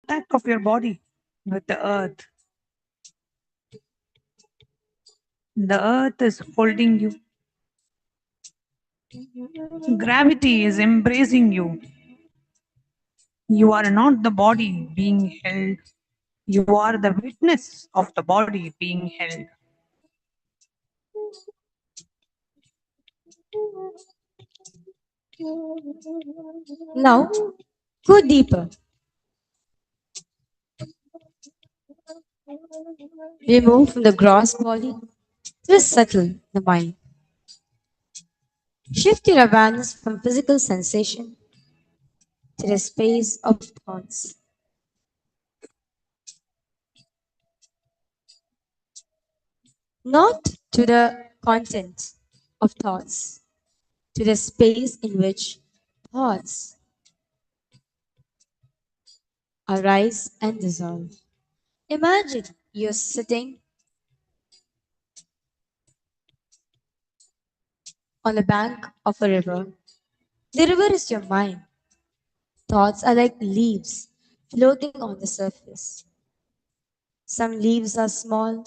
contact of your body with the earth. The earth is holding you. Gravity is embracing you. You are not the body being held. You are the witness of the body being held. Now, go deeper. We move from the gross body to the subtle, the mind. Shift your awareness from physical sensation to the space of thoughts. Not to the content of thoughts, to the space in which thoughts arise and dissolve. Imagine you're sitting on the bank of a river. The river is your mind. Thoughts are like leaves floating on the surface. Some leaves are small,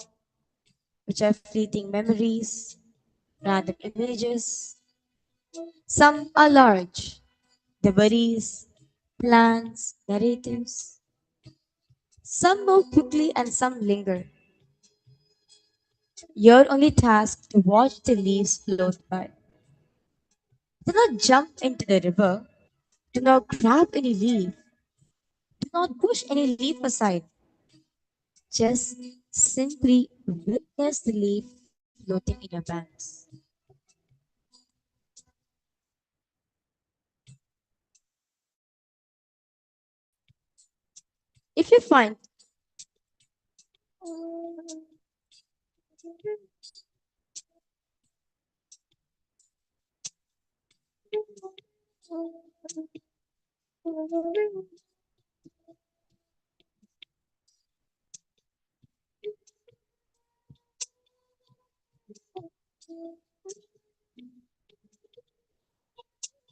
which are fleeting memories, random images. Some are large, the worries, plans, narratives. Some move quickly and some linger. You're only tasked to watch the leaves float by. Do not jump into the river. Do not grab any leaf. Do not push any leaf aside. Just simply witness the leaf floating in your banks. If you find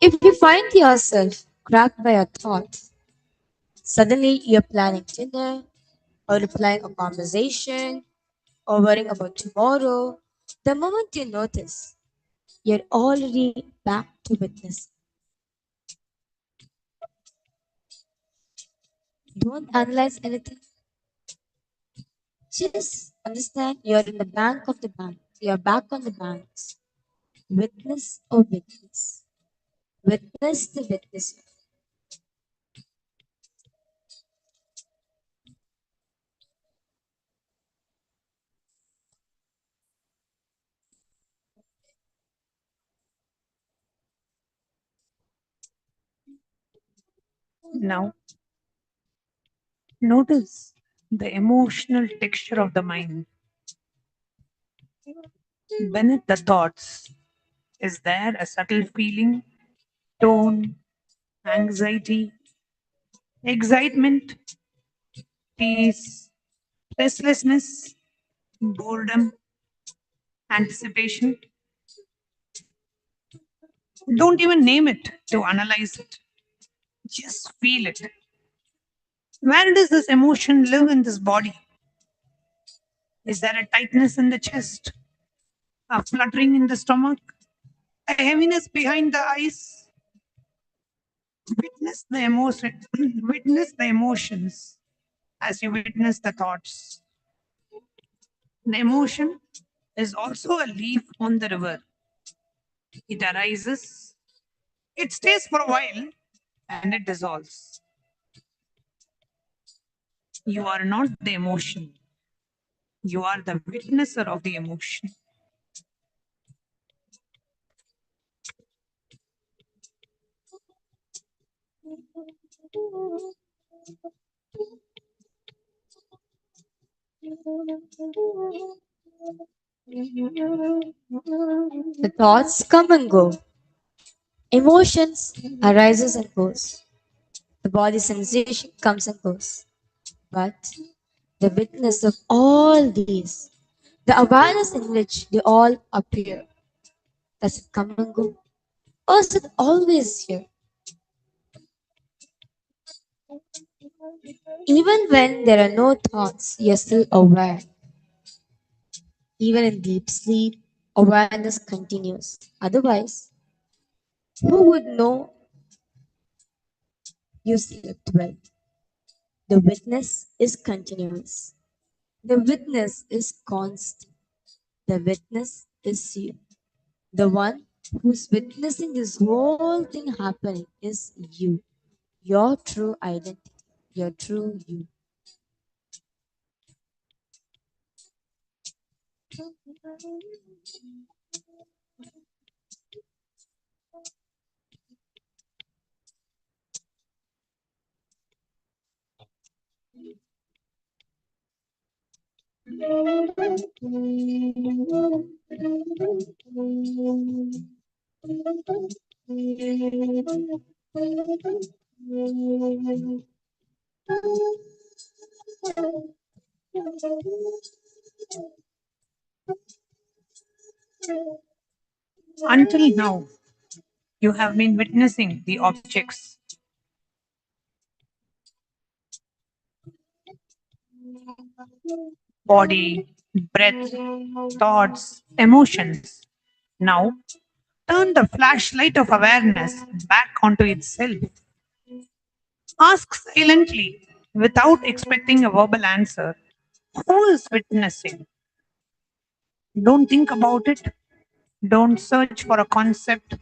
if you find yourself cracked by a thought, suddenly you're planning dinner or replying a conversation or worrying about tomorrow, the moment you notice, you're already back to witness. Don't analyze anything. Just understand you're in the bank of the bank. You're back on the banks. Witness or witness. Witness the witness. Now, notice the emotional texture of the mind. Beneath the thoughts, is there a subtle feeling, tone, anxiety, excitement, peace, restlessness, boredom, anticipation? Don't even name it to analyze it. Just feel it. Where does this emotion live in this body? Is there a tightness in the chest, a fluttering in the stomach, a heaviness behind the eyes? Witness the emotion. Witness the emotions as you witness the thoughts. The emotion is also a leaf on the river. It arises, it stays for a while, and it dissolves. You are not the emotion. You are the witnesser of the emotion. The thoughts come and go. Emotions arises and goes. The body sensation comes and goes. But the witness of all these, the awareness in which they all appear, does it come and go? Or is it always here? Even when there are no thoughts, you're still aware. Even in deep sleep, awareness continues. Otherwise, who would know you slept well? The witness is continuous. The witness is constant. The witness is you. The one who's witnessing this whole thing happening is you. Your true identity. Your true you. Until now, you have been witnessing the objects, body, breath, thoughts, emotions. Now, turn the flashlight of awareness back onto itself. Ask silently, without expecting a verbal answer, who is witnessing? Don't think about it. Don't search for a concept.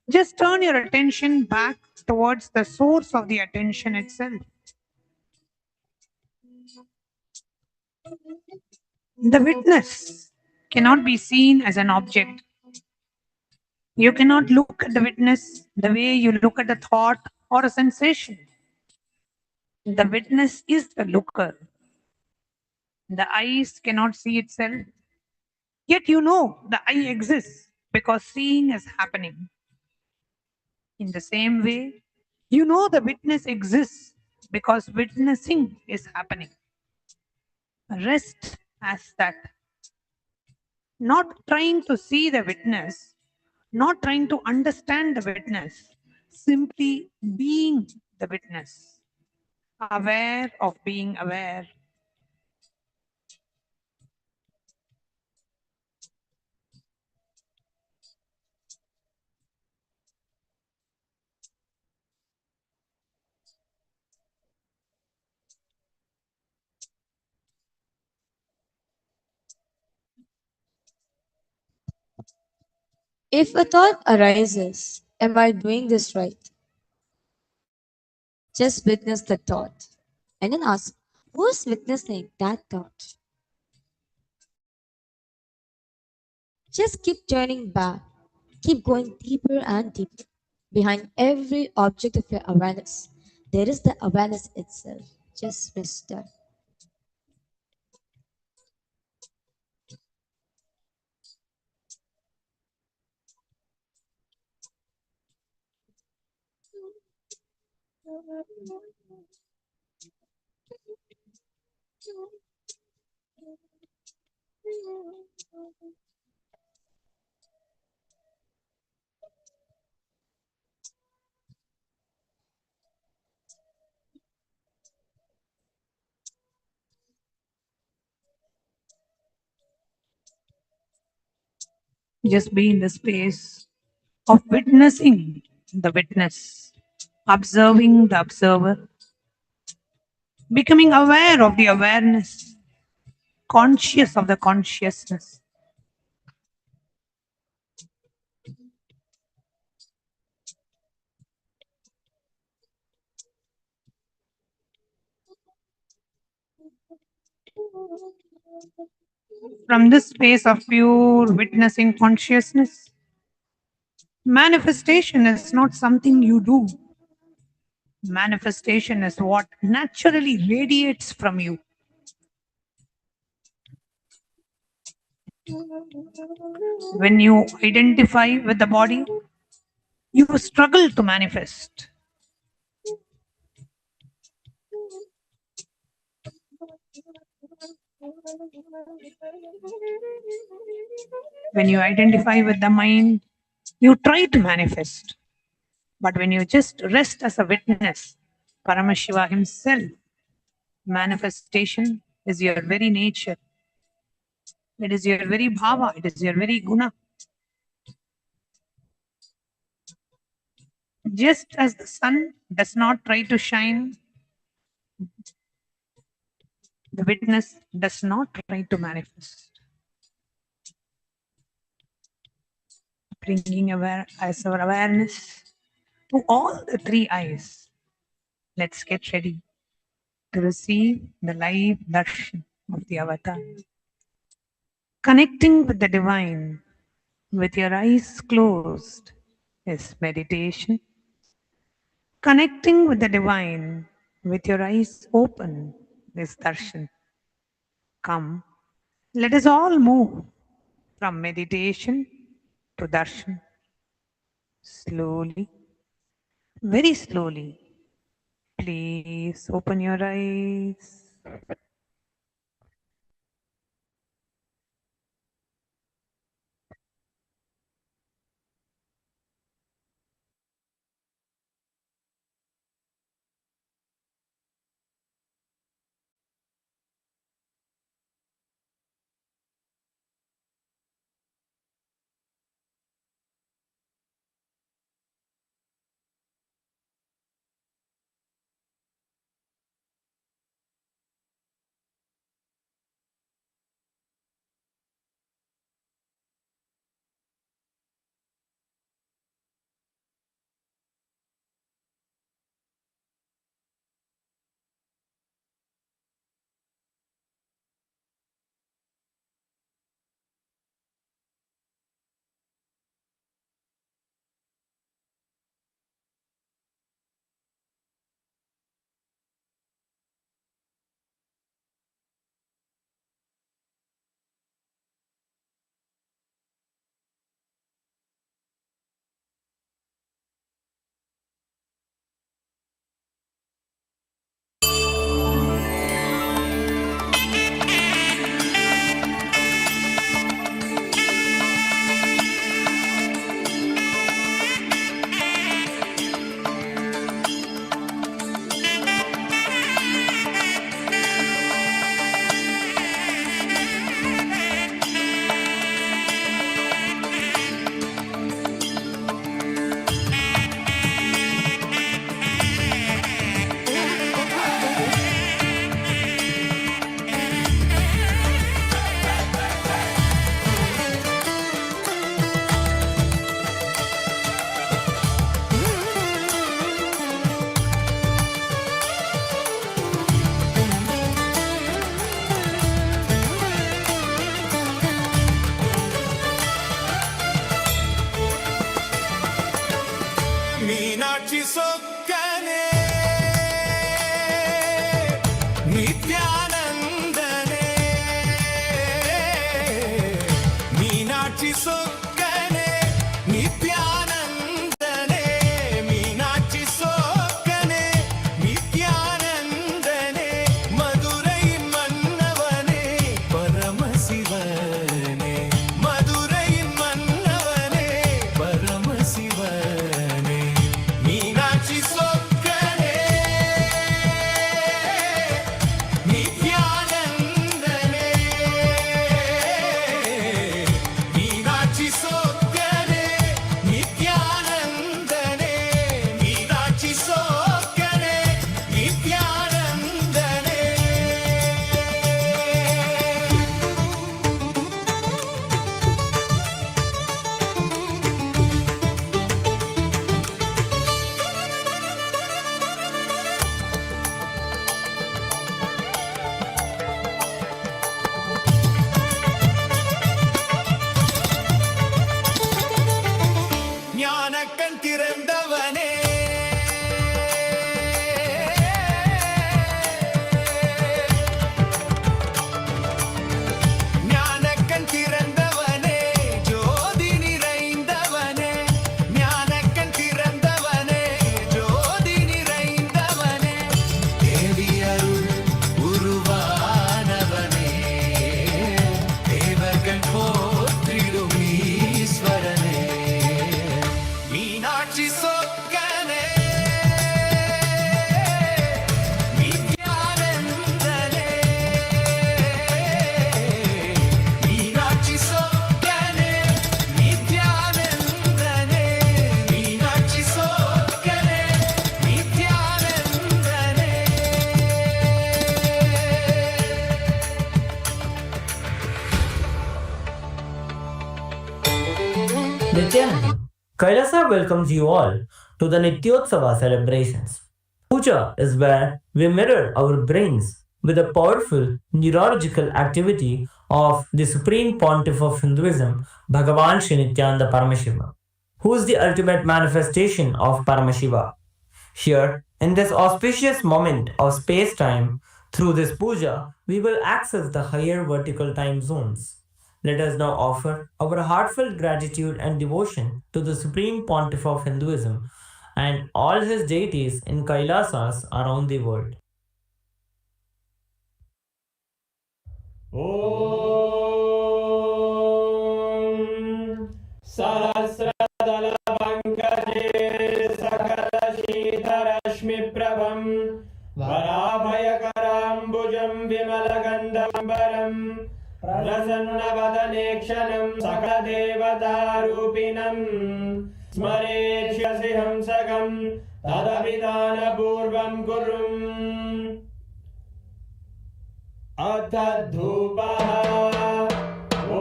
Just turn your attention back towards the source of the attention itself. The witness cannot be seen as an object. You cannot look at the witness the way you look at a thought or a sensation. The witness is the looker. The eyes cannot see itself, yet you know the eye exists because seeing is happening. In the same way, you know the witness exists because witnessing is happening. Rest as that. Not trying to see the witness, not trying to understand the witness, simply being the witness, aware of being aware. If a thought arises, am I doing this right? Just witness the thought and then ask, who's witnessing that thought? Just keep turning back, keep going deeper and deeper. Behind every object of your awareness, there is the awareness itself. Just rest there. Just be in the space of witnessing the witness, observing the observer, becoming aware of the awareness, conscious of the consciousness. From this space of pure witnessing consciousness, manifestation is not something you do. Manifestation is what naturally radiates from you. When you identify with the body, you struggle to manifest. When you identify with the mind, you try to manifest. But when you just rest as a witness, Paramashiva himself. Manifestation is your very nature. It is your very bhava. It is your very guna. Just as the sun does not try to shine, the witness does not try to manifest. Bringing as our awareness to all the three eyes. Let's get ready to receive the live darshan of the avatar. Connecting with the divine with your eyes closed is meditation. Connecting with the divine with your eyes open is darshan. Come, let us all move from meditation to darshan. Slowly, very slowly. Please open your eyes. Meenakshi சொக்கனே நித்யானந்தனே Meenakshi சொக்கனே நித்யானந்தனே Meenakshi சொக்கனே நித்யானந்தனே Madurai மன்னவனே பரமசிவனே மதுரை மன்னவனே பரமசிவனே மீனாட்சி சொக்கனே நித்யானந்தனே மீனாட்சி சொக்கனே நித்யானந்தனே மீனாட்சி சொக்கனே நித்யானந்தனே ஞானக்கண் திறந்தவனே ஞானக்கண் திறந்தவனே ஜோதி நிறைந்தவனே ஞானக்கண் திறந்தவனே ஜோதி நிறைந்தவனே தேவி அருள் உருவானவனே தேவர்கள் போற்றிடும் ஈஸ்வரனே Meenakshi சொக்கனே Kailasa welcomes you all to the Nityotsava celebrations. Puja is where we mirror our brains with the powerful neurological activity of the Supreme Pontiff of Hinduism, Bhagavan Sri Nithyananda Paramashivam, who is the ultimate manifestation of Paramashiva. Here, in this auspicious moment of space time, through this puja, we will access the higher vertical time zones. Let us now offer our heartfelt gratitude and devotion to the Supreme Pontiff of Hinduism and all his deities in Kailasas around the world. ॐ सहस्रदलपङ्कजे सकलशीतरश्मिप्रभं वराभयकराम्बुजं विमलगन्धम्बरं प्रसन्नवदनेक्षणं सकलदेवतारूपिणं स्मरेष्यसि हंसकं तदभिधानपूर्वं कुरुम् अथ धूपः ॐ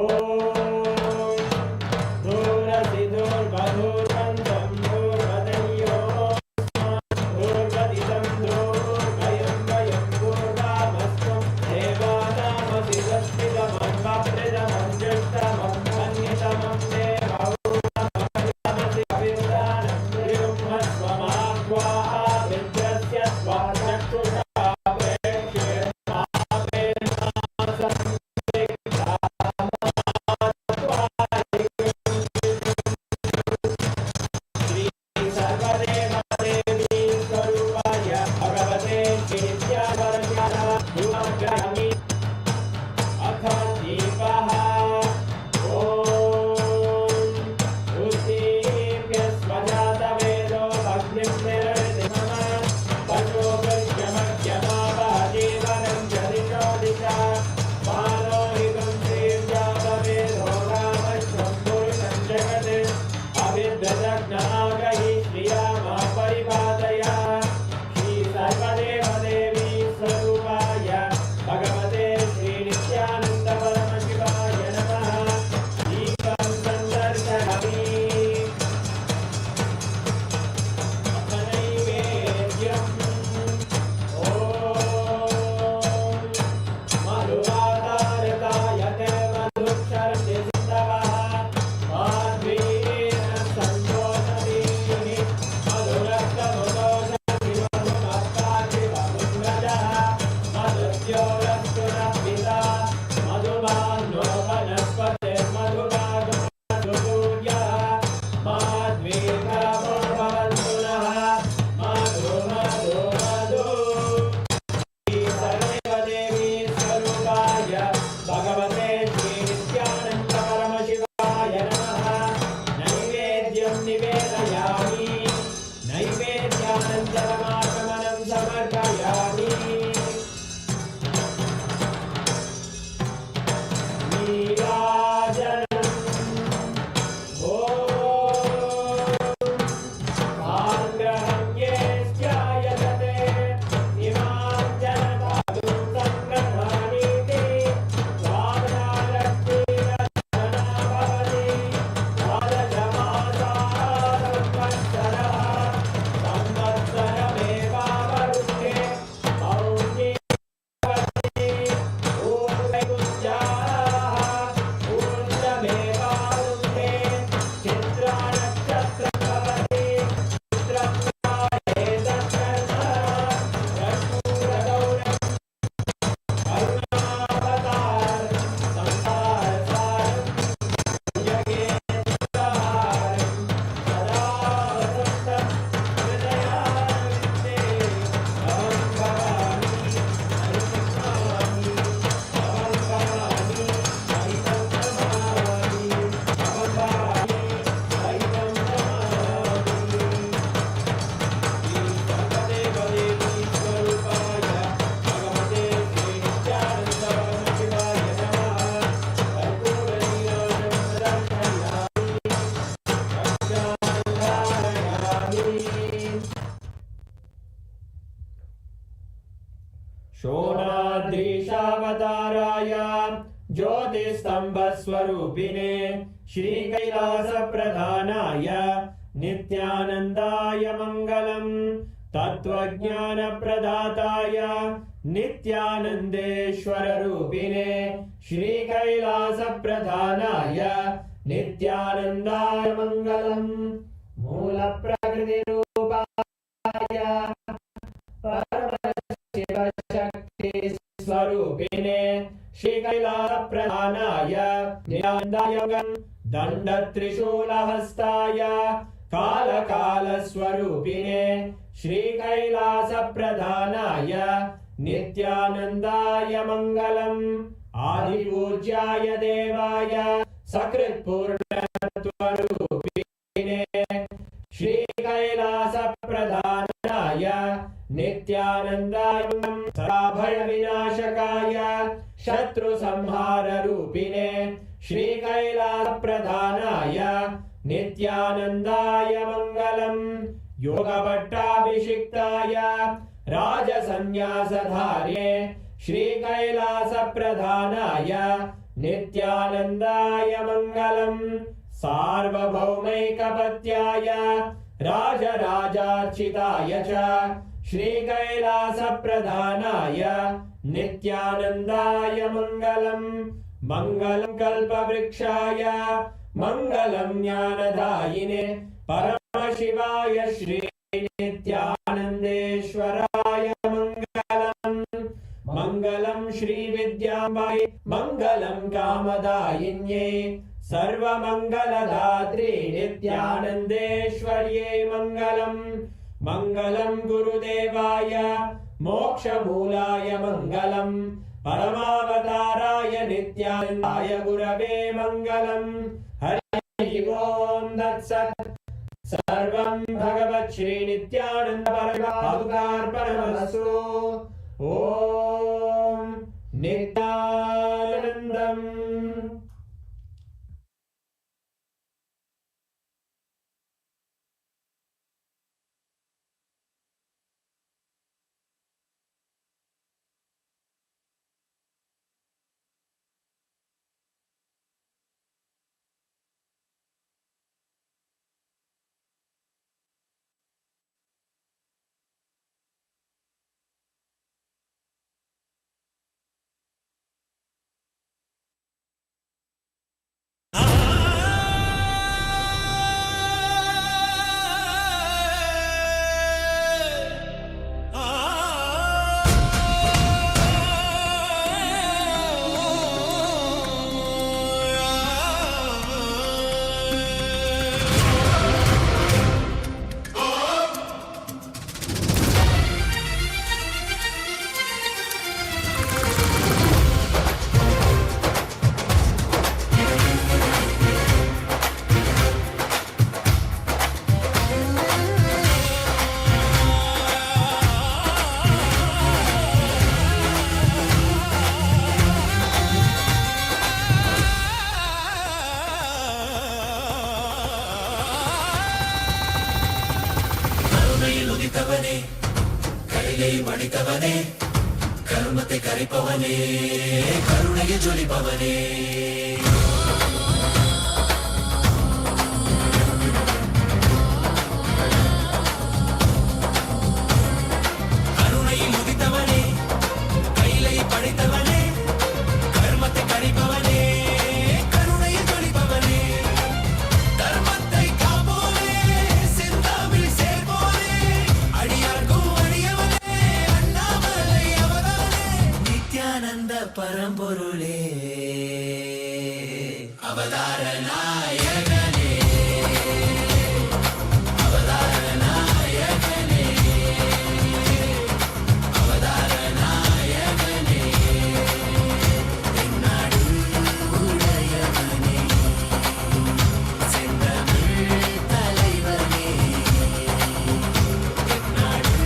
दूरसि दूर्वधूर्वन्तं दूर्वदयो दूर्वदितं दूर्वयं वयं दूर्वामस्त्वं देवानामसि दस्मिदमन्वप्रिदमं ज्येष्ठमं मन्यतमं देवौतमसि अविर्दानं त्रियुग्मस्वमाह्वाः विद्यस्य स्वाचक्षुषा शोणाद्रीशावताराय ज्योतिस्तम्भस्वरूपिणे श्रीकैलासप्रधानाय नित्यानन्दाय मङ्गलम् तत्त्वज्ञानप्रदाताय नित्यानन्देश्वररूपिणे श्रीकैलासप्रधानाय नित्यानन्दाय मङ्गलम् मूलप्रकृतिरूपाय परमशिवशक्तिस्वरूपिणे श्रीकैलासप्रधानाय नित्यानन्दाय मङ्गलम् दण्डत्रिशूलहस्ताय कालकालस्वरूपिणे श्रीकैलासप्रधानाय नित्यानन्दाय मङ्गलम् आदिपूज्याय देवाय सकृत्पूर्णत्वरूपिणे श्रीकैलासप्रधानाय नित्यानन्दाय भयविनाशकाय शत्रुसंहाररूपिणे श्रीकैलासप्रधानाय नित्यानन्दाय मङ्गलम् योगपट्टाभिषिक्ताय राजसन्न्यासधार्ये श्रीकैलासप्रधानाय नित्यानन्दाय मङ्गलम् सार्वभौमैकपत्याय राजराजार्चिताय च श्रीकैलासप्रधानाय नित्यानन्दाय मङ्गलम् मङ्गलं कल्पवृक्षाय मङ्गलं ज्ञानदायिने परमशिवाय श्री नित्यानन्देश्वराय मङ्गलम् मङ्गलं श्रीविद्याम्बायै मङ्गलं कामदायिन्यै सर्वमङ्गलदात्रे नित्यानन्देश्वर्यै मङ्गलम् मङ्गलं गुरुदेवाय मोक्षमूलाय मङ्गलम् परमावताराय नित्यानन्दाय गुरवे मङ्गलम् हरि ओम् तत्सत् सर्वं भगवत् श्री नित्यानन्द परमार्पणमस्तु ॐ नित्यानन्दम् உதித்தவனே கையை மடித்தவனே கருமத்தை கரைப்பவனே கருணையை ஜொலிப்பவனே கருணையில் உதித்தவனே கையை படைத்தவனே கர்மத்தை கரைப்பவனே கருணையை ஜொலிப்பவனே தர்மத்தை காப்போனே சிந்தாவில் சேர்ப்போனே அடியார்க்கும் அடியவனே அண்ணாமலை அவதானே நித்யானந்த பரம்பொருளே அவதார நாயகனே அவதார நாயகனே அவதார நாயகனே தென்னாடு உடையவனே செந்தமிழ் தலைவனே தென்னாடு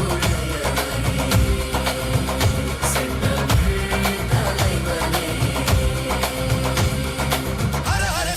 உடையவனே செந்தமிழ் தலைவனே ஹர ஹர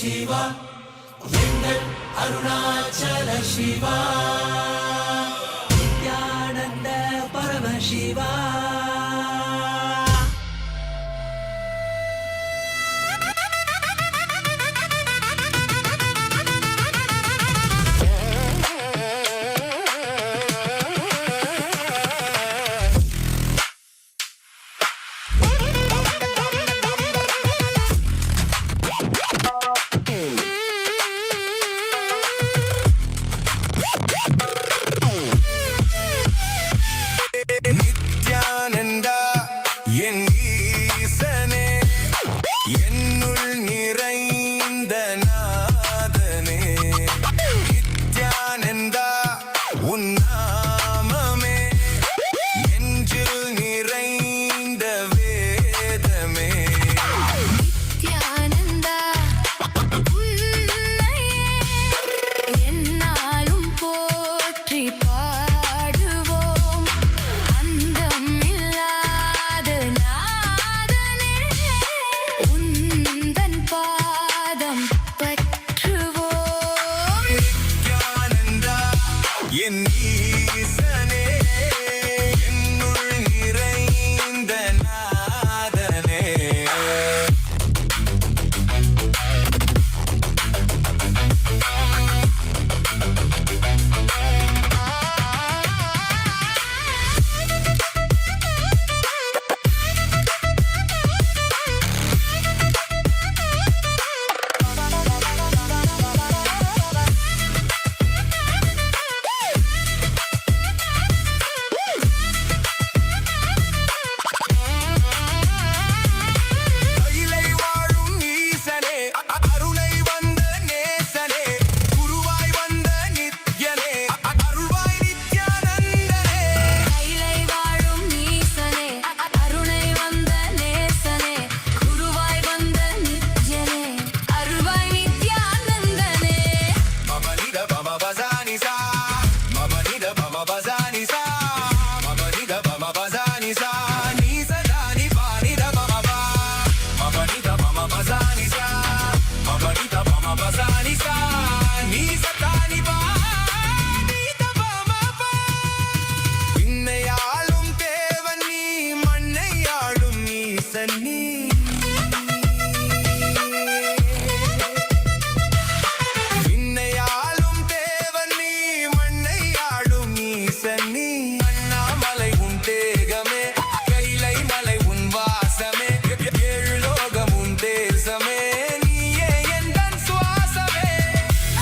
சிவா எங்கள் அருணாச்சல சிவா நித்யானந்த பரமசிவா நித்யானந்தா என் ஈசனே என்னுள் நிறைந்த நாதனே நித்யானந்தா உன் நாமமே நெஞ்சில் நிறைந்த வேதமே நித்யானந்தா உன்னையே எந்நாளும் போற்றி பாடுவோம் அந்தமில்லாத நாதனே உந்தன் பாதம் பற்றுவோம் நித்யானந்தா என் ஈசனே என்னுள் நிறைந்த நாதனே கைலை வாழும் ஈசனே அருளை வந்த நேசனே குருவாய் வந்த நித்யனே அருள்வாய் நித்யானந்தனே கைலை வாழும் ஈசனே அருணை வந்த நேசனே குருவாய் வந்த நித்யனே அருள்வாய் நித்யானந்தனே மமனித பம பசானி சா மமனித பம பசானி சா மமனித பம பசானி சா நீ சதானி பானித பம பா மமனித பம பசானி சா மமனித பம பசானி சா நீ சதானி பானித பம பா விண்ணையாளும் தேவன் நீ மண்ணையாளும் ஈசன் நீ விண்ணையாளும் தேவன் நீ மண்ணையாளும் ஈசன் நீ அண்ணாமலை உன் தேகமே கைலை மலை உன் வாசமே ஏழு லோகம் உன் தேசமே நீயே எந்தன் சுவாசமே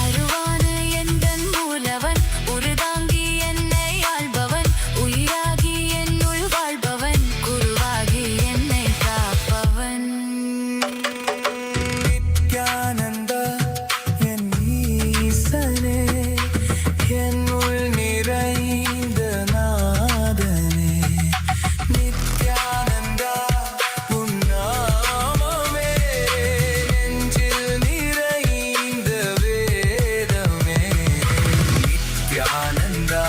அருவான எந்தன் மூலவன் உருதாங்கி என்னை ஆள்பவன் உயிராகி என்னுள் வாழ்பவன் குருவாகி என்னை காப்பவன் நித்யானந்தா என் ஈசனே என்னுள் நிறைந்த நாதனே நித்யானந்தா உன் நாமமே நெஞ்சில் நிறைந்த வேதமே நித்யானந்தா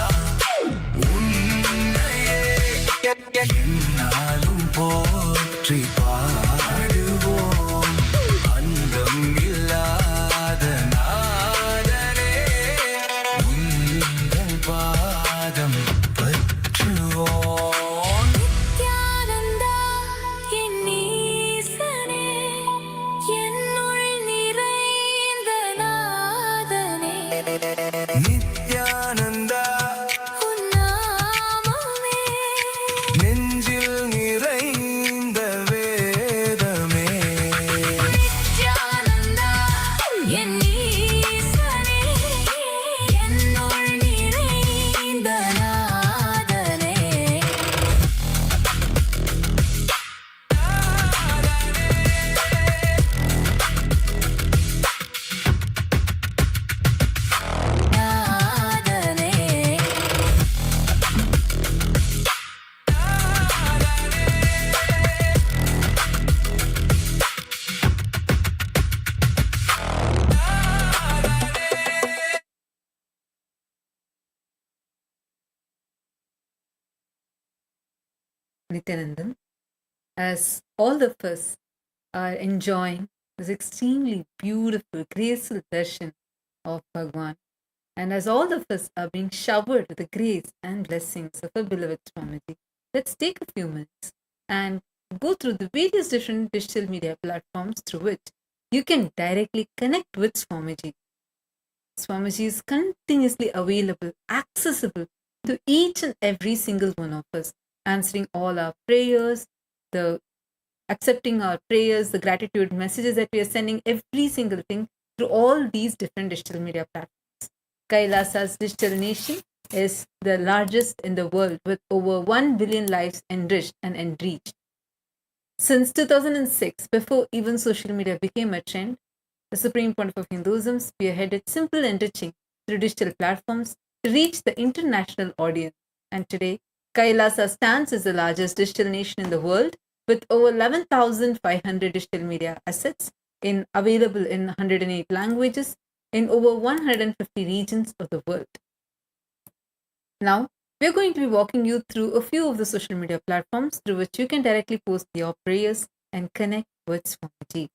உன்னையே எந்நாளும் போற்றி பாடுவோம் அந்தம் இல்லாத நாதனே உந்தன் பாதம் பற்றுவோம் நித்யானந்தா என் ஈசனே என்னுள் நிறைந்த நாதனே நித்யானந்தா உன் நாமமே நெஞ்சில் நிறைந்த வேதமே நித்யானந்தா என் ஈசனே என்னுள் நிறைந்த நாதனே நாதனே Nithyananda, as all of us are enjoying this extremely beautiful, graceful darshan of Bhagavan. And as all of us are being showered with the grace and blessings of our beloved Swamiji, let's take a few minutes and go through the various different digital media platforms through which you can directly connect with Swamiji. Swamiji is continuously available, accessible to each and every single one of us, answering all our prayers, the accepting our prayers, the gratitude messages that we are sending, every single thing through all these different digital media platforms. Kailasa's digital nation is the largest in the world with over 1 billion lives enriched and enriched. Since 2006, before even social media became a trend, the Supreme Pontiff of Hinduism spearheaded simple enriching through digital platforms to reach the international audience. And today, Kailasa stands as the largest digital nation in the world with over 11,500 digital media assets available in 108 languages in over 150 regions of the world. Now, we're going to be walking you through a few of the social media platforms through which you can directly post your prayers and connect with Swamiji.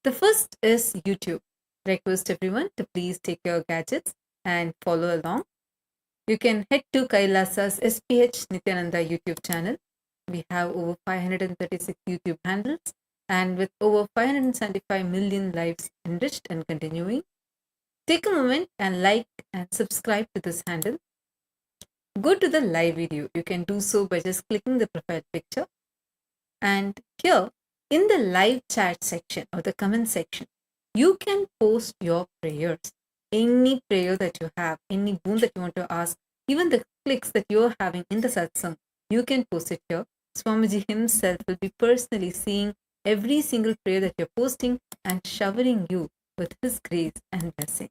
The first is YouTube. Request everyone to please take your gadgets and follow along. You can head to Kailasa's SPH Nithyananda YouTube channel. We have over 536 YouTube handles and with over 575 million lives enriched and continuing. Take a moment and like and subscribe to this handle. Go to the live video. You can do so by just clicking the profile picture. And here in the live chat section or the comment section, you can post your prayers. Any prayer that you have, any boon that you want to ask, even the clicks that you're having in the satsang, you can post it here. Swamiji himself will be personally seeing every single prayer that you're posting and showering you with his grace and blessing.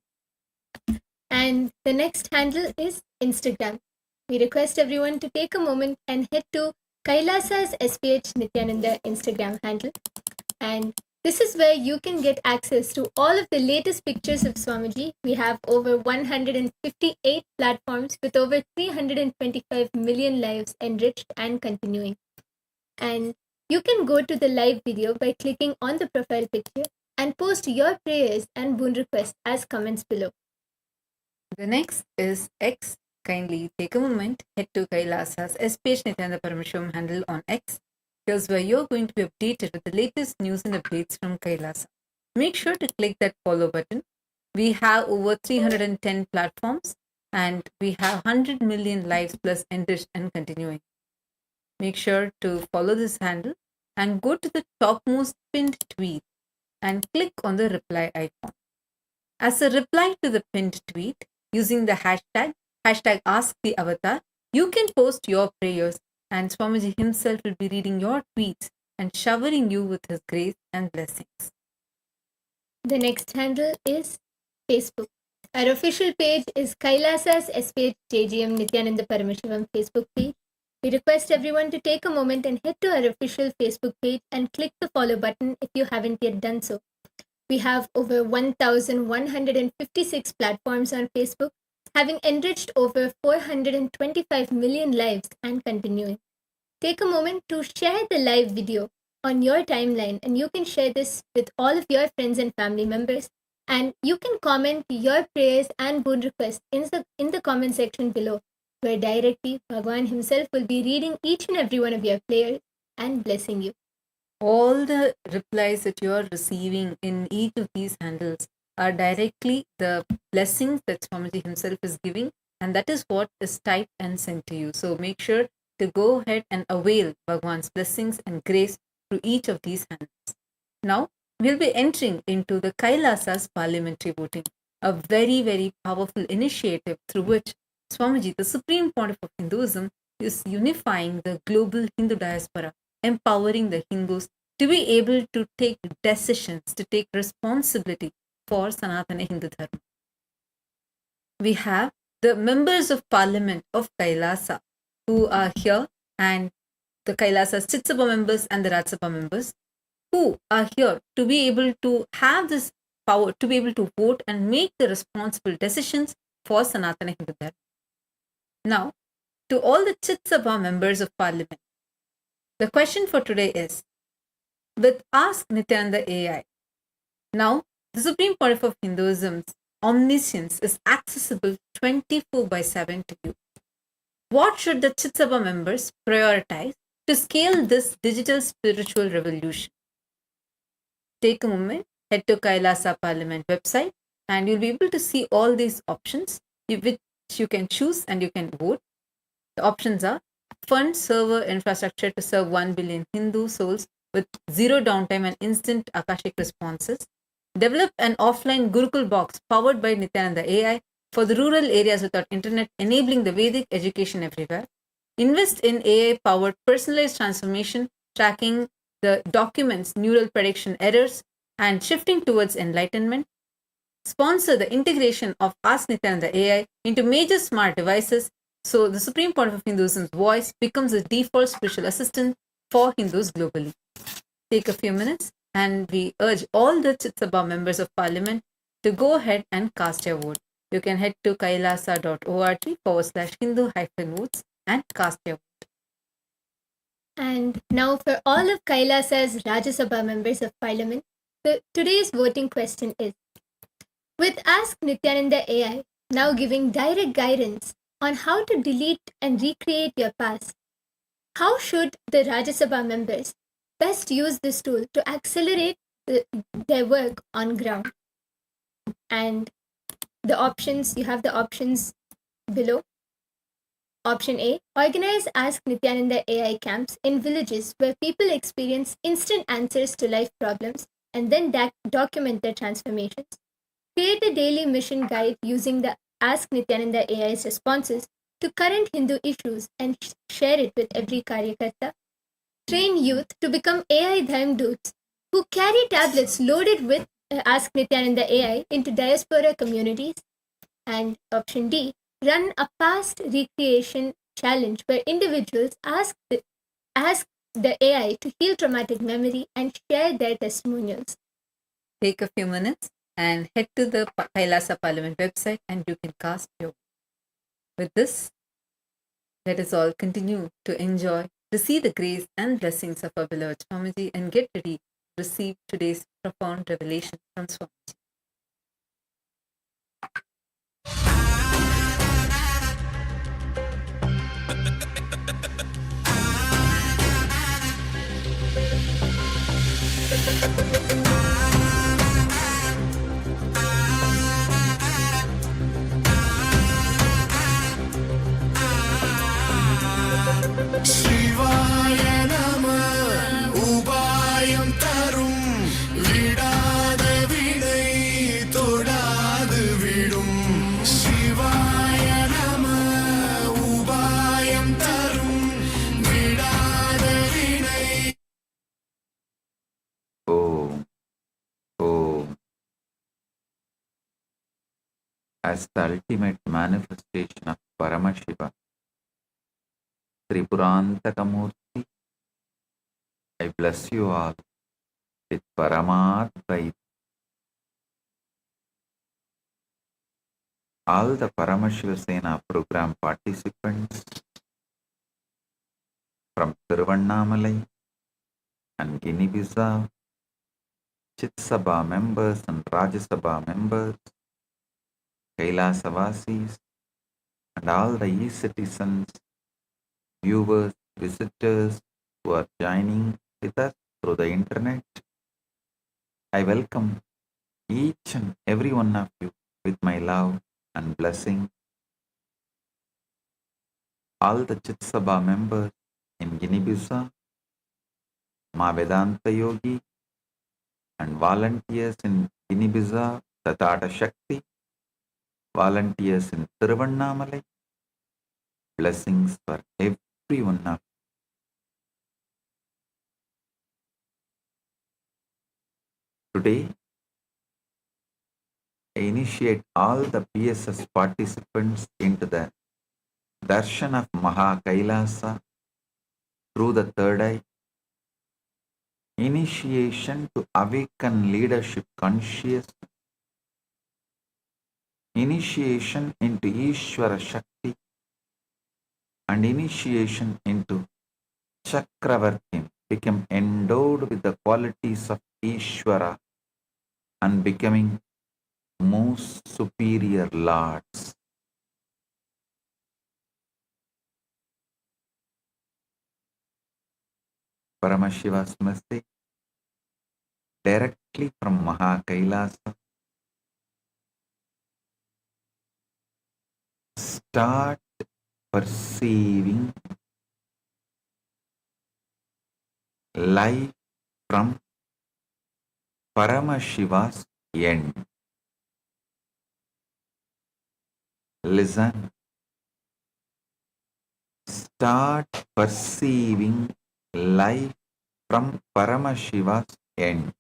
And the next handle is Instagram. We request everyone to take a moment and head to Kailasa's SPH Nithyananda Instagram handle. And this is where you can get access to all of the latest pictures of Swamiji. We have over 158 platforms with over 325 million lives enriched and continuing. And you can go to the live video by clicking on the profile picture and post your prayers and boon requests as comments below. The next is X. Kindly take a moment, head to Kailasa's SPH Nithyananda Paramashivam handle on X. Here's where you're going to be updated with the latest news and updates from Kailasa. Make sure to click that follow button. We have over 310 platforms and we have 100 million lives plus enriched and continuing. Make sure to follow this handle and go to the topmost pinned tweet and click on the reply icon. As a reply to the pinned tweet, using the hashtag AskTheAvatar, you can post your prayers and Swamiji himself will be reading your tweets and showering you with his grace and blessings. The next handle is Facebook. Our official page is Kailasa's SPH JGM Nithyananda Paramashivam Facebook page. We request everyone to take a moment and head to our official Facebook page and click the follow button if you haven't yet done so. We have over 1,156 platforms on Facebook, having enriched over 425 million lives and continuing. Take a moment to share the live video on your timeline and you can share this with all of your friends and family members. And you can comment your prayers and boon requests in the comment section below, where directly Bhagavan himself will be reading each and every one of your prayers and blessing you. All the replies that you are receiving in each of these handles are directly the blessings that Swamiji himself is giving, and that is what is typed and sent to you. So make sure to go ahead and avail Bhagwan's blessings and grace through each of these handles. Now, we'll be entering into the Kailasa's parliamentary voting, a very, very powerful initiative through which Swamiji, the Supreme Pontiff of Hinduism, is unifying the global Hindu diaspora, empowering the Hindus to be able to take decisions, to take responsibility for Sanatana Hindu Dharma. We have the members of parliament of Kailasa who are here, and the Kailasa's Chitsabha members and the Rajasabha members who are here to be able to have this power, to be able to vote and make the responsible decisions for Sanatana Hindu Dharma. Now, to all the Chitsabha members of parliament, the question for today is, with Ask Nithyananda AI, Now, the Supreme Pontiff of Hinduism's omniscience is accessible 24/7 to you. What should the Chitsabha members prioritize to scale this digital spiritual revolution? Take a moment, head to Kailasa Parliament website, and you'll be able to see all these options which you can choose and you can vote. The options are: fund server infrastructure to serve 1 billion Hindu souls with zero downtime and instant Akashic responses; develop an offline Gurukul box powered by Nithyananda AI for the rural areas without internet, enabling the Vedic education everywhere; invest in AI powered personalized transformation, tracking the documents neural prediction errors and shifting towards enlightenment; sponsor the integration of Ask Nithyananda AI into major smart devices so the Supreme Pontiff of Hinduism's voice becomes the default spiritual assistant for Hindus globally. Take a few minutes and we urge all the Chitsabha members of parliament to go ahead and cast your vote. You can head to kailasa.org/Hindu-votes and cast your vote. And now for all of Kailasa's Rajya Sabha members of parliament, today's voting question is: with Ask Nithyananda AI now giving direct guidance on how to delete and recreate your past, how should the Rajya Sabha members best use this tool to accelerate their work on ground? And the options, you have the options below. Option A: organize Ask Nithyananda AI camps in villages where people experience instant answers to life problems and then document their transformations. Create a daily mission guide using the Ask Nithyananda AI's responses to current Hindu issues and share it with every Karyakarta. Train youth to become AI Dhamduts who carry tablets loaded with Ask Nithyananda AI into diaspora communities. And option D: run a past recreation challenge where individuals ask the AI to heal traumatic memory and share their testimonials. Take a few minutes and head to the Kailasa Parliament website and you can cast your vote. With this, let us all continue to enjoy, to see the grace and blessings of our beloved Swamiji and get ready to receive today's profound revelation from Swamiji. शिवाय नमः उपायं तरुं विडाद विडை தொடாது விடும் शिवाय नमः उपायं तरुं विडाद विडை Om Om as the ultimate manifestation of Paramashivam, Tripurantakamurti, I bless you all with Paramatma. All the Paramashiva Sena program participants from Tiruvannamalai and Guinea-Bissau, Chitsabha members and Rajya Sabha members, Kailasa-vasis, and all the e-citizens, viewers, visitors who are joining with us through the internet. I welcome each and every one of you with my love and blessing. All the Chitsabha members in Guinea-Bissau, Ma Vedanta Yogi, and volunteers in Guinea-Bissau, Tatata Shakti, volunteers in Tiruvannamalai, blessings for every one of you. Today, I initiate all the PSS participants into the darshan of Maha Kailasa through the third eye, initiation to awaken leadership consciousness, initiation into Ishvara Shakti, and initiation into Chakravartin, become endowed with the qualities of Ishvara and becoming most superior lords. Paramashiva's message directly from Mahakailasa. Start perceiving life from Paramashiva's end. Listen. Start perceiving life from Paramashiva's end.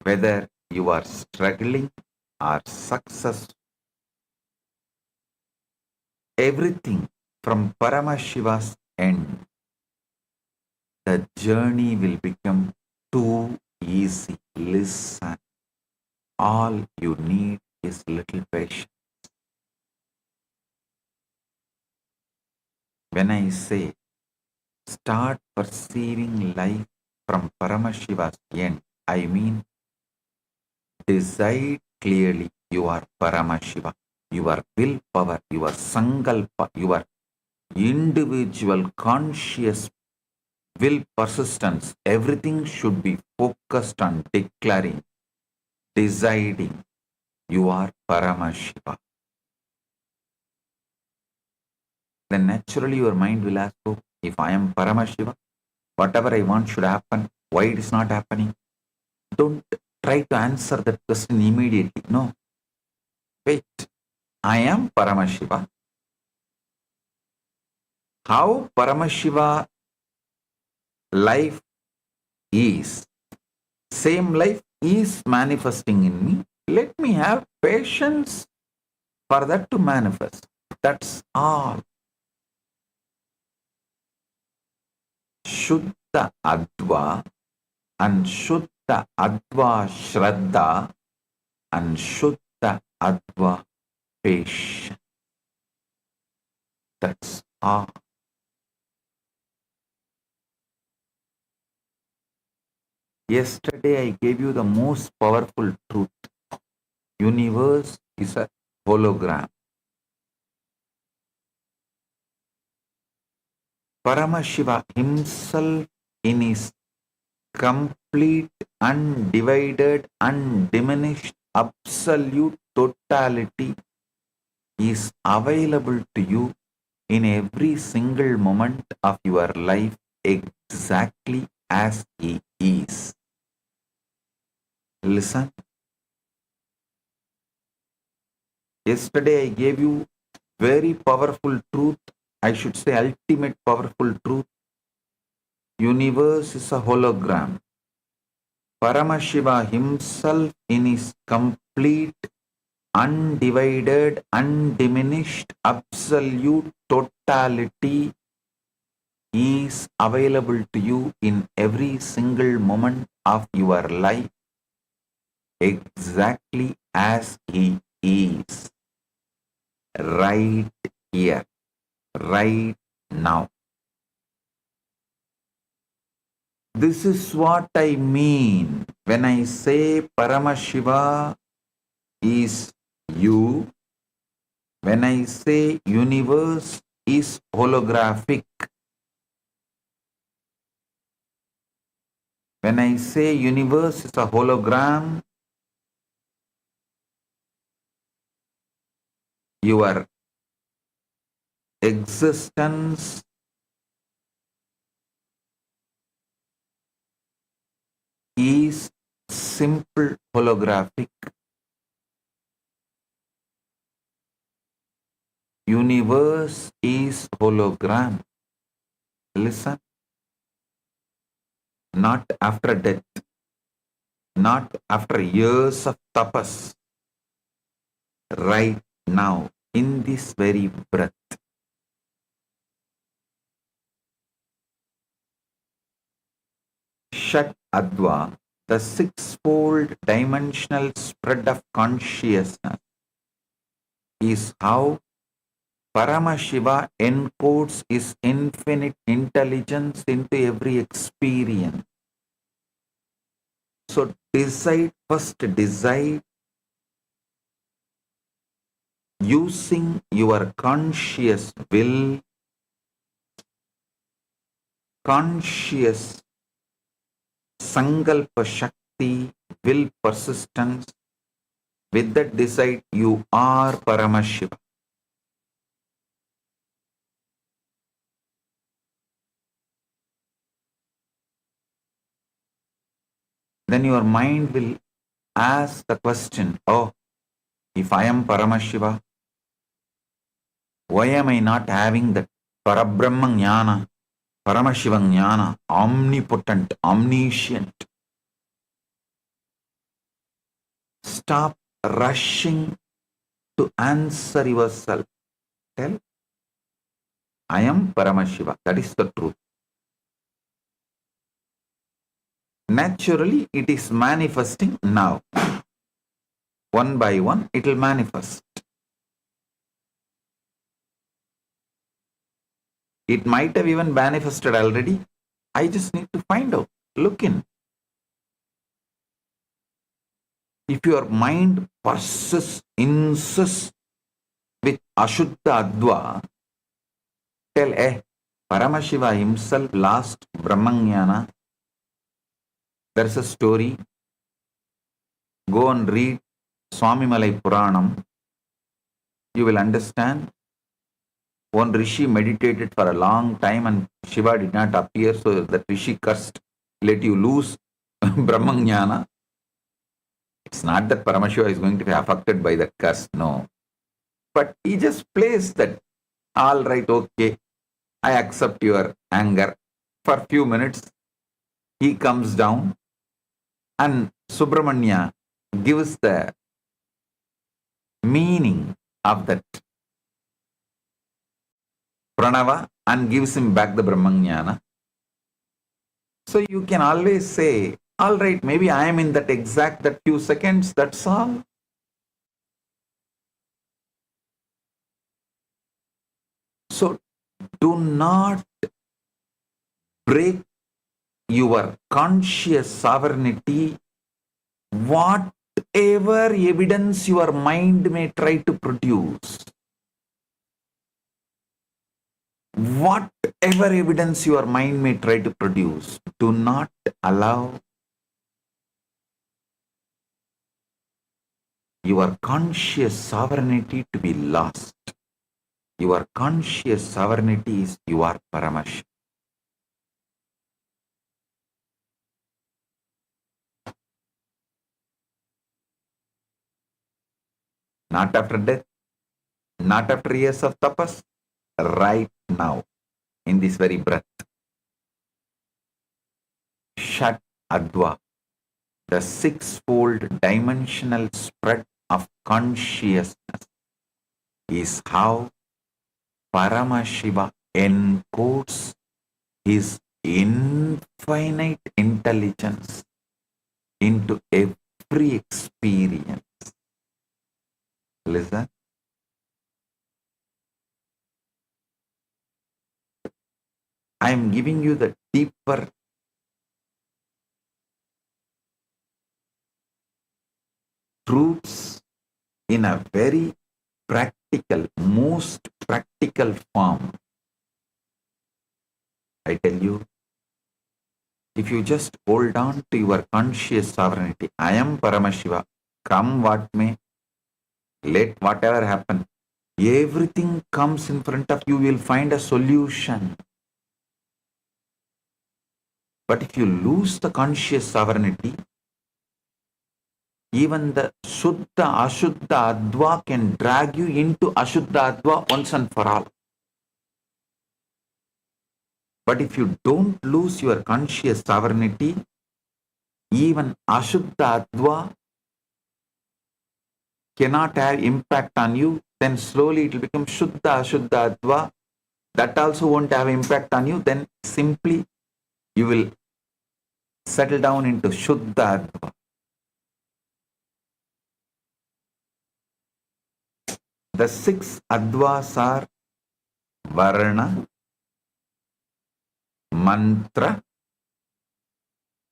Whether you are struggling or successful, everything from Paramashiva's end, the journey will become too easy. Listen, all you need is little patience. When I say start perceiving life from Paramashiva's end, I mean decide clearly you are Paramashiva. Your willpower, your sankalpa, your individual conscious will persistence, everything should be focused on declaring, deciding you are Paramashiva. Then naturally your mind will ask, oh, if I am Paramashiva, whatever I want should happen, why it is not happening? Don't try to answer that question immediately. No. Wait, I am Paramashiva. How Paramashiva life is, same life is manifesting in me. Let me have patience for that to manifest. That's all. Shuddha Adva and Shuddha Adva Shraddha and Shuddha Adva Patience. That's all. Yesterday I gave you the most powerful truth. Universe is a hologram. Paramashiva himself in his complete, undivided, undiminished, absolute totality is available to you in every single moment of your life exactly as he is. Listen. Yesterday I gave you very powerful truth. I should say ultimate powerful truth. Universe is a hologram. Paramashiva himself in his complete, undivided, undiminished, absolute totality is available to you in every single moment of your life exactly as he is. Right here, right now. This is what I mean when I say Paramashiva is you, when I say universe is holographic, when I say universe is a hologram, your existence is simple holographic. Universe is hologram. Listen. Not after death. Not after years of tapas. Right now, in this very breath. Shat Adva, the sixfold dimensional spread of consciousness, is how Paramashiva encodes his infinite intelligence into every experience. So first decide using your conscious will, conscious sankalpa shakti, will persistence. With that decide you are Paramashiva. Then your mind will ask the question, oh, if I am Paramashiva, why am I not having that Parabrahma Jnana, Paramashiva Jnana, omnipotent, omniscient? Stop rushing to answer yourself. Tell, I am Paramashiva. That is the truth. Naturally, it is manifesting now. One by one, it will manifest. It might have even manifested already. I just need to find out. Look in. If your mind insists with Ashuddha Adva, tell, Paramashiva himself lost Brahmanyana. There's a story. Go and read Swami Malai Puranam. You will understand. One Rishi meditated for a long time and Shiva did not appear, so that Rishi cursed, let you lose Brahmanyana. It's not that Paramashiva is going to be affected by that curse, no. But he just plays that, all right, okay, I accept your anger. For a few minutes, he comes down and Subramanya gives the meaning of that Pranava and gives him back the Brahmanyana. So you can always say, all right, maybe I am in that few seconds, that's all. So do not break your conscious sovereignty, whatever evidence your mind may try to produce. Whatever evidence your mind may try to produce, do not allow your conscious sovereignty to be lost. Your conscious sovereignty is you are Paramashiva. Not after death, not after years of tapas, right now, in this very breath. Shat Adva, the sixfold dimensional spread of consciousness, is how Paramashiva encodes his infinite intelligence into every experience. Listen. I am giving you the deeper truths in a very practical, most practical form. I tell you, if you just hold on to your conscious sovereignty, I am Paramashiva, come what may, let whatever happen, everything comes in front of you, will find a solution. But if you lose the conscious sovereignty, even the Shuddha, Ashuddha, Adva can drag you into Ashuddha, Adva once and for all. But if you don't lose your conscious sovereignty, even Ashuddha, Adva cannot have impact on you, then slowly it will become Shuddha, Ashuddha, Adva. That also won't have impact on you, then simply you will settle down into Shuddha, Adva. The six Advas are Varna, Mantra,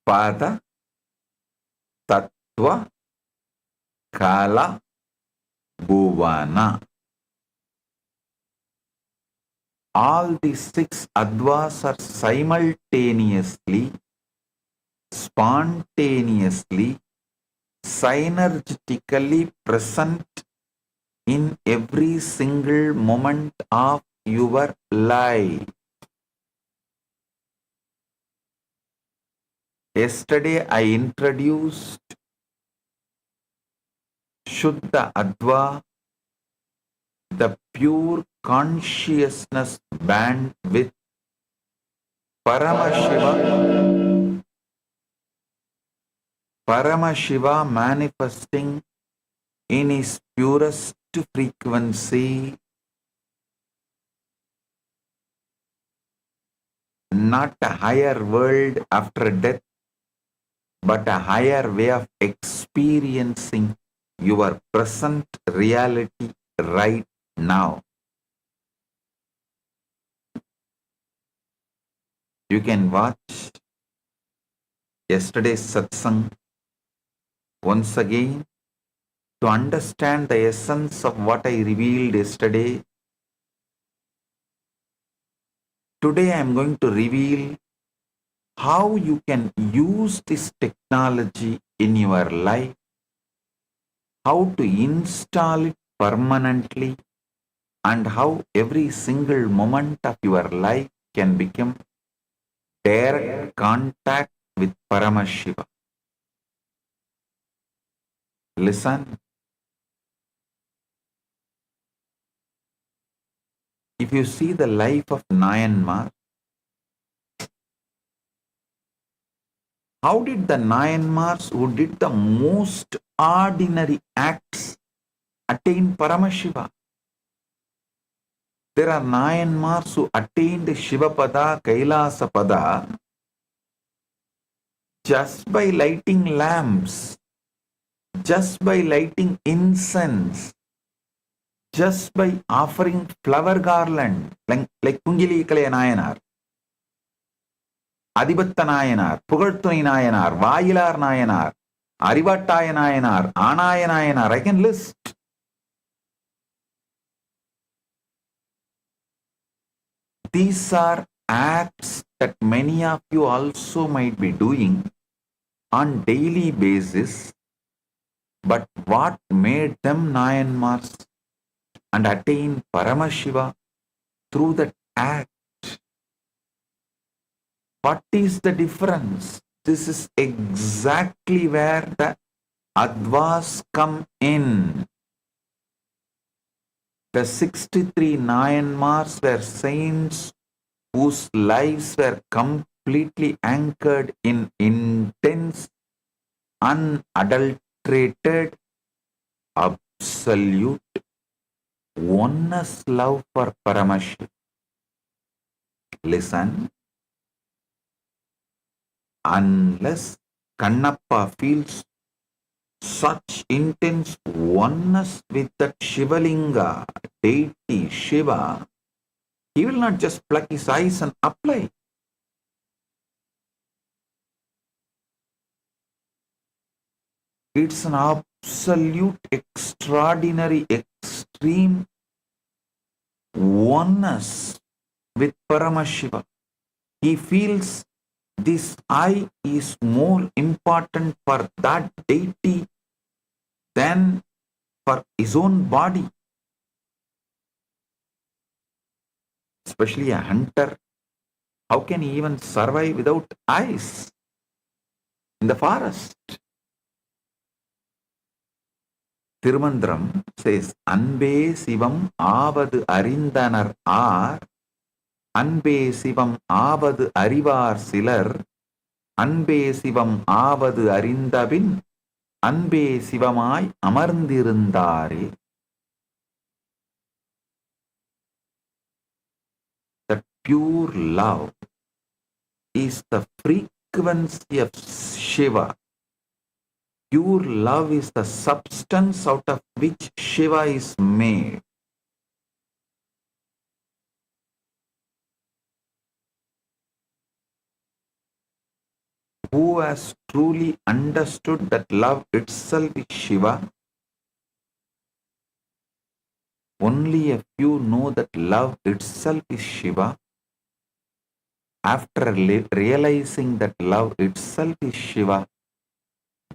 Pada, Tattva, Kala, Bhuvana. All these 6 advas are simultaneously, spontaneously, synergetically present in every single moment of your life. Yesterday I introduced Shuddha Adva, the pure consciousness band with Paramashiva manifesting in his purest frequency, not a higher world after death, but a higher way of experiencing your present reality right now. You can watch yesterday's satsang once again to understand the essence of what I revealed yesterday. Today I am going to reveal how you can use this technology in your life, how to install it permanently, and how every single moment of your life can become direct contact with Paramashiva. Listen. If you see the life of Nayanmar, how did the Nayanmars who did the most ordinary acts attain Paramashiva? There are Nayanmars who attained Shivapada, Kailasapada just by lighting lamps, just by lighting incense, just by offering flower garland, like Kungili Kalaya Nayanar, Adibatta Nayanar, Pugartuni Nayanar, Vayilar Nayanar, Arivattaya Nayanar, Anaya Nayanar. I can list. These are acts that many of you also might be doing on daily basis, but what made them Nayanmars and attain Paramashiva through that act? What is the difference? This is exactly where the Advas come in. The 63 Nayanmars were saints whose lives were completely anchored in intense, unadulterated, absolute oneness love for Paramashiva. Listen. Unless Kannappa feels such intense oneness with that Shivalinga, deity Shiva, he will not just pluck his eyes and apply. It's an absolute, extraordinary, extreme oneness with Paramashiva. He feels this eye is more important for that deity than for his own body. Especially a hunter, how can he even survive without eyes in the forest? Tirumandram says, Anbe Sivam Avadu Arindanar Ar, Anbe Sivam Avadu Arivar Silar, Anbe Sivam Avadu Arindabin, Anbe Sivamai Amarndirundare. That pure love is the frequency of Shiva. Pure love is the substance out of which Shiva is made. Who has truly understood that love itself is Shiva. Only a few know that love itself is Shiva. After realizing that love itself is Shiva,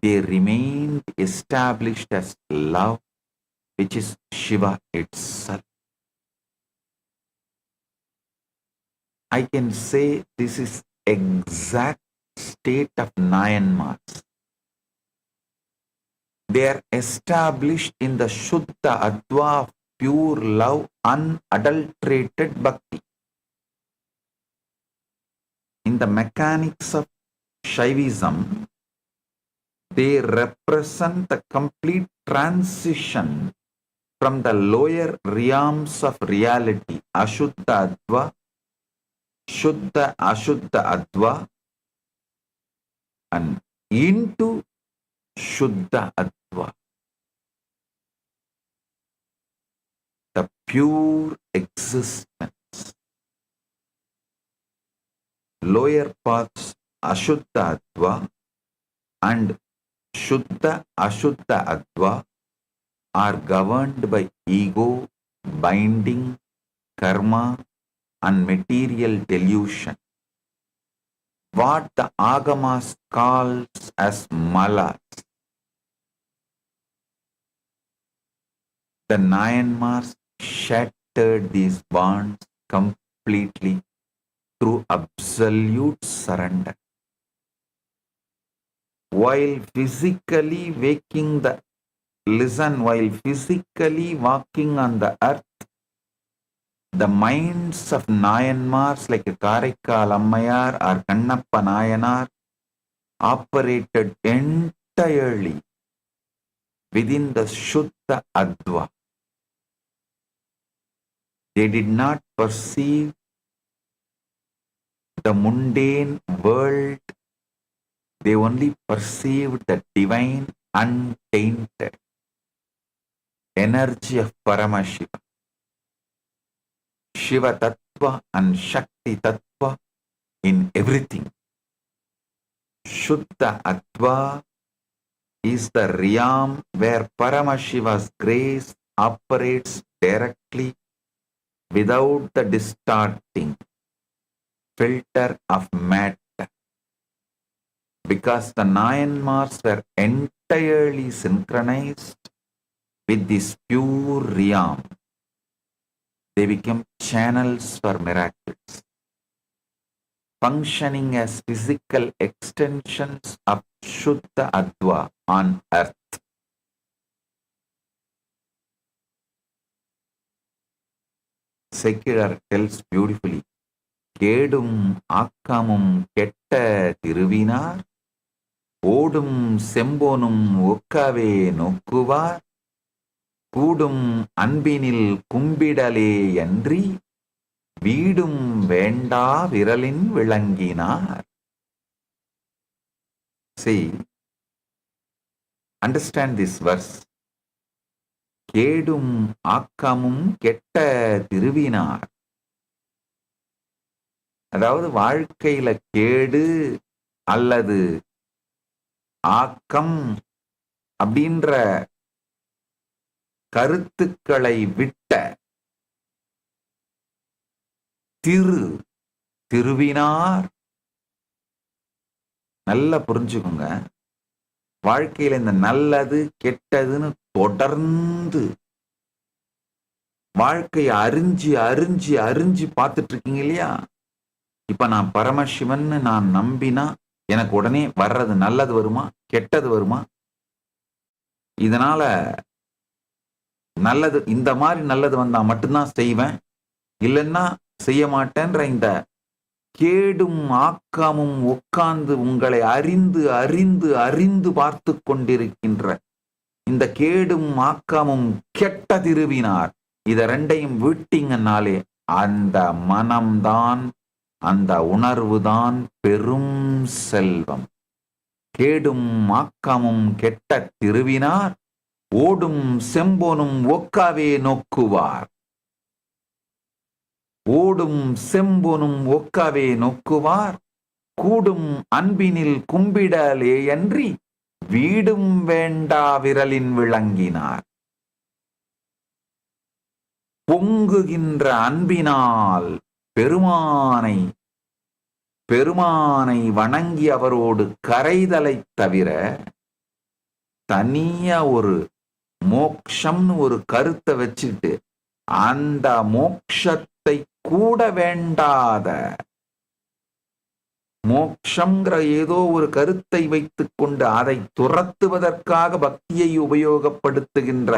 they remained established as love, which is Shiva itself. I can say this is exact state of Myanmars. They are established in the Shuddha Adva of pure love, unadulterated bhakti. In the mechanics of Shaivism, they represent the complete transition from the lower realms of reality, Ashuddha Adva, Shuddha Ashuddha Adva, and into Shuddha Adva, the pure existence. Lower paths Ashuddha Adva and Shuddha Ashuddha Adva are governed by ego, binding, karma, and material delusion. What the Agamas calls as malas. The Myanmars shattered these bonds completely through absolute surrender. While physically while physically walking on the earth, the minds of Nayanmars like Karaikal Ammayar or Kannappa Nayanar operated entirely within the Shuddha Adva. They did not perceive the mundane world. They only perceived the divine, untainted energy of Paramashivam. Shiva Tattva and Shakti Tattva in everything. Shuddha Adva is the realm where Paramashiva's grace operates directly without the distorting filter of matter. Because the Nayanmars were entirely synchronized with this pure realm, they became channels for miracles, functioning as physical extensions of Shuddha Adva on earth. Secular tells beautifully, Kedum Akkamum Ketta Tiruvinar, Odum Sembonum Okkave Nokkuvar, Kudum Anbinil Kumbidale Yandri, Vidum Venda Viralin Vilanginar. See, understand this verse. Kedum Akkamum Ketta Tiruvinar. அதாவது வாழ்க்கையில கேடு அல்லது ஆக்கம் அப்படின்ற கருத்துக்களை விட்ட திருவினார். நல்லா புரிஞ்சுக்கோங்க, வாழ்க்கையில இந்த நல்லது கெட்டதுன்னு தொடர்ந்து வாழ்க்கையை அறிஞ்சு பார்த்துட்டு இருக்கீங்க இல்லையா? இப்ப நான் பரமசிவன் நான் நம்பினா எனக்கு உடனே வர்றது நல்லது வருமா கெட்டது வருமா? இதனால நல்லது, இந்த மாதிரி நல்லது வந்தா மட்டும்தான் செய்வேன், இல்லைன்னா செய்ய மாட்டேன்ற இந்த கேடும் ஆக்காமும் உட்கார்ந்து உங்களை அறிந்து பார்த்து கொண்டிருக்கின்ற இந்த கேடும் ஆக்காமும் கெட்ட திருவினார், இத ரெண்டையும் விட்டீங்கன்னாலே அந்த மனம்தான், அந்த உணர்வுதான் பெரும் செல்வம். கேடும் ஆக்கமும் கெட்ட திருவினார், ஓடும் செம்போனும் ஒக்காவே நோக்குவார். ஓடும் செம்போனும் ஒக்காவே நோக்குவார், கூடும் அன்பினில் கும்பிடலேயன்றி வீடும் வேண்டா விரலின் விளங்கினார். பொங்குகின்ற அன்பினால் பெருமானை வணங்கி அவரோடு கரைதலைத் தவிர தனியா ஒரு மோக்ஷம்னு ஒரு கருத்தை வச்சுட்டு அந்த மோக்ஷத்தை கூட வேண்டாத, மோக்ஷங்கிற ஏதோ ஒரு கருத்தை வைத்துக் கொண்டு அதை துரத்துவதற்காக பக்தியை உபயோகப்படுத்துகின்ற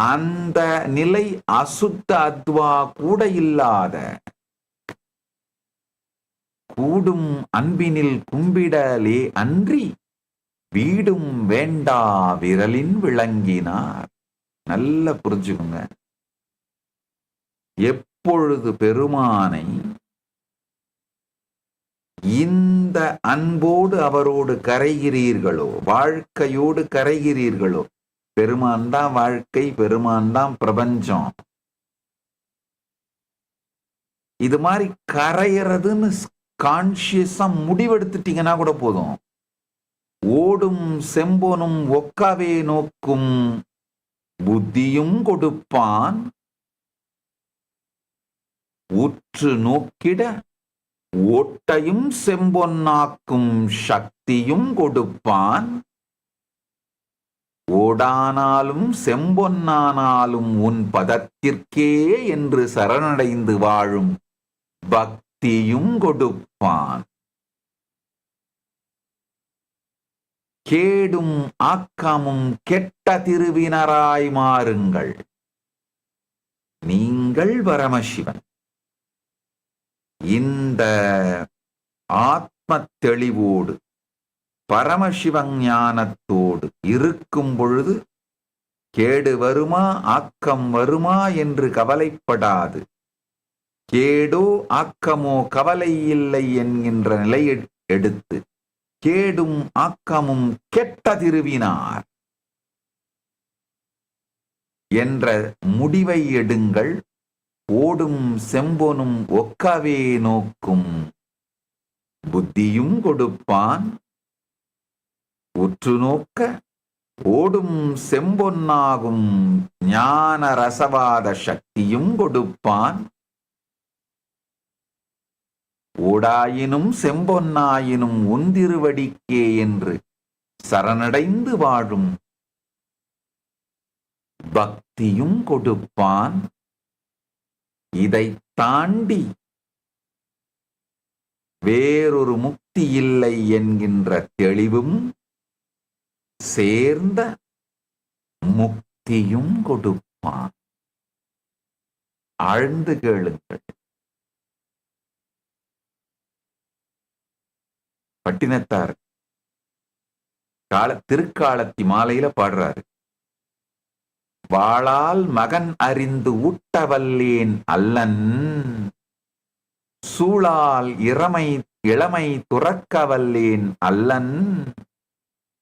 அந்த நிலை அசுத்த அத்வா கூட இல்லாத, கூடும் அன்பினில் கும்பிடலே அன்றி வீடும் வேண்டா விரலின் விளங்கினார். நல்ல புரிஞ்சுக்குங்க. எப்பொழுது பெருமானை இந்த அன்போடு அவரோடு கரைகிறீர்களோ, வாழ்க்கையோடு கரைகிறீர்களோ, பெருமான் தான் வாழ்க்கை, பெருமான் தான் பிரபஞ்சம், இது மாதிரி கரையறதுன்னு கான்சியஸா முடிவெடுத்துட்டீங்கன்னா கூட போதும். ஓடும் செம்பொனும் ஒக்காவே நோக்கும் புத்தியும் கொடுப்பான், உற்று நோக்கிட ஓட்டையும் செம்பொன்னாக்கும் சக்தியும் கொடுப்பான். ஓடானாலும் செம்பொன்னானாலும் உன் பதத்திற்கே என்று சரணடைந்து வாழும் பக்தியும் கொடுப்பான். கேடும் ஆக்கமும் கெட்ட திருவினராய் மாறுங்கள். நீங்கள் பரமசிவன் இந்த ஆத்ம தெளிவோடு பரமசிவ ஞானத்தோடு இருக்கும் பொழுது கேடு வருமா ஆக்கம் வருமா என்று கவலைப்படாது. கேடோ ஆக்கமோ கவலை இல்லை என்கின்ற நிலை எடுத்து கேடும் ஆக்கமும் கெட்ட திருவினார் என்ற முடிவை எடுங்கள். ஓடும் செம்பொனும் ஒக்கவே நோக்கும் புத்தியும் கொடுப்பான். உற்று நோக்க ஓடும் செம்பொன்னாகும் ஞான ரசவாத சக்தியும் கொடுப்பான். ஓடாயினும் செம்பொன்னாயினும் உந்திருவடிக்கே என்று சரணடைந்து வாழும் பக்தியும் கொடுப்பான். இதை தாண்டி வேறொரு முக்தி இல்லை என்கின்ற தெளிவும் சேர்ந்த முக்தியும் கொடுப்பான். ஆழ்ந்து கேளுங்கள். பட்டினத்தார் திருக்காலத்தி மாலையில பாடுறாரு. வாளால் மகன் அறிந்து ஊட்டவல்லேன் அல்லன், சூளால் இளமை துறக்கவல்லேன் அல்லன்,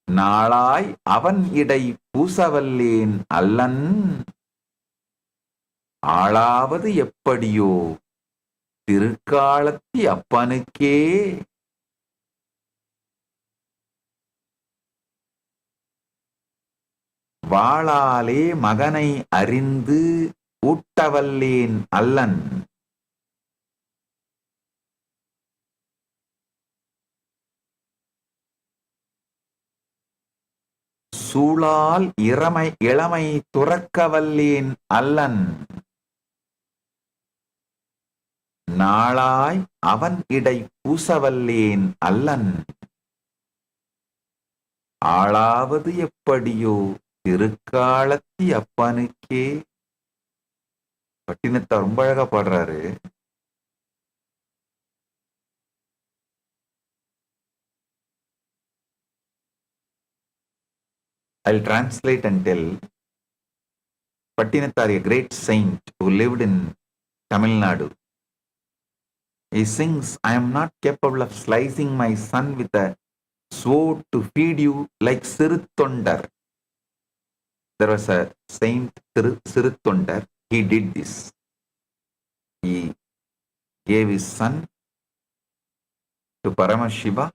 நாளாய் அவன் இடை பூசவல்லேன் அல்லன், ஆளாவது எப்படியோ திருக்காலத்தி அப்பனுக்கே. வாளாலே மகனை அறிந்து ஊட்டவல்லேன் அல்லன், சூளால் இளமை துறக்கவல்லேன் அல்லன், நாளாய் அவன் இடை பூசவல்லேன் அல்லன், ஆளாவது எப்படியோ திருக்காலத்தி அப்பனுக்கே. பட்டினத்தார் ரொம்ப அழகா பாடுறாரு. I'll translate and tell. Pattinattar, a great saint who lived in Tamil Nadu, he sings, I am not capable of slicing my son with a sword to feed you like Siruttondar. There was a saint, Siruttondar, he did this. He gave his son to Paramashiva?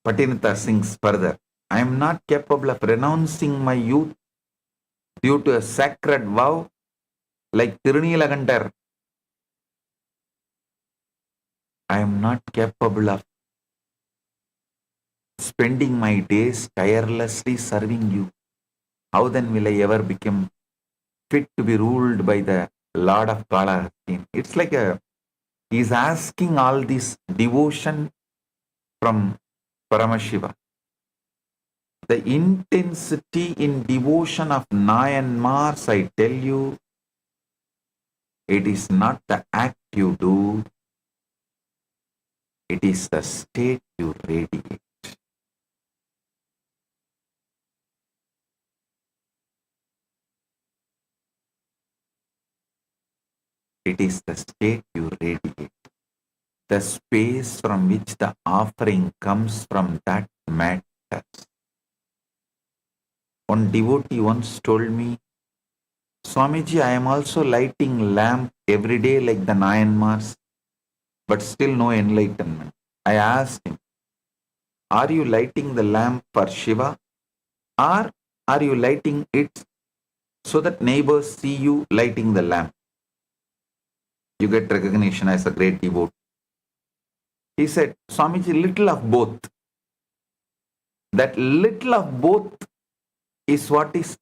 Patinata sings further, I am not capable of renouncing my youth due to a sacred vow like Tirunilagandar. I am not capable of spending my days tirelessly serving you. How then will I ever become fit to be ruled by the Lord of Kalahastin? It's like he's asking all this devotion from Paramashiva. The intensity in devotion of Nayanmars, I tell you, it is not the act you do, it is the state you radiate. It is the state you radiate. The space from which the offering comes from, that matters. One devotee once told me, Swamiji, I am also lighting lamp every day like the Nayanmars, but still no enlightenment. I asked him, are you lighting the lamp for Shiva, or are you lighting it so that neighbors see you lighting the lamp? You get recognition as a great devotee. He said, Swamiji, little of both. That little of both is what is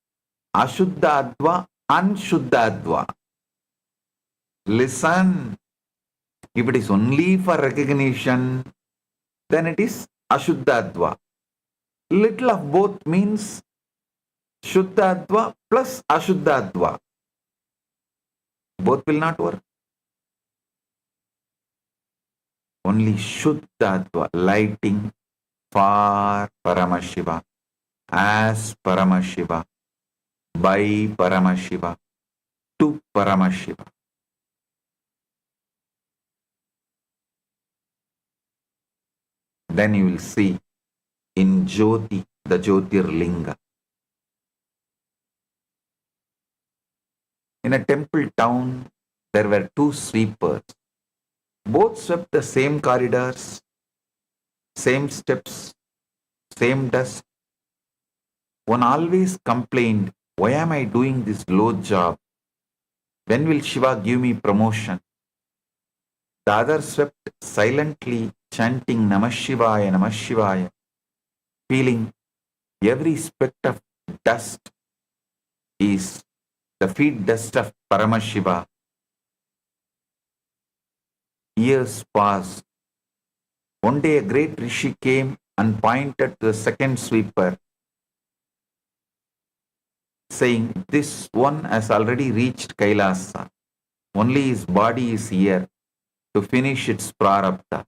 Ashuddha Adva, Anshuddha Adva. Listen, if it is only for recognition, then it is Ashuddha Adva. Little of both means Shuddha Adva plus Ashuddha Adva. Both will not work. Only Shuddha Adva, lighting for Paramashiva, as Paramashiva, by Paramashiva, to Paramashiva. Then you will see in Jyoti, the Jyotirlinga. In a temple town, there were two sweepers. Both swept the same corridors, same steps, same dust. One always complained, why am I doing this low job? When will Shiva give me promotion? The other swept silently, chanting Namah Shivaya, Namah Shivaya, feeling every speck of dust is the feet dust of Paramashiva. Years passed. One day a great rishi came and pointed to the second sweeper, saying, this one has already reached Kailasa. Only his body is here to finish its prarabdha.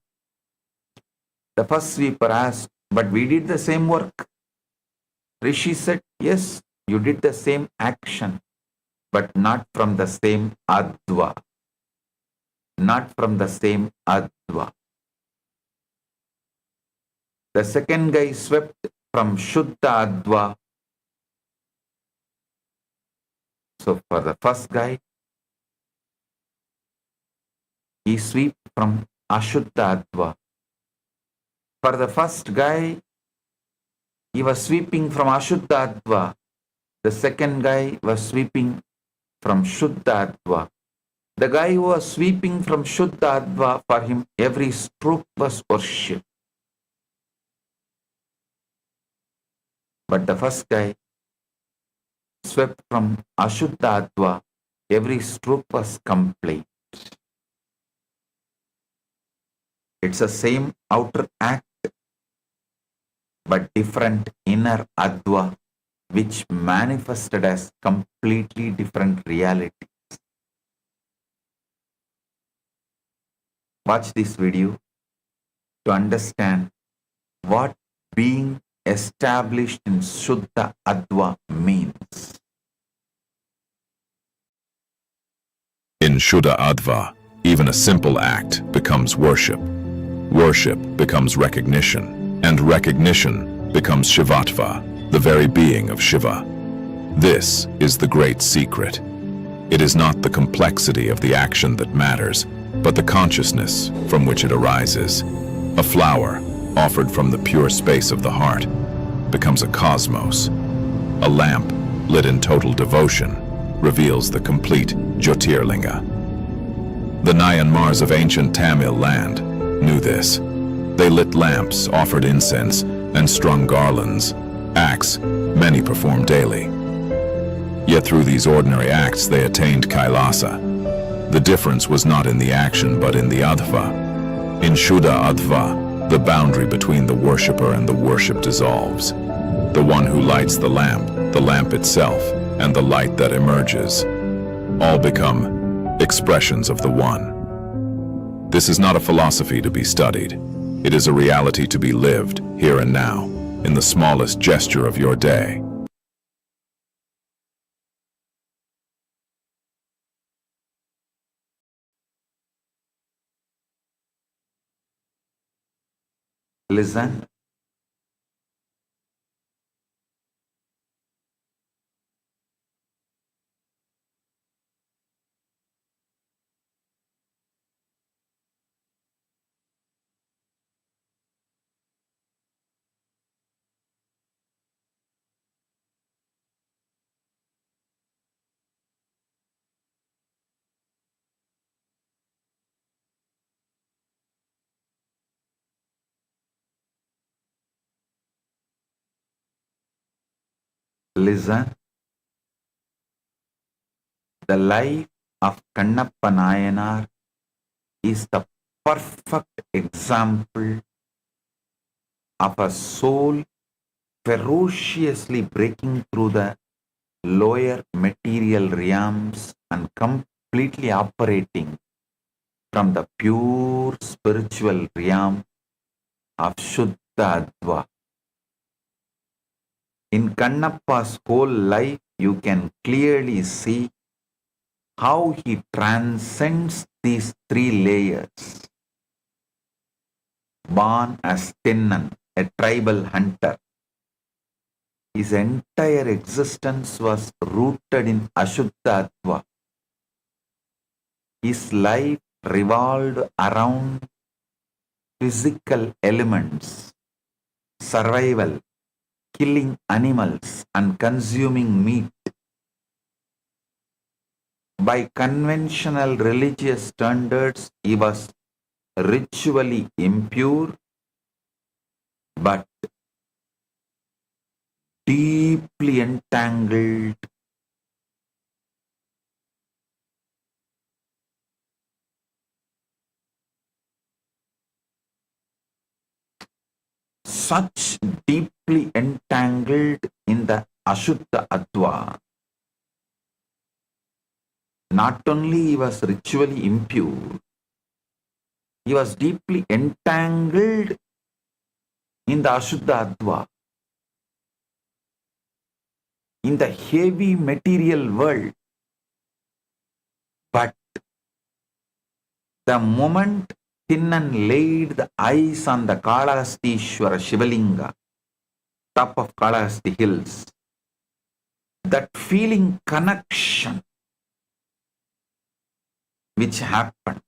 The first sweeper asked, but we did the same work. Rishi said, yes, you did the same action, but not from the same adva. Not from the same adva. The second guy swept from Shuddha Adva. So for the first guy, he swept from Ashuddha Adva. For the first guy, he was sweeping from Ashuddha Adva. The second guy was sweeping from Shuddha Adva. The guy who was sweeping from Shuddha Adva, for him every stroke was worship. But the first guy swept from Ashuddha Adva, every stroke was complaint. It's the same outer act, but different inner Adva, which manifested as completely different reality. Watch this video to understand what being established in Shuddha Adva means. In Shuddha Adva, even a simple act becomes worship. Worship becomes recognition, and recognition becomes Shivatva, the very being of Shiva. This is the great secret. It is not the complexity of the action that matters, but the consciousness from which it arises. A flower, offered from the pure space of the heart, becomes a cosmos. A lamp, lit in total devotion, reveals the complete Jyotirlinga. The Nayanmars of ancient Tamil land knew this. They lit lamps, offered incense, and strung garlands, acts many perform daily. Yet through these ordinary acts they attained Kailasa. The difference was not in the action but in the Adva. In Shuddha Adva, the boundary between the worshipper and the worship dissolves. The one who lights the lamp itself, and the light that emerges, all become expressions of the One. This is not a philosophy to be studied. It is a reality to be lived here and now, in the smallest gesture of your day. Listen. Listen. The life of Kannappa Nayanar is the perfect example of a soul ferociously breaking through the lower material realms and completely operating from the pure spiritual realm of Shuddha Adva. In Kannappa's whole life, you can clearly see how he transcends these three layers. Born as Tinnan, a tribal hunter, his entire existence was rooted in Ashuddha Adva. His life revolved around physical elements, survival, killing animals and consuming meat. By conventional religious standards, he was ritually impure, but deeply entangled such deeply entangled in the Ashuddha Adva. Not only he was ritually impure, he was deeply entangled in the Ashuddha Adva, in the heavy material world. But the moment Tinnan laid the eyes on the Kalahastishwara Shivalinga, top of Kalahasti hills, that feeling connection which happened,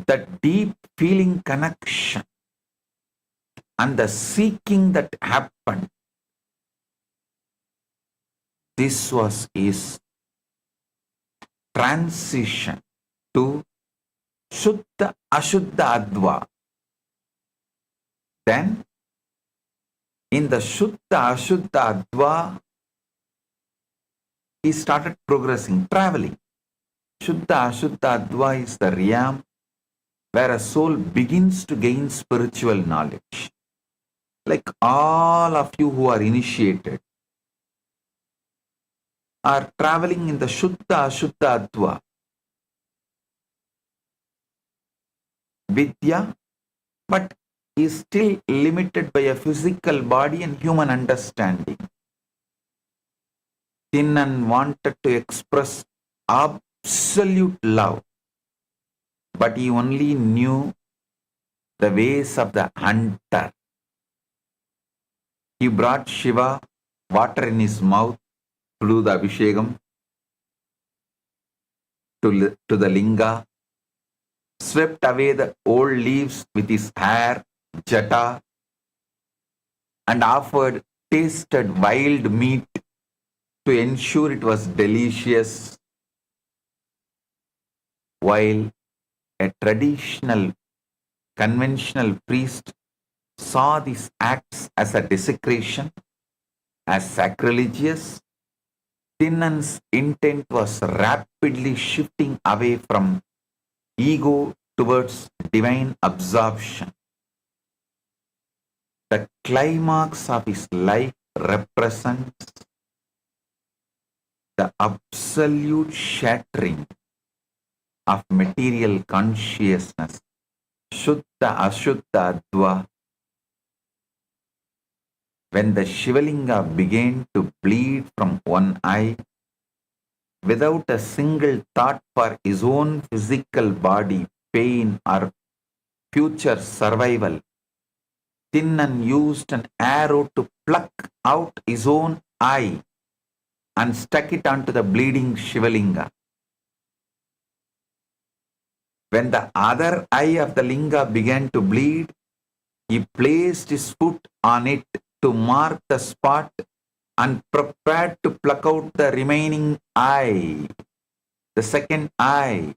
that deep feeling connection and the seeking that happened, this was his transition to Shuddha Ashuddha Adva. Then, in the Shuddha Ashuddha Adva, he started progressing, traveling. Shuddha Ashuddha Adva is the realm where a soul begins to gain spiritual knowledge. Like all of you who are initiated are traveling in the Shuddha Ashuddha Adva. Vidya, but is still limited by a physical body and human understanding. Tinnan wanted to express absolute love, but he only knew the ways of the hunter. He brought Shiva water in his mouth to do the Abhishekam to the linga, swept away the old leaves with his hair, jata, and offered tasted wild meat to ensure it was delicious, while a traditional, conventional priest saw these acts as a desecration, as sacrilegious. Thinnan's intent was rapidly shifting away from ego towards divine absorption. The climax of his life represents the absolute shattering of material consciousness, Shuddha Ashuddha Adva. When the Shivalinga began to bleed from one eye, without a single thought for his own physical body, pain, or future survival, Thinnan used an arrow to pluck out his own eye and stuck it onto the bleeding Shivalinga. When the other eye of the linga began to bleed, he placed his foot on it to mark the spot and prepared to pluck out the remaining eye, the second eye.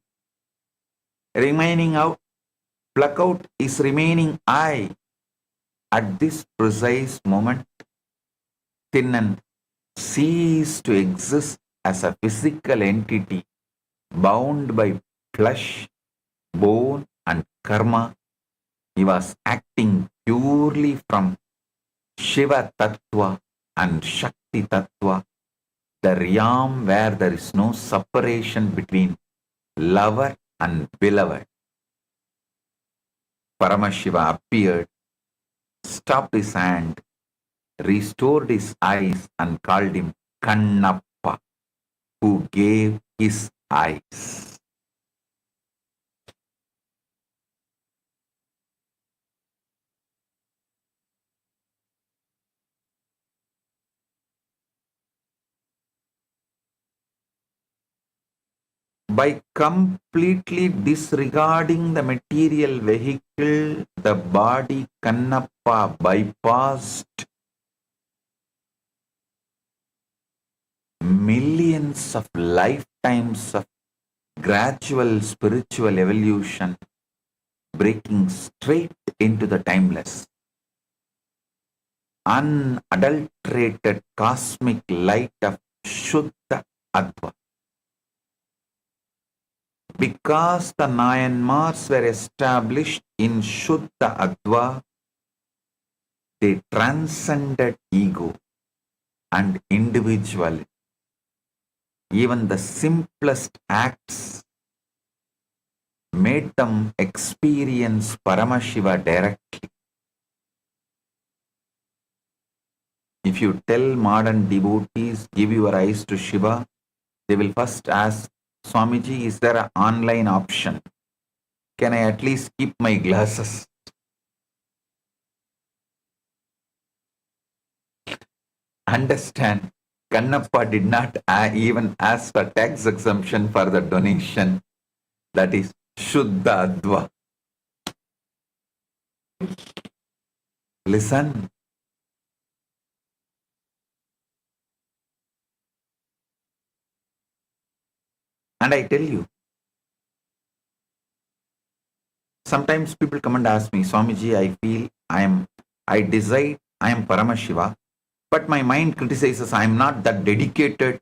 Pluck out his remaining eye. At this precise moment, Thinnan ceased to exist as a physical entity bound by flesh, bone, and karma. He was acting purely from Shiva Tattva and Shakti Tattva, the realm where there is no separation between lover and beloved. Paramashiva appeared, stopped his hand, restored his eyes, and called him Kannappa, who gave his eyes. By completely disregarding the material vehicle, the body, Kannappa bypassed millions of lifetimes of gradual spiritual evolution, breaking straight into the timeless, unadulterated cosmic light of Shuddha Adva. Because the Nayanmars were established in Shuddha Adva, they transcended ego and individuality. Even the simplest acts made them experience Paramashiva directly. If you tell modern devotees, give your eyes to Shiva, they will first ask, Swamiji, is there an online option? Can I at least keep my glasses? Understand, Kannappa did not even ask for tax exemption for the donation. That is Shuddha Adva. Listen. And I tell you, sometimes people come and ask me, Swamiji, I feel I decide I am Paramashiva, but my mind criticizes I am not that dedicated,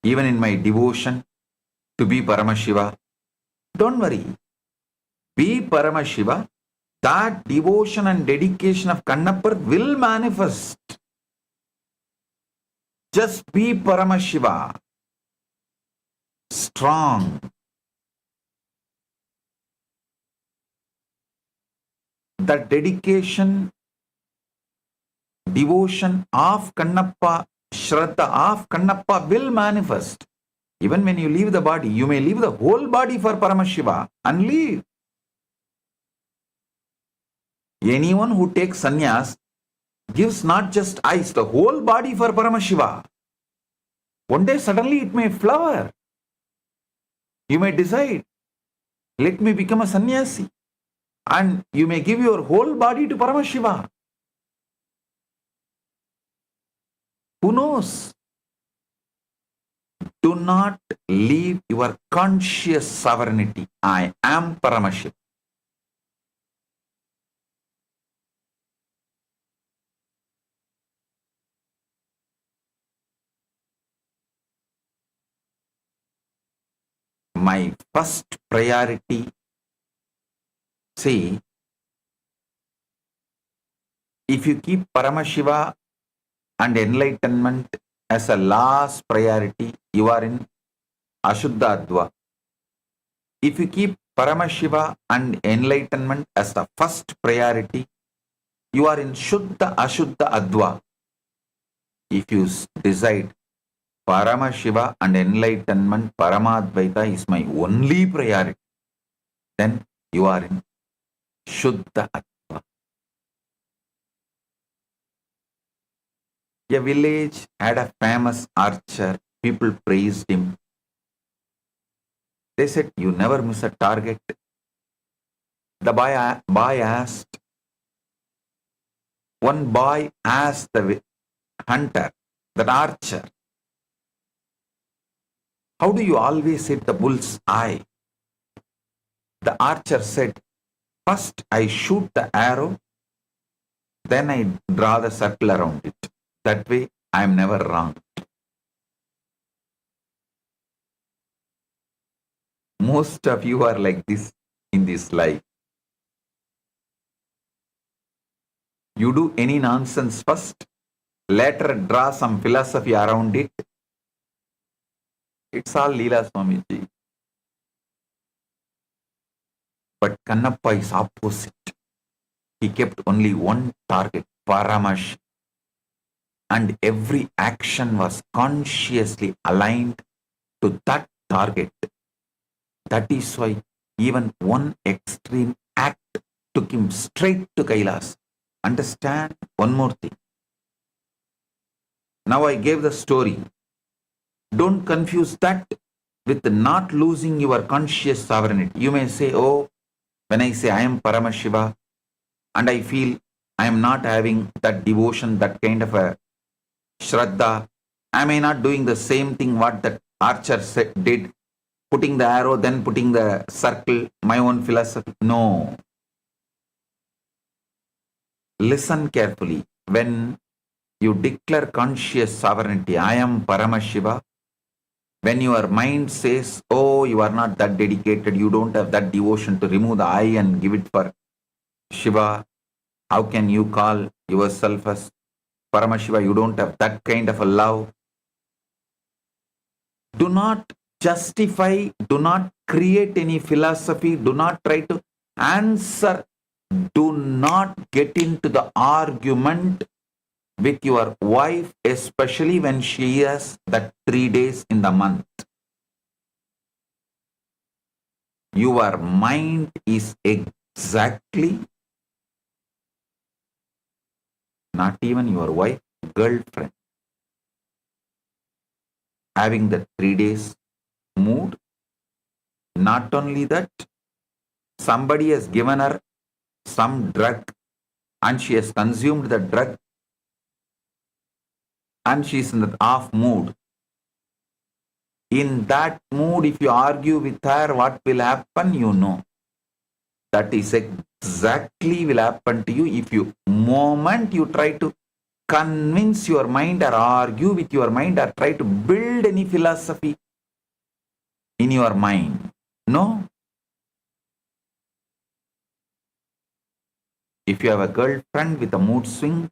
even in my devotion, to be Paramashiva. Don't worry. Be Paramashiva. That devotion and dedication of Kannappa will manifest. Just be Paramashiva. Strong. The dedication, devotion of Kannappa, Shraddha of Kannappa will manifest. Even when you leave the body, you may leave the whole body for Paramashiva and leave. Anyone who takes sannyas, gives not just eyes, the whole body for Paramashiva. One day suddenly it may flower. You may decide, let me become a sannyasi. And you may give your whole body to Paramashiva. Who knows? Do not leave your conscious sovereignty. I am Paramashiva. My first priority, see, if you keep Paramashiva and enlightenment as a last priority, you are in Ashuddha Adva. If you keep Paramashiva and enlightenment as the first priority, you are in Shuddha Ashuddha Adva. If you decide Paramashiva and enlightenment, Paramadvaita is my only priority, then you are in Shuddha Adva. A village had a famous archer. People praised him. They said, you never miss a target. The boy asked, one boy asked the hunter, that archer, how do you always hit the bull's eye? The archer said, first I shoot the arrow, then I draw the circle around it. That way I am never wrong. Most of you are like this in this life. You do any nonsense first, later draw some philosophy around it. It's all Leela Swamiji. But Kannappa is opposite. He kept only one target, Paramash. And every action was consciously aligned to that target. That is why even one extreme act took him straight to Kailas. Understand one more thing. Now I gave the story. Don't confuse that with not losing your conscious sovereignty. You may say, oh, when I say I am Paramashiva and I feel I am not having that devotion, that kind of a Shraddha, am I not doing the same thing what that archer did, putting the arrow, then putting the circle, my own philosophy? No. Listen carefully. When you declare conscious sovereignty, I am Paramashiva, when your mind says, oh, you are not that dedicated, you don't have that devotion to remove the I and give it for Shiva, how can you call yourself as Paramashiva? You don't have that kind of a love. Do not justify, do not create any philosophy, do not try to answer, do not get into the argument with your wife, especially when she has that 3 days in the month. Your mind is exactly, not even your wife, girlfriend, having the 3 days mood. Not only that, somebody has given her some drug and she has consumed the drug and she is in the off mood. In that mood, if you argue with her, what will happen? You know. That is exactly will happen to you if you, moment you try to convince your mind or argue with your mind or try to build any philosophy in your mind. No. If you have a girlfriend with a mood swing,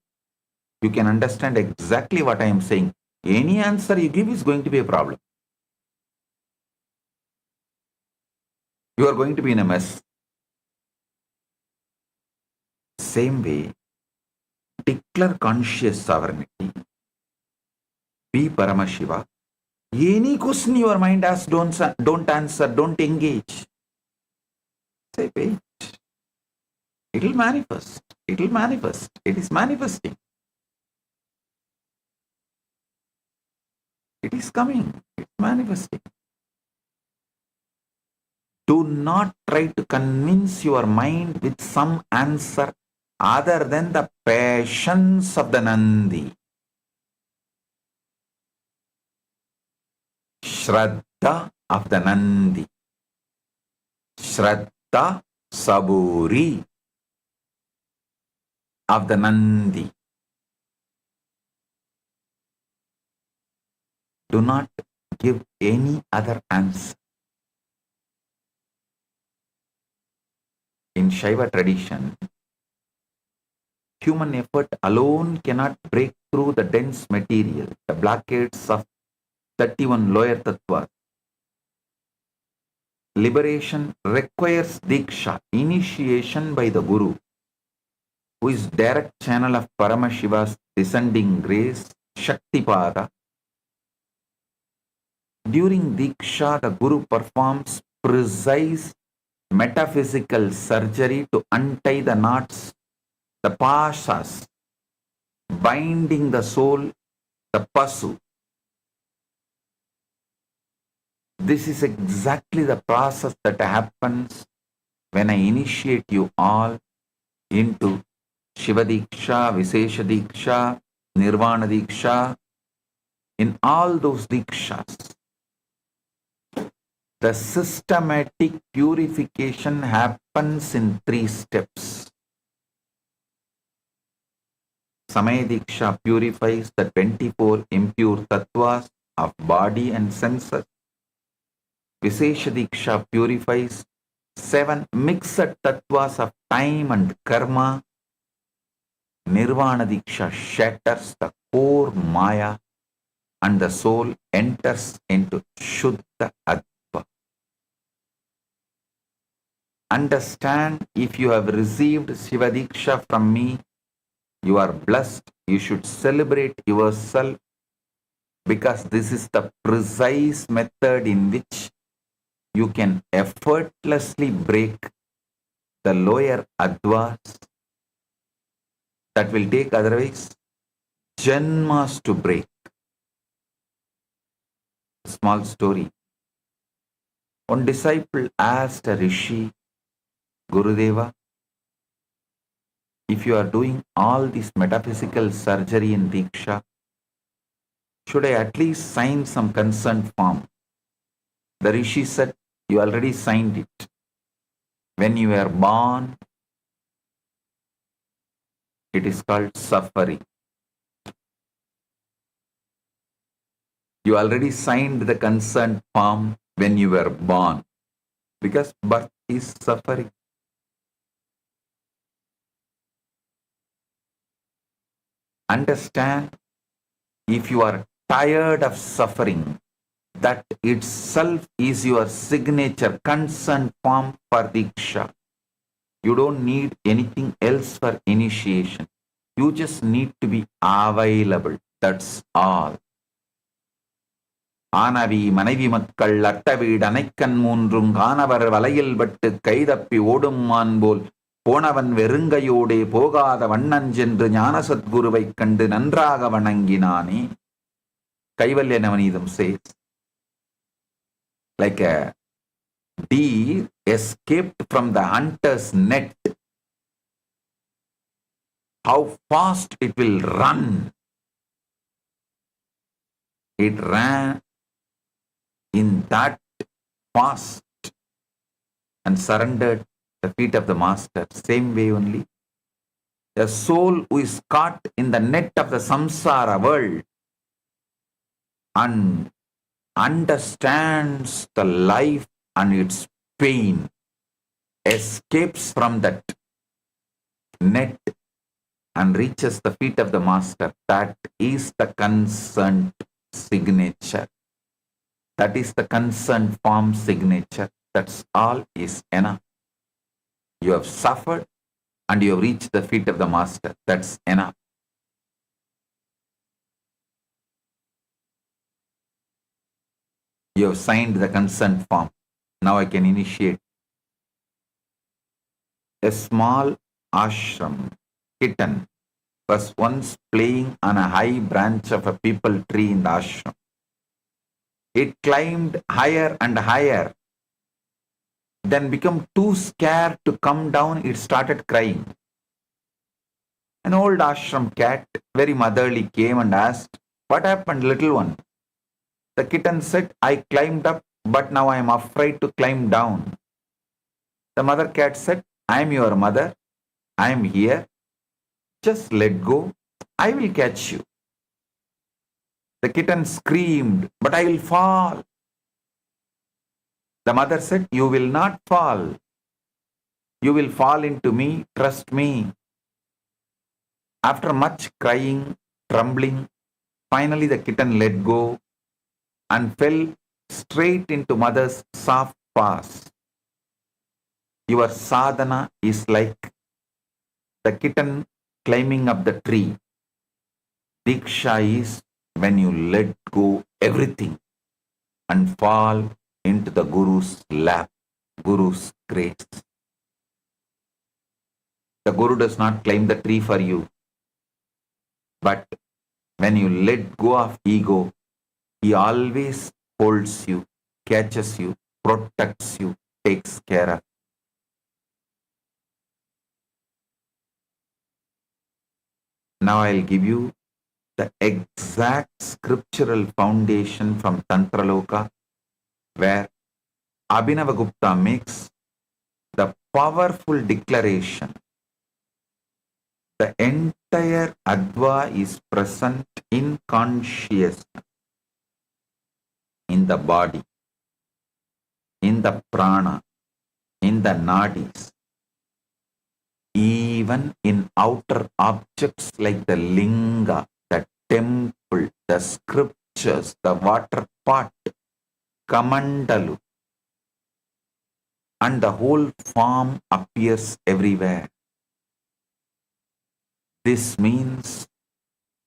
you can understand exactly what I am saying. Any answer you give is going to be a problem. You are going to be in a mess. Same way, declare conscious sovereignty. Be Paramashiva. Any question your mind asks, don't answer, don't engage. Say, wait. It will manifest. It will manifest. It is manifesting. It is coming. It's manifesting. Do not try to convince your mind with some answer other than the patience of the Nandi. Shraddha of the Nandi. Shraddha Saburi of the Nandi. Do not give any other answer. In Shaiva tradition, human effort alone cannot break through the dense material, the blockades of 31 lower tattvas. Liberation requires diksha, initiation by the Guru, who is direct channel of Paramashiva's descending grace, Shaktipada. During diksha, the Guru performs precise metaphysical surgery to untie the knots, the pashas, binding the soul, the pasu. This is exactly the process that happens when I initiate you all into Shiva Diksha, Vishesha Diksha, Nirvana Diksha. In all those Dikshas, the systematic purification happens in 3 steps. Samaya Diksha purifies the 24 impure tattvas of body and senses. Vishesha Diksha purifies 7 mixed tattvas of time and karma. Nirvana Diksha shatters the core Maya and the soul enters into Shuddha Adva. Understand, if you have received Shiva Diksha from me, you are blessed. You should celebrate yourself, because this is the precise method in which you can effortlessly break the lower advas that will take otherwise janmas to break. Small story. One disciple asked a rishi, Gurudeva, if you are doing all this metaphysical surgery in Diksha, should I at least sign some consent form? The rishi said, you already signed it. When you were born, it is called suffering. You already signed the consent form when you were born, because birth is suffering. Understand, if you are tired of suffering, that itself is your signature consent form for Diksha. You don't need anything else for initiation. You just need to be available. That's all. ஆனவி மனைவி மக்கள் அட்டவீடு அனைக்கண் மூன்றும் காணவர் வலையில் பட்டு கைதப்பி ஓடும் மான் போல் போனவன் வெறுங்கையோடே போகாத வண்ணஞ்சென்று ஞான சத்குருவைக் கண்டு நன்றாக வணங்கினானே. கைவல்ய Navaneetham says, like a deer escaped from the hunter's net, how fast it will run. It ran in that fast and surrendered the feet of the master. Same way only, the soul who is caught in the net of the samsara world and understands the life and its pain, escapes from that net and reaches the feet of the master. That is the consent signature. That is the consent form signature. That's all is enough. You have suffered and you have reached the feet of the master. That's enough. You have signed the consent form. Now I can initiate. A small ashram kitten was once playing on a high branch of a peepal tree in the ashram. It climbed higher and higher. Then become too scared to come down, it started crying. An old ashram cat, very motherly, came and asked, "What happened, little one?" The kitten said, "I climbed up, but now I am afraid to climb down." The mother cat said, "I am your mother. I am here. Just let go. I will catch you." The kitten screamed, "But I will fall." The mother said, "You will not fall. You will fall into me. Trust me." After much crying, trembling, finally the kitten let go and fell straight into mother's soft paws. Your sadhana is like the kitten climbing up the tree. Diksha is when you let go everything and fall into the Guru's lap, Guru's grace. The Guru does not climb the tree for you. But when you let go of ego, he always holds you, catches you, protects you, takes care of. Now I'll give you the exact scriptural foundation from Tantraloka, where Abhinavagupta makes the powerful declaration. The entire Adva is present in consciousness, in the body, in the prana, in the nadis, even in outer objects like the linga, the temple, the scriptures, the water pot, kamandalu, and the whole form appears everywhere. This means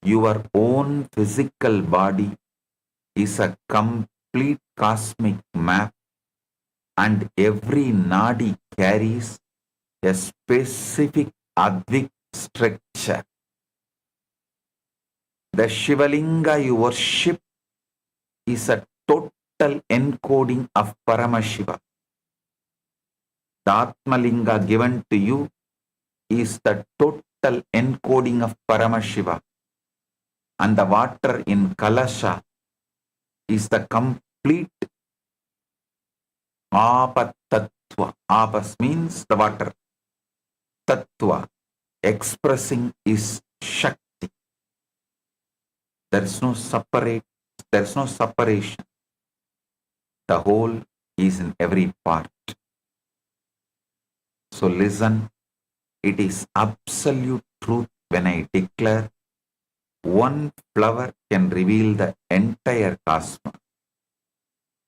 your own physical body is a complete cosmic map, and every nadi carries a specific advik structure. The Shivalinga you worship is a total encoding of Paramashiva. The Atmalinga given to you is the total encoding of Paramashiva. And the water in Kalasha is the complete Apatattva. Apas means the water. Tattva expressing is Shakti. There is no separation. The whole is in every part. So listen, it is absolute truth when I declare one flower can reveal the entire cosmos.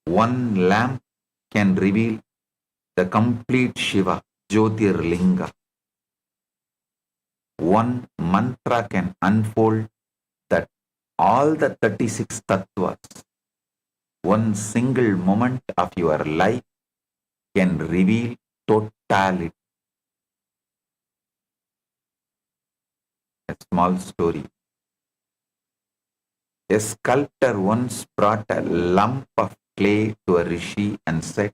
One lamp can reveal the complete Shiva, Jyotirlinga. One mantra can unfold that all the 36 tattvas. One single moment of your life can reveal totality. A small story. A sculptor once brought a lump of clay to a rishi and said,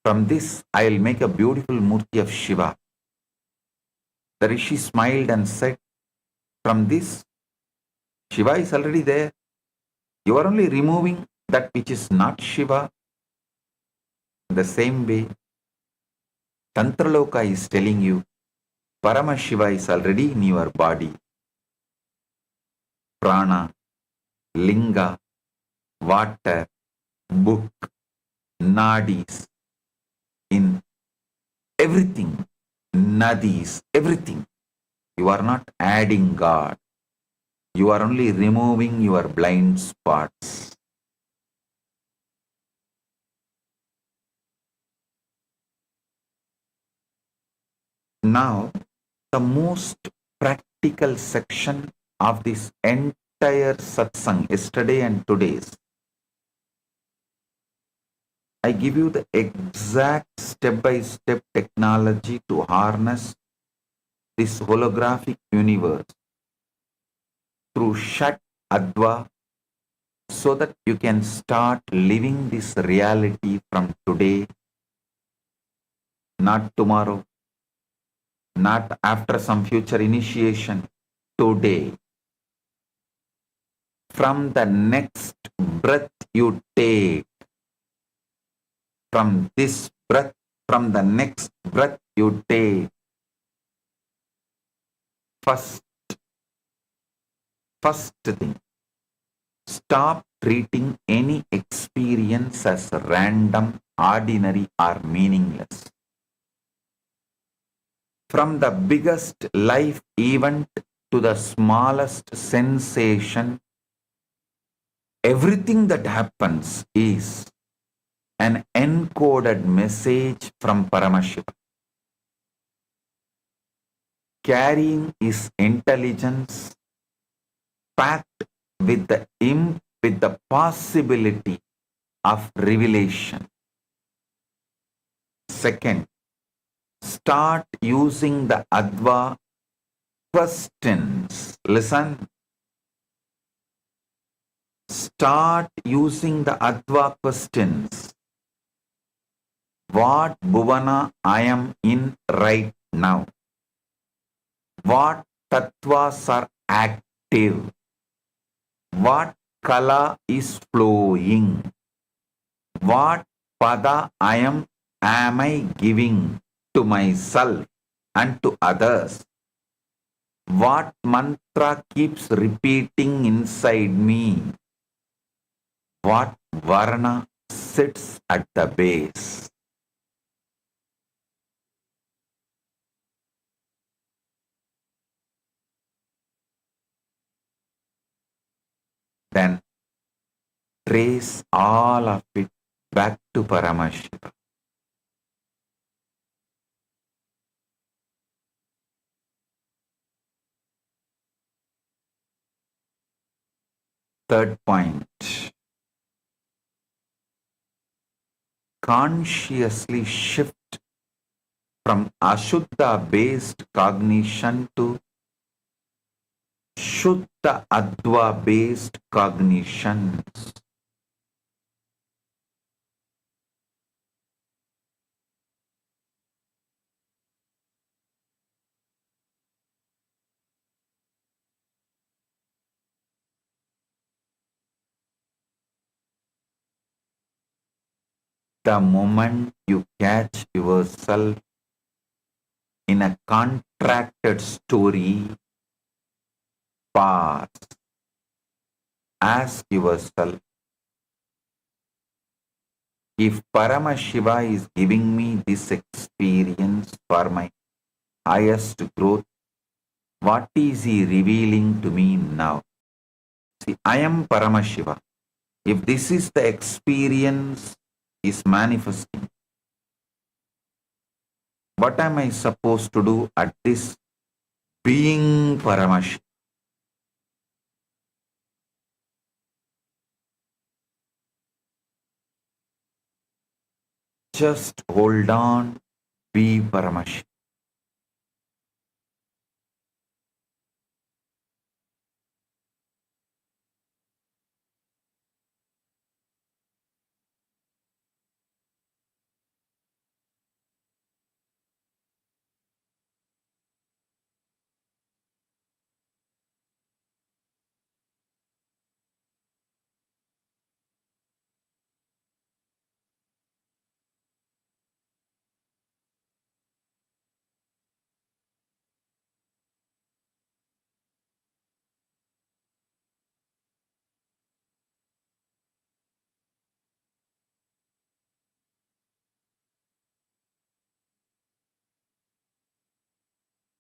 "From this I will make a beautiful murti of Shiva." The rishi smiled and said, "From this, Shiva is already there. You are only removing that which is not Shiva." In the same way, Tantraloka is telling you, Paramashiva is already in your body. Prana, linga, water, book, nadis, in everything, nadis, everything. You are not adding God. You are only removing your blind spots. Now, the most practical section of this entire satsang, yesterday and today's. I give you the exact step-by-step technology to harness this holographic universe through Shat Adva so that you can start living this reality from today, not tomorrow, not after some future initiation, today. From the next breath you take, from this breath, from the next breath you take, first thing, stop treating any experience as random, ordinary, or meaningless. From the biggest life event to the smallest sensation, everything that happens is an encoded message from Paramashivam, carrying his intelligence packed with the possibility of revelation. Second, start using the Adva questions. Listen. Start using the Adva questions. What bhuvana I am in right now? What tattvas are active? What kala is flowing? What pada am I giving to myself and to others? What mantra keeps repeating inside me? What varna sits at the base? Then trace all of it back to Paramashivam. Third point, consciously shift from Ashuddha based cognition to Shuddha Adva based cognitions. The moment you catch yourself in a contracted story, pause. Ask yourself, if Paramashiva is giving me this experience for my highest growth, what is he revealing to me now? See, I am Paramashiva. If this is the experience is manifesting, what am I supposed to do at this being Paramashiva? Just hold on, be Paramashiva.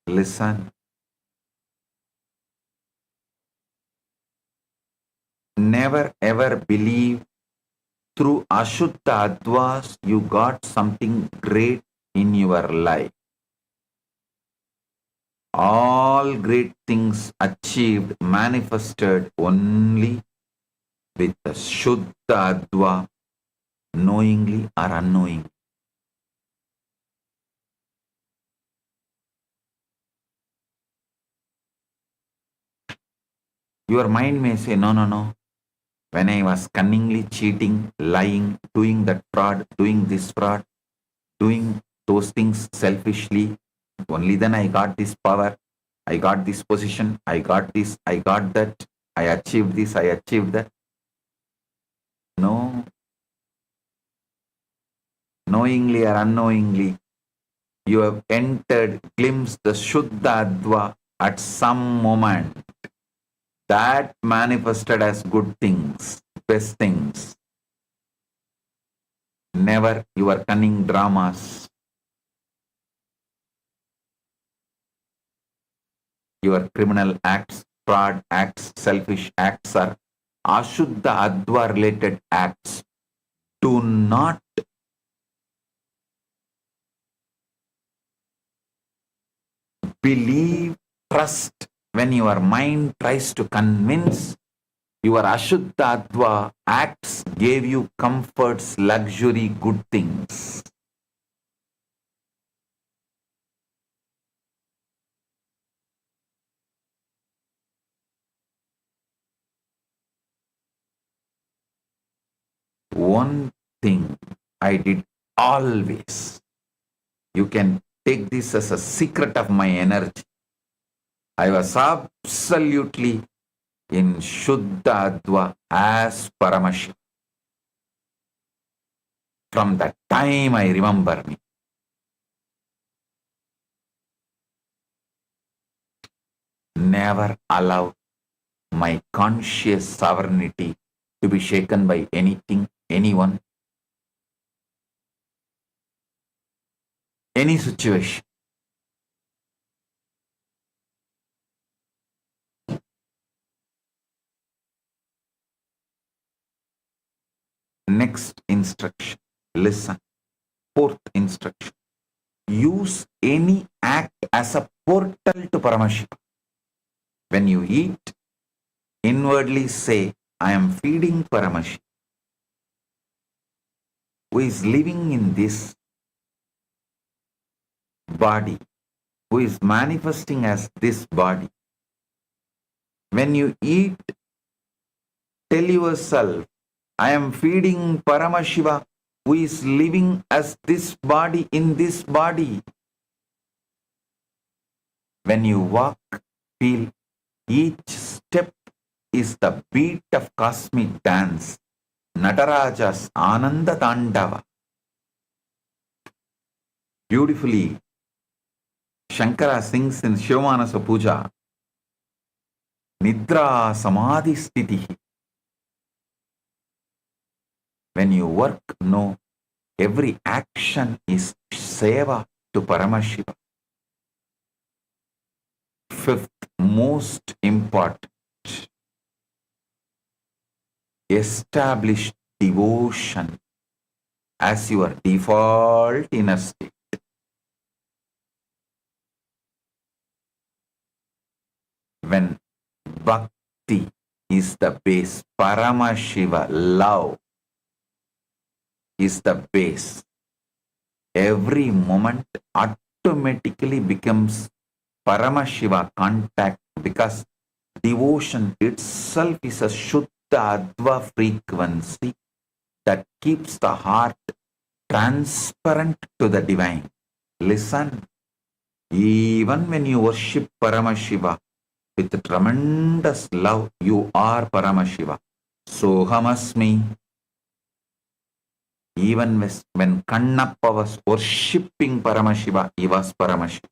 Listen. Never ever believe through Ashuddha Advas you got something great in your life. All great things achieved, manifested only with the Shuddha Adva, knowingly or unknowingly. Your mind may say, no, no, no. when I was cunningly cheating, lying, doing that fraud, doing this fraud, doing those things selfishly, only then I got this power, I got this position, I got this, I got that, I achieved this, I achieved that. No, knowingly or unknowingly, you have entered, glimpsed the Shuddha Adva at some moment. That manifested as good things, best things. Never your cunning dramas, your criminal acts, fraud acts, selfish acts are Ashuddha Adva related acts. Do not believe, trust when your mind tries to convince your Ashuddha Adva acts gave you comforts, luxury, good things. One thing I did always, you can take this as a secret of my energy. I was absolutely in Shuddha Adva as Paramashivam. From that time I remember me. Never allow my conscious sovereignty to be shaken by anything, anyone, any situation. Next instruction, listen. Fourth instruction, use any act as a portal to Paramashiva. When you eat, inwardly say, I am feeding Paramashiva, who is living in this body, who is manifesting as this body. When you eat, tell yourself, I am feeding Paramashiva, who is living as this body in this body. When you walk, feel each step is the beat of cosmic dance, Nataraja's Ananda Tandava. Beautifully, Shankara sings in Shivamanasa Puja, Nidra Samadhi Sthiti. When you work, know every action is seva to Paramashiva. Fifth, most important, establish devotion as your default inner state. When bhakti is the base, Paramashiva love is the base, every moment automatically becomes Paramashiva contact, because devotion itself is a Shuddha Adva frequency that keeps the heart transparent to the divine. Listen, even when you worship Paramashiva with tremendous love, you are Paramashiva. Sohamasmi. Even when Kannappa was worshipping Paramashiva, he was Paramashiva.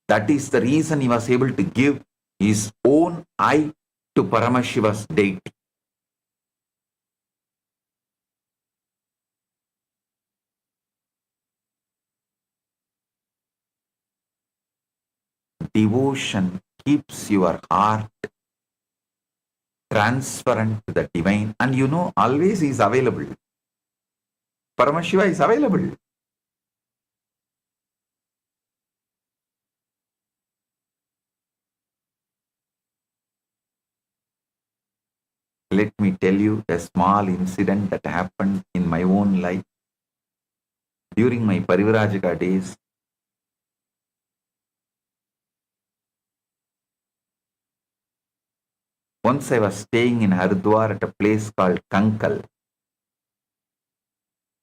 That is the reason he was able to give his own eye to Paramashiva's deity. Devotion keeps your heart transparent to the divine, and you know, always he is available. Paramashiva is available. Let me tell you a small incident that happened in my own life during my Parivrajaka days. Once I was staying in Haridwar at a place called Kankal.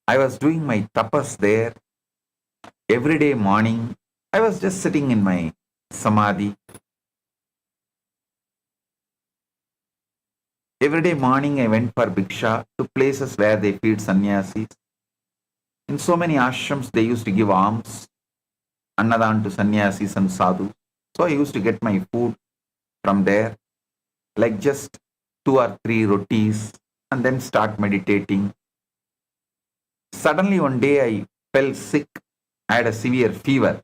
I was doing my tapas there. Every day morning, I was just sitting in my samadhi. Every day morning, I went for bhiksha to places where they feed sannyasis. In so many ashrams, they used to give alms, annadan to sannyasis and sadhus. So I used to get my food from there, like just 2 or 3 rotis, and then start meditating. Suddenly one day I fell sick. I had a severe fever.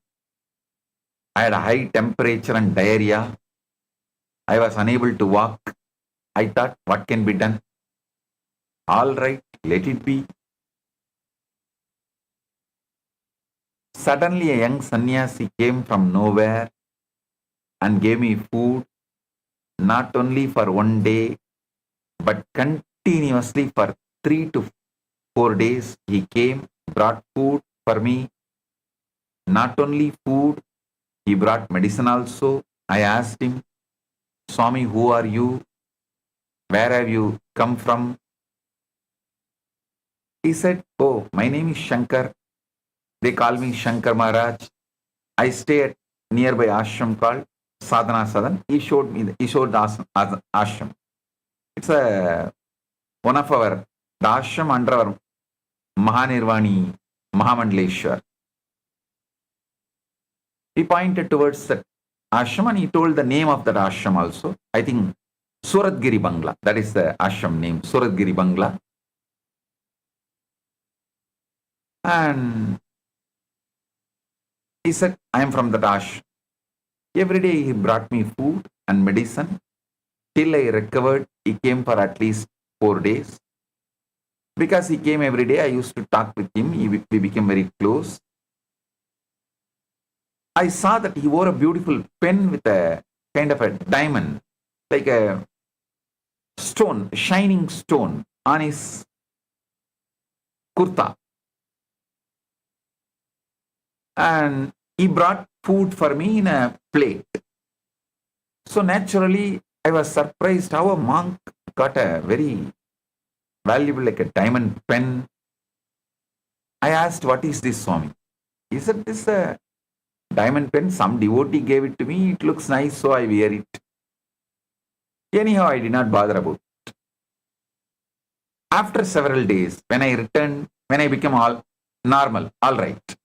I had a high temperature and diarrhea. I was unable to walk. I thought, what can be done? All right, let it be. Suddenly a young sannyasi came from nowhere and gave me food, not only for one day, but continuously for 3 to 4 days. He came, brought food for me. Not only food, he brought medicine also. I asked him, Swami, who are you? Where have you come from? He said, oh, my name is Shankar. They call me Shankar Maharaj. I stay at nearby ashram called Sadhana Sadan. He showed the ashram. It's one of the ashram under our Mahanirvani Mahamandleshwar. He pointed towards that ashram and he told the name of that ashram also. I think Suratgiri Bangla. That is the ashram name, Suratgiri Bangla. And he said, I am from that ashram. Every day he brought me food and medicine. Till I recovered, he came for at least 4 days. Because he came every day, I used to talk with him. We became very close. I saw that he wore a beautiful pen with a kind of a diamond, like a stone, shining stone on his kurta. And he brought food for me in a plate. So naturally, I was surprised how a monk got a very valuable, like a diamond pen. I asked, what is this, Swami? He said, this is a diamond pen. Some devotee gave it to me. It looks nice, so I wear it. Anyhow, I did not bother about it. After several days, when I returned, when I became all normal, all right,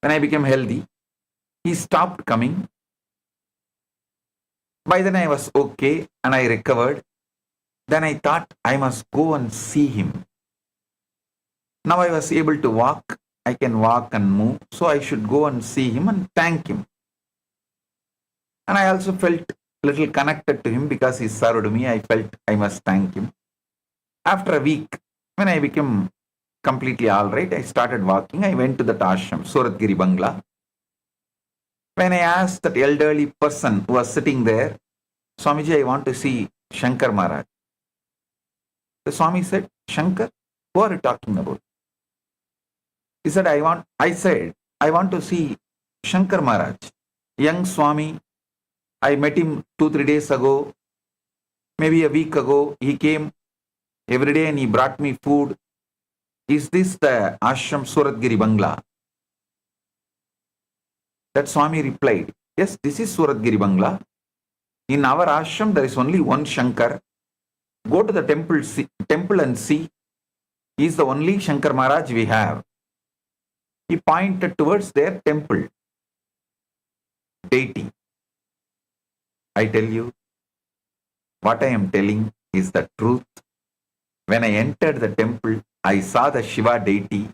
when I became healthy, he stopped coming. By then I was okay and I recovered. Then I thought I must go and see him. Now I was able to walk. I can walk and move. So I should go and see him and thank him. And I also felt a little connected to him because he served me. I felt I must thank him. After a week, when I became completely all right, I started walking. I went to the ashram, Suratgiri Bangla. When I asked that elderly person who was sitting there, Swamiji, I want to see Shankar Maharaj. The Swami said, Shankar, who are you talking about? He said, I want to see Shankar Maharaj. Young Swami, I met him 2-3 days ago, maybe a week ago. He came every day and he brought me food. Is this the ashram Suratgiri Bangla? That Swami replied, yes, this is Suratgiri Bangla. In our ashram, there is only one Shankar. Go to the temple and see. He is the only Shankar Maharaj we have. He pointed towards their temple. Deity. I tell you, what I am telling is the truth. When I entered the temple, I saw the Shiva deity,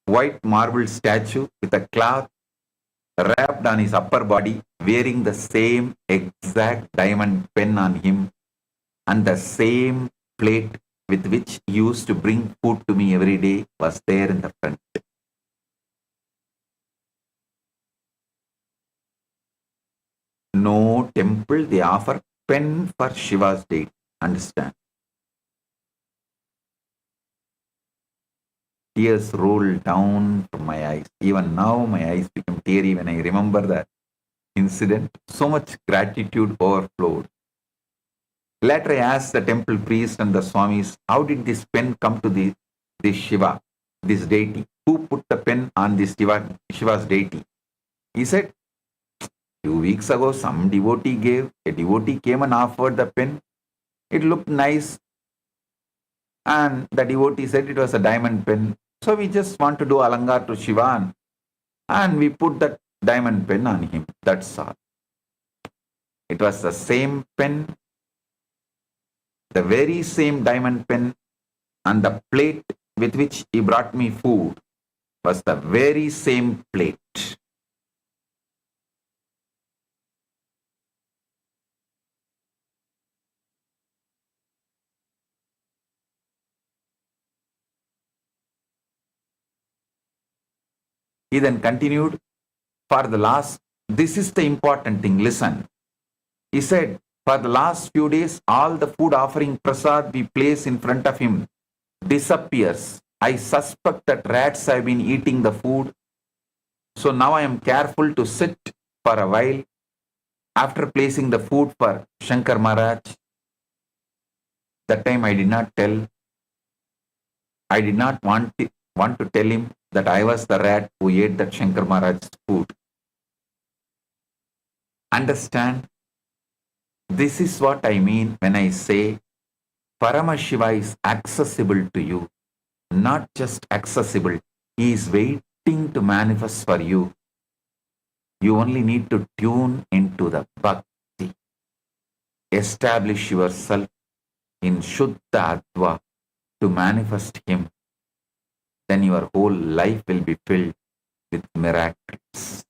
white marble statue with a cloth wrapped on his upper body, wearing the same exact diamond pen on him and the same plate with which he used to bring food to me every day was there in the front. No temple, they offer pen for Shiva's deity. Understand? Tears rolled down from my eyes. Even now, my eyes become teary when I remember that incident. So much gratitude overflowed. Later, I asked the temple priest and the Swamis, how did this pen come to this Shiva, this deity? Who put the pen on this Shiva's deity? He said, few weeks ago, some a devotee came and offered the pen. It looked nice. And the devotee said it was a diamond pen. So we just want to do alangar to Shiva and we put that diamond pen on him. That's all. It was the same pen, the very same diamond pen, and the plate with which he brought me food was the very same plate. He then continued, this is the important thing, listen. He said, for the last few days, all the food offering prasad we place in front of him disappears. I suspect that rats have been eating the food. So now I am careful to sit for a while after placing the food for Shankar Maharaj. That time I did not want to tell him that I was the rat who ate that Shankar Maharaj's food. Understand? This is what I mean when I say Paramashiva is accessible to you. Not just accessible, he is waiting to manifest for you. You only need to tune into the bhakti. Establish yourself in Shuddha Adva to manifest him. Then your whole life will be filled with miracles.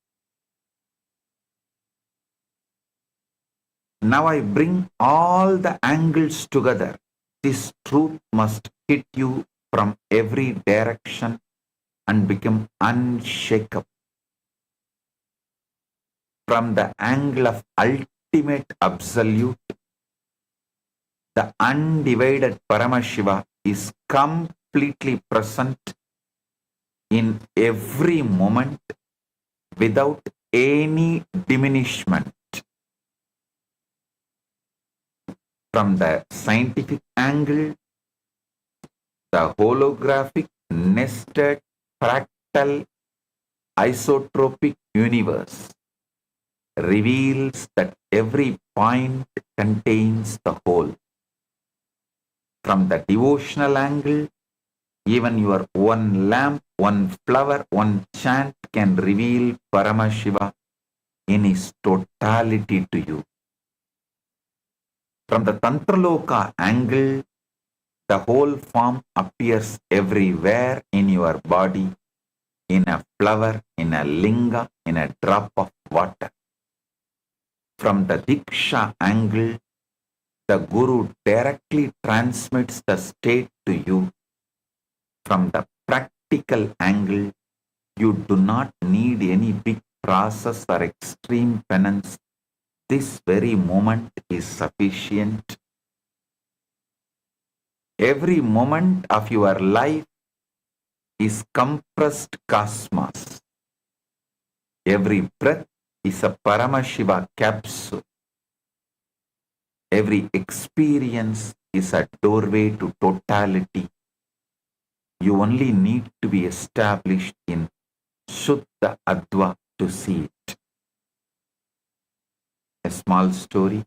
Now I bring all the angles together. This truth must hit you from every direction and become unshakable. From the angle of ultimate absolute, the undivided Paramashiva is completely present in every moment without any diminishment. From the scientific angle, the holographic, nested, fractal, isotropic universe reveals that every point contains the whole. From the devotional angle, even your one lamp, one flower, one chant can reveal Paramashiva in his totality to you. From the Tantraloka angle, the whole form appears everywhere in your body, in a flower, in a linga, in a drop of water. From the Diksha angle, the Guru directly transmits the state to you. From the practical angle, you do not need any big process or extreme penance. This very moment is sufficient. Every moment of your life is compressed cosmos. Every breath is a Paramashiva capsule. Every experience is a doorway to totality. You only need to be established in Shuddha Adva to see it. A small story.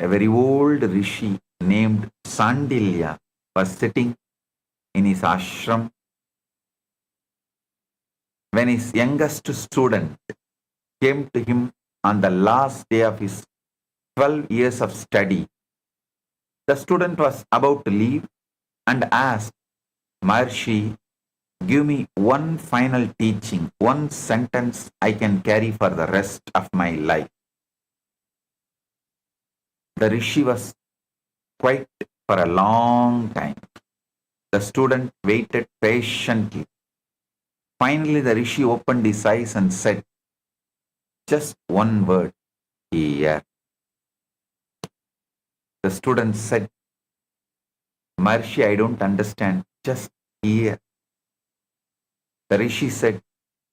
A very old rishi named Sandilya was sitting in his ashram when his youngest student came to him on the last day of his 12 years of study. The student was about to leave and asked, Maharshi, give me one final teaching, one sentence I can carry for the rest of my life. The rishi was quiet for a long time. The student waited patiently. Finally, the rishi opened his eyes and said, just one word, here. The student said, Maharshi, I don't understand, just here. The rishi said,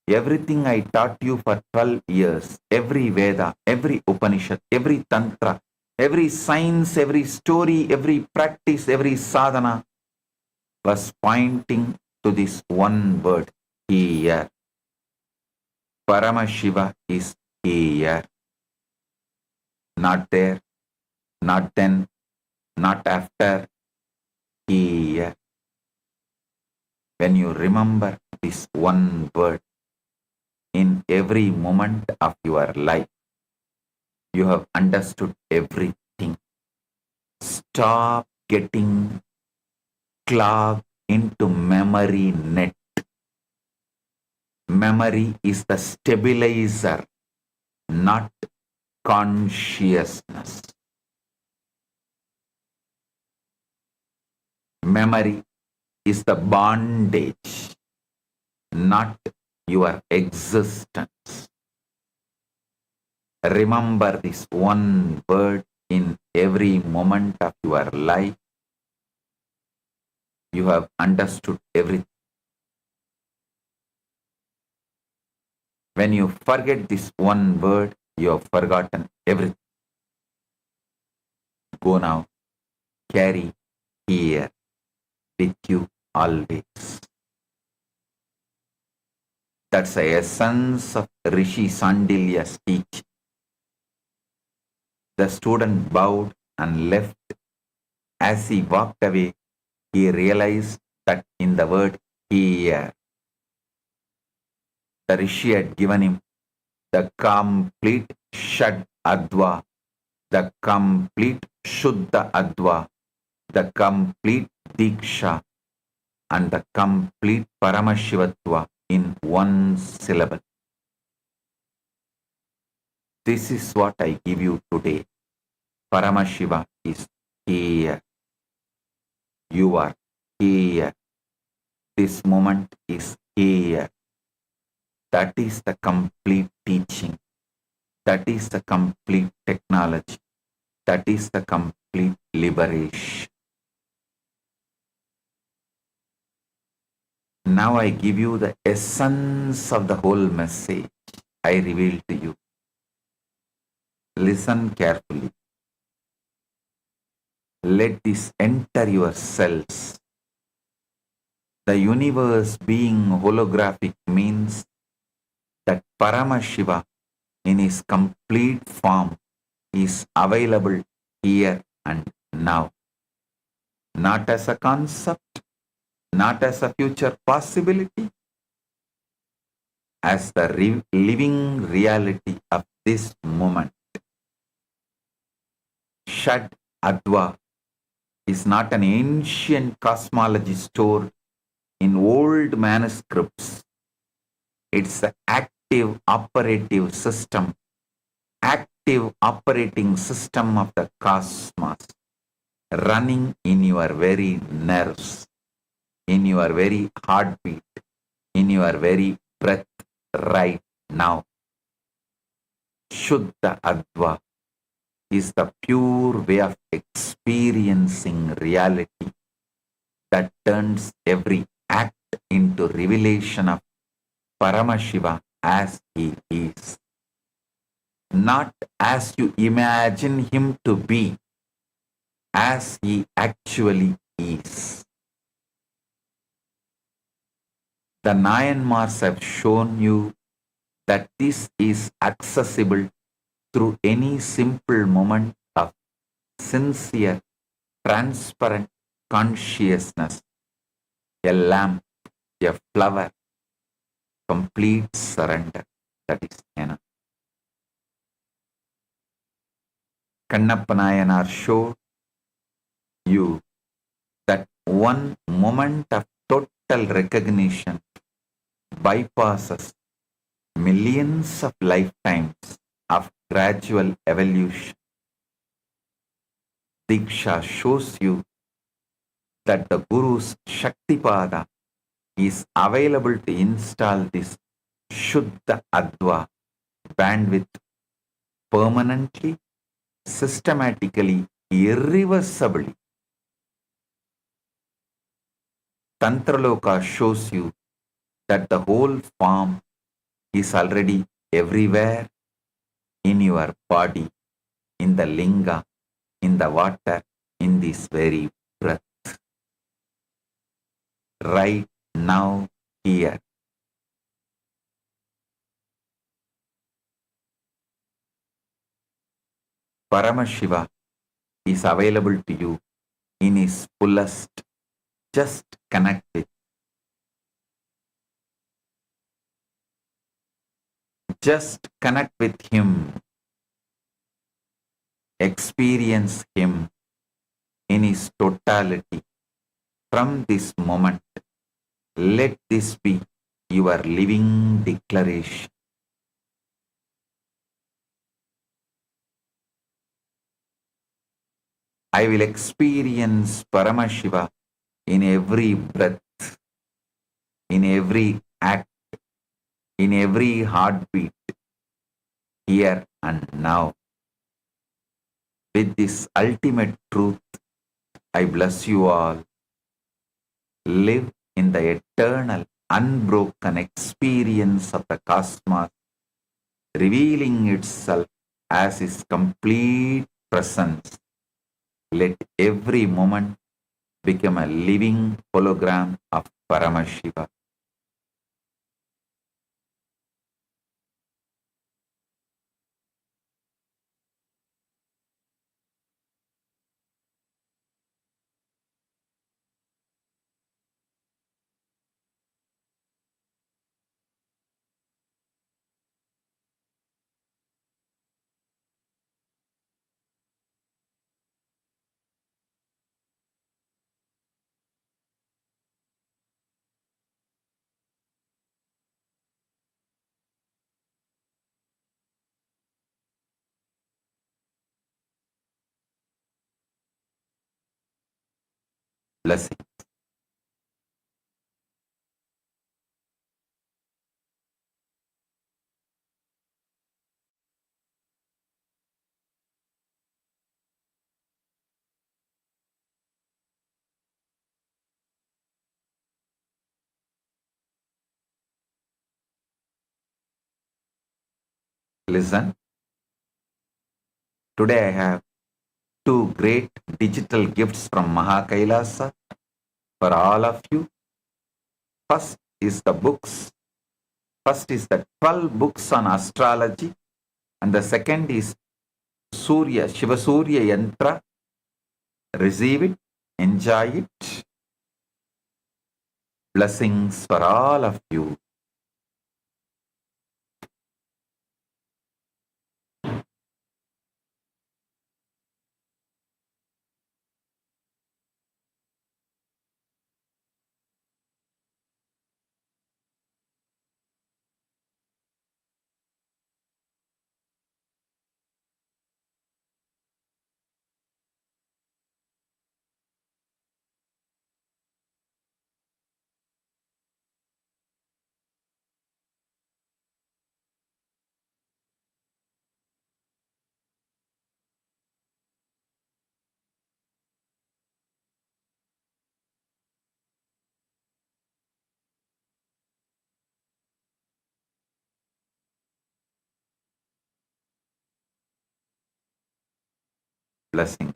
everything I taught you for 12 years, every Veda, every Upanishad, every Tantra, Every science, every story, every practice, every sadhana was pointing to this one word, here. Paramashiva is here. Not there, not then, not after, here. When you remember this one word in every moment of your life, you have understood everything. Stop getting clogged into memory net. Memory is the stabilizer, not consciousness. Memory is the bondage, not your existence. Remember this one word in every moment of your life. You have understood everything. When you forget this one word, you have forgotten everything. Go now, carry here with you always. That's the essence of Rishi Sandilya's teaching. The student bowed and left. As he walked away, he realized that in the word here, the Rishi had given him the complete Shad Adva, the complete Shuddha Adva, the complete Diksha, and the complete Paramashivatva in one syllable. This is what I give you today. Paramashiva is here. You are here. This moment is here. That is the complete teaching. That is the complete technology. That is the complete liberation. Now I give you the essence of the whole message I reveal to you. Listen carefully. Let this enter your cells. The universe being holographic means that Paramashiva in his complete form is available here and now. Not as a concept, not as a future possibility, as the living reality of this moment. Shad Adva is not an ancient cosmology stored in old manuscripts. It's the active operating system of the cosmos, running in your very nerves, in your very heartbeat, in your very breath right now. Shuddha Adva is the pure way of experiencing reality that turns every act into revelation of Paramashiva as he is. Not as you imagine him to be, as he actually is. The Nayanmars have shown you that this is accessible through any simple moment of sincere, transparent consciousness. A lamp, a flower, complete surrender. That is enough. Kannappa Nayanar showed you that one moment of total recognition bypasses millions of lifetimes of gradual evolution. Diksha shows you that the Guru's Shaktipada is available to install this Shuddha Adva bandwidth permanently, systematically, irreversibly. Tantraloka shows you that the whole form is already everywhere in your body, in the linga, in the water, in this very breath, right now, here. Paramashiva is available to you in his fullest. Just connect with. Just connect with him. Experience him in his totality. From this moment, let this be your living declaration. I will experience Paramashiva in every breath, in every act, in every heartbeat, here and now. With this ultimate truth, I bless you all. Live in the eternal, unbroken experience of the cosmos, revealing itself as his complete presence. Let every moment become a living hologram of Paramashiva. Blessing. Listen, today I have two great digital gifts from Mahakailasa for all of you. First is the books. First is the 12 books on astrology, and the second is Surya, Shiva Surya Yantra. Receive it, enjoy it. Blessings for all of you. Blessing.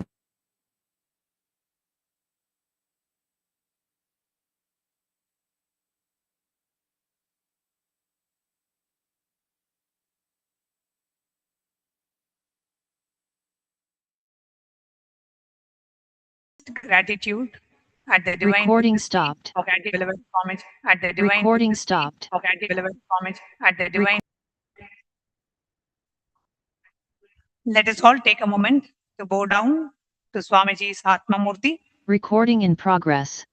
Gratitude at the divine Recording stopped. beloved homage at the divine Recording stopped. beloved homage at the divine. Let us all take a moment to bow down to Swamiji's Atma Murti, Recording in progress.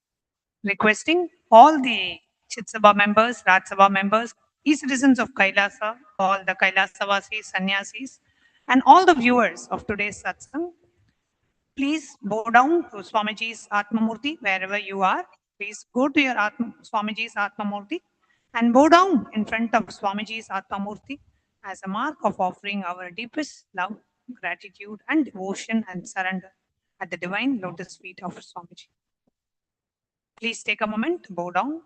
requesting all the Chitsabha members, Rajsabha members, e-citizens of Kailasa, all the Kailasa-vasis, sannyasis, and all the viewers of today's satsang, please bow down to Swamiji's Atma Murti wherever you are. Please go to your Swamiji's Atma Murti and bow down in front of Swamiji's Atma Murti as a mark of offering our deepest love, gratitude, and devotion and surrender at the divine lotus feet of Swamiji. Please take a moment to bow down.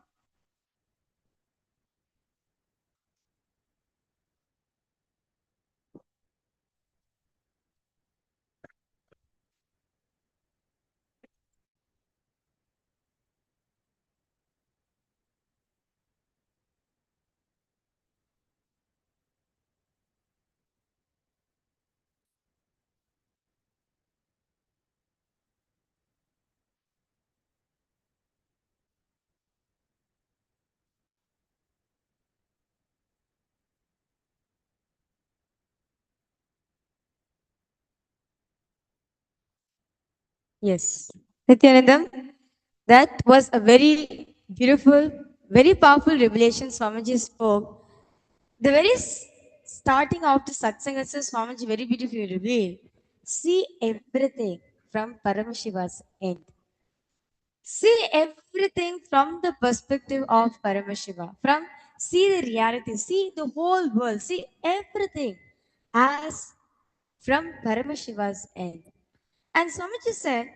Yes. Nithyanandam, that was a very beautiful, very powerful revelation Swamiji spoke. The very starting of the satsang itself, Swamiji very beautifully revealed. See everything from Paramashiva's end. See everything from the perspective of Paramashiva. From see the reality, see the whole world, see everything as from Paramashiva's end. And Swamiji said,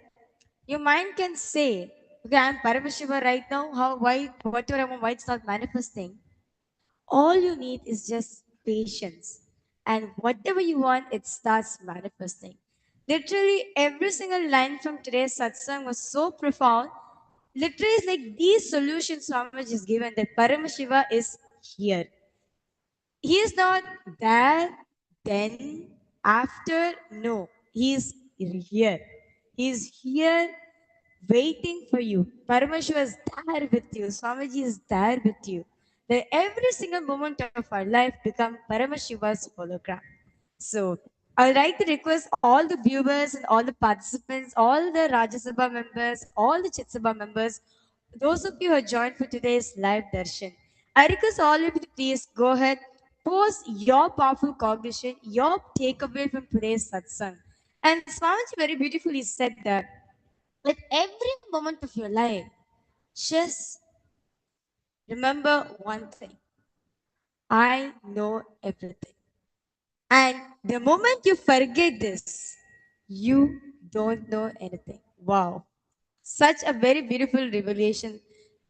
your mind can say, okay, I'm Paramashiva right now, how why whatever I want, why it's not manifesting. All you need is just patience. And whatever you want, it starts manifesting. Literally, every single line from today's satsang was so profound. Literally, it's like these solutions Swamiji is given that Paramashiva is here. He is not there, then, after. No, he is here. He is here waiting for you. Paramashiva is there with you. Swamiji is there with you. That every single moment of our life become Paramashiva's hologram. So I would like to request all the viewers and all the participants, all the Rajya Sabha members, all the Chit Sabha members, those of you who have joined for today's live darshan. I request all of you to please go ahead, post your powerful cognition, your takeaway from today's satsang. And Swamiji very beautifully said that at every moment of your life, just remember one thing: I know everything. And the moment you forget this, you don't know anything. Wow. Such a very beautiful revelation.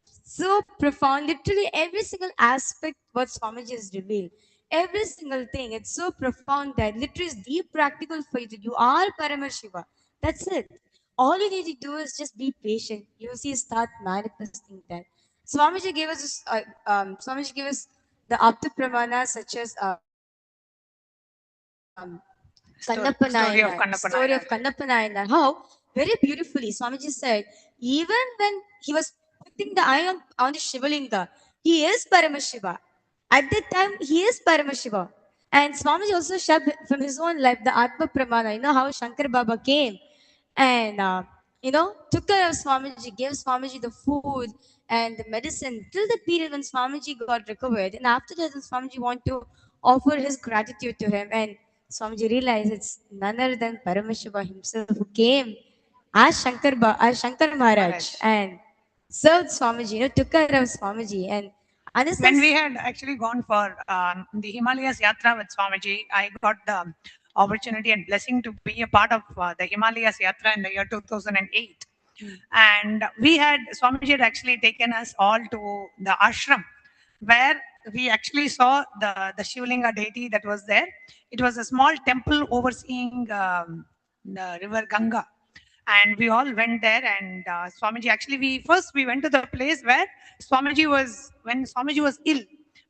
So profound. Literally every single aspect what Swamiji has revealed. Every single thing. It's so profound that literally is deep practical for you. You are Paramashiva. That's it. All you need to do is just be patient. You see, start manifesting that. Swamiji gave us Swamiji gave us the Apta Pramana such as Kannappa Story of Nayanar, Kannappa story of Nayanar. Kannappa Nayanar. How very beautifully Swamiji said, even when he was putting the eye on the Shivalinga, he is Paramashiva. At that time, he is Paramashiva. And Swamiji also shared from his own life the Atma Pramana. You know how Shankar Baba came and took care of Swamiji, gave Swamiji the food and the medicine till the period when Swamiji got recovered. And after that, Swamiji wanted to offer his gratitude to him. And Swamiji realized it's none other than Paramashiva himself who came as Shankar Maharaj Maharaj. and served Swamiji, took care of Swamiji and When understands. we had actually gone for the Himalayas Yatra with Swamiji, I got the opportunity and blessing to be a part of the Himalayas Yatra in the year 2008. And Swamiji had actually taken us all to the ashram where we actually saw the Shivlinga deity that was there. It was a small temple overseeing the river Ganga. And we all went there, and Swamiji actually, we went to the place where when Swamiji was ill,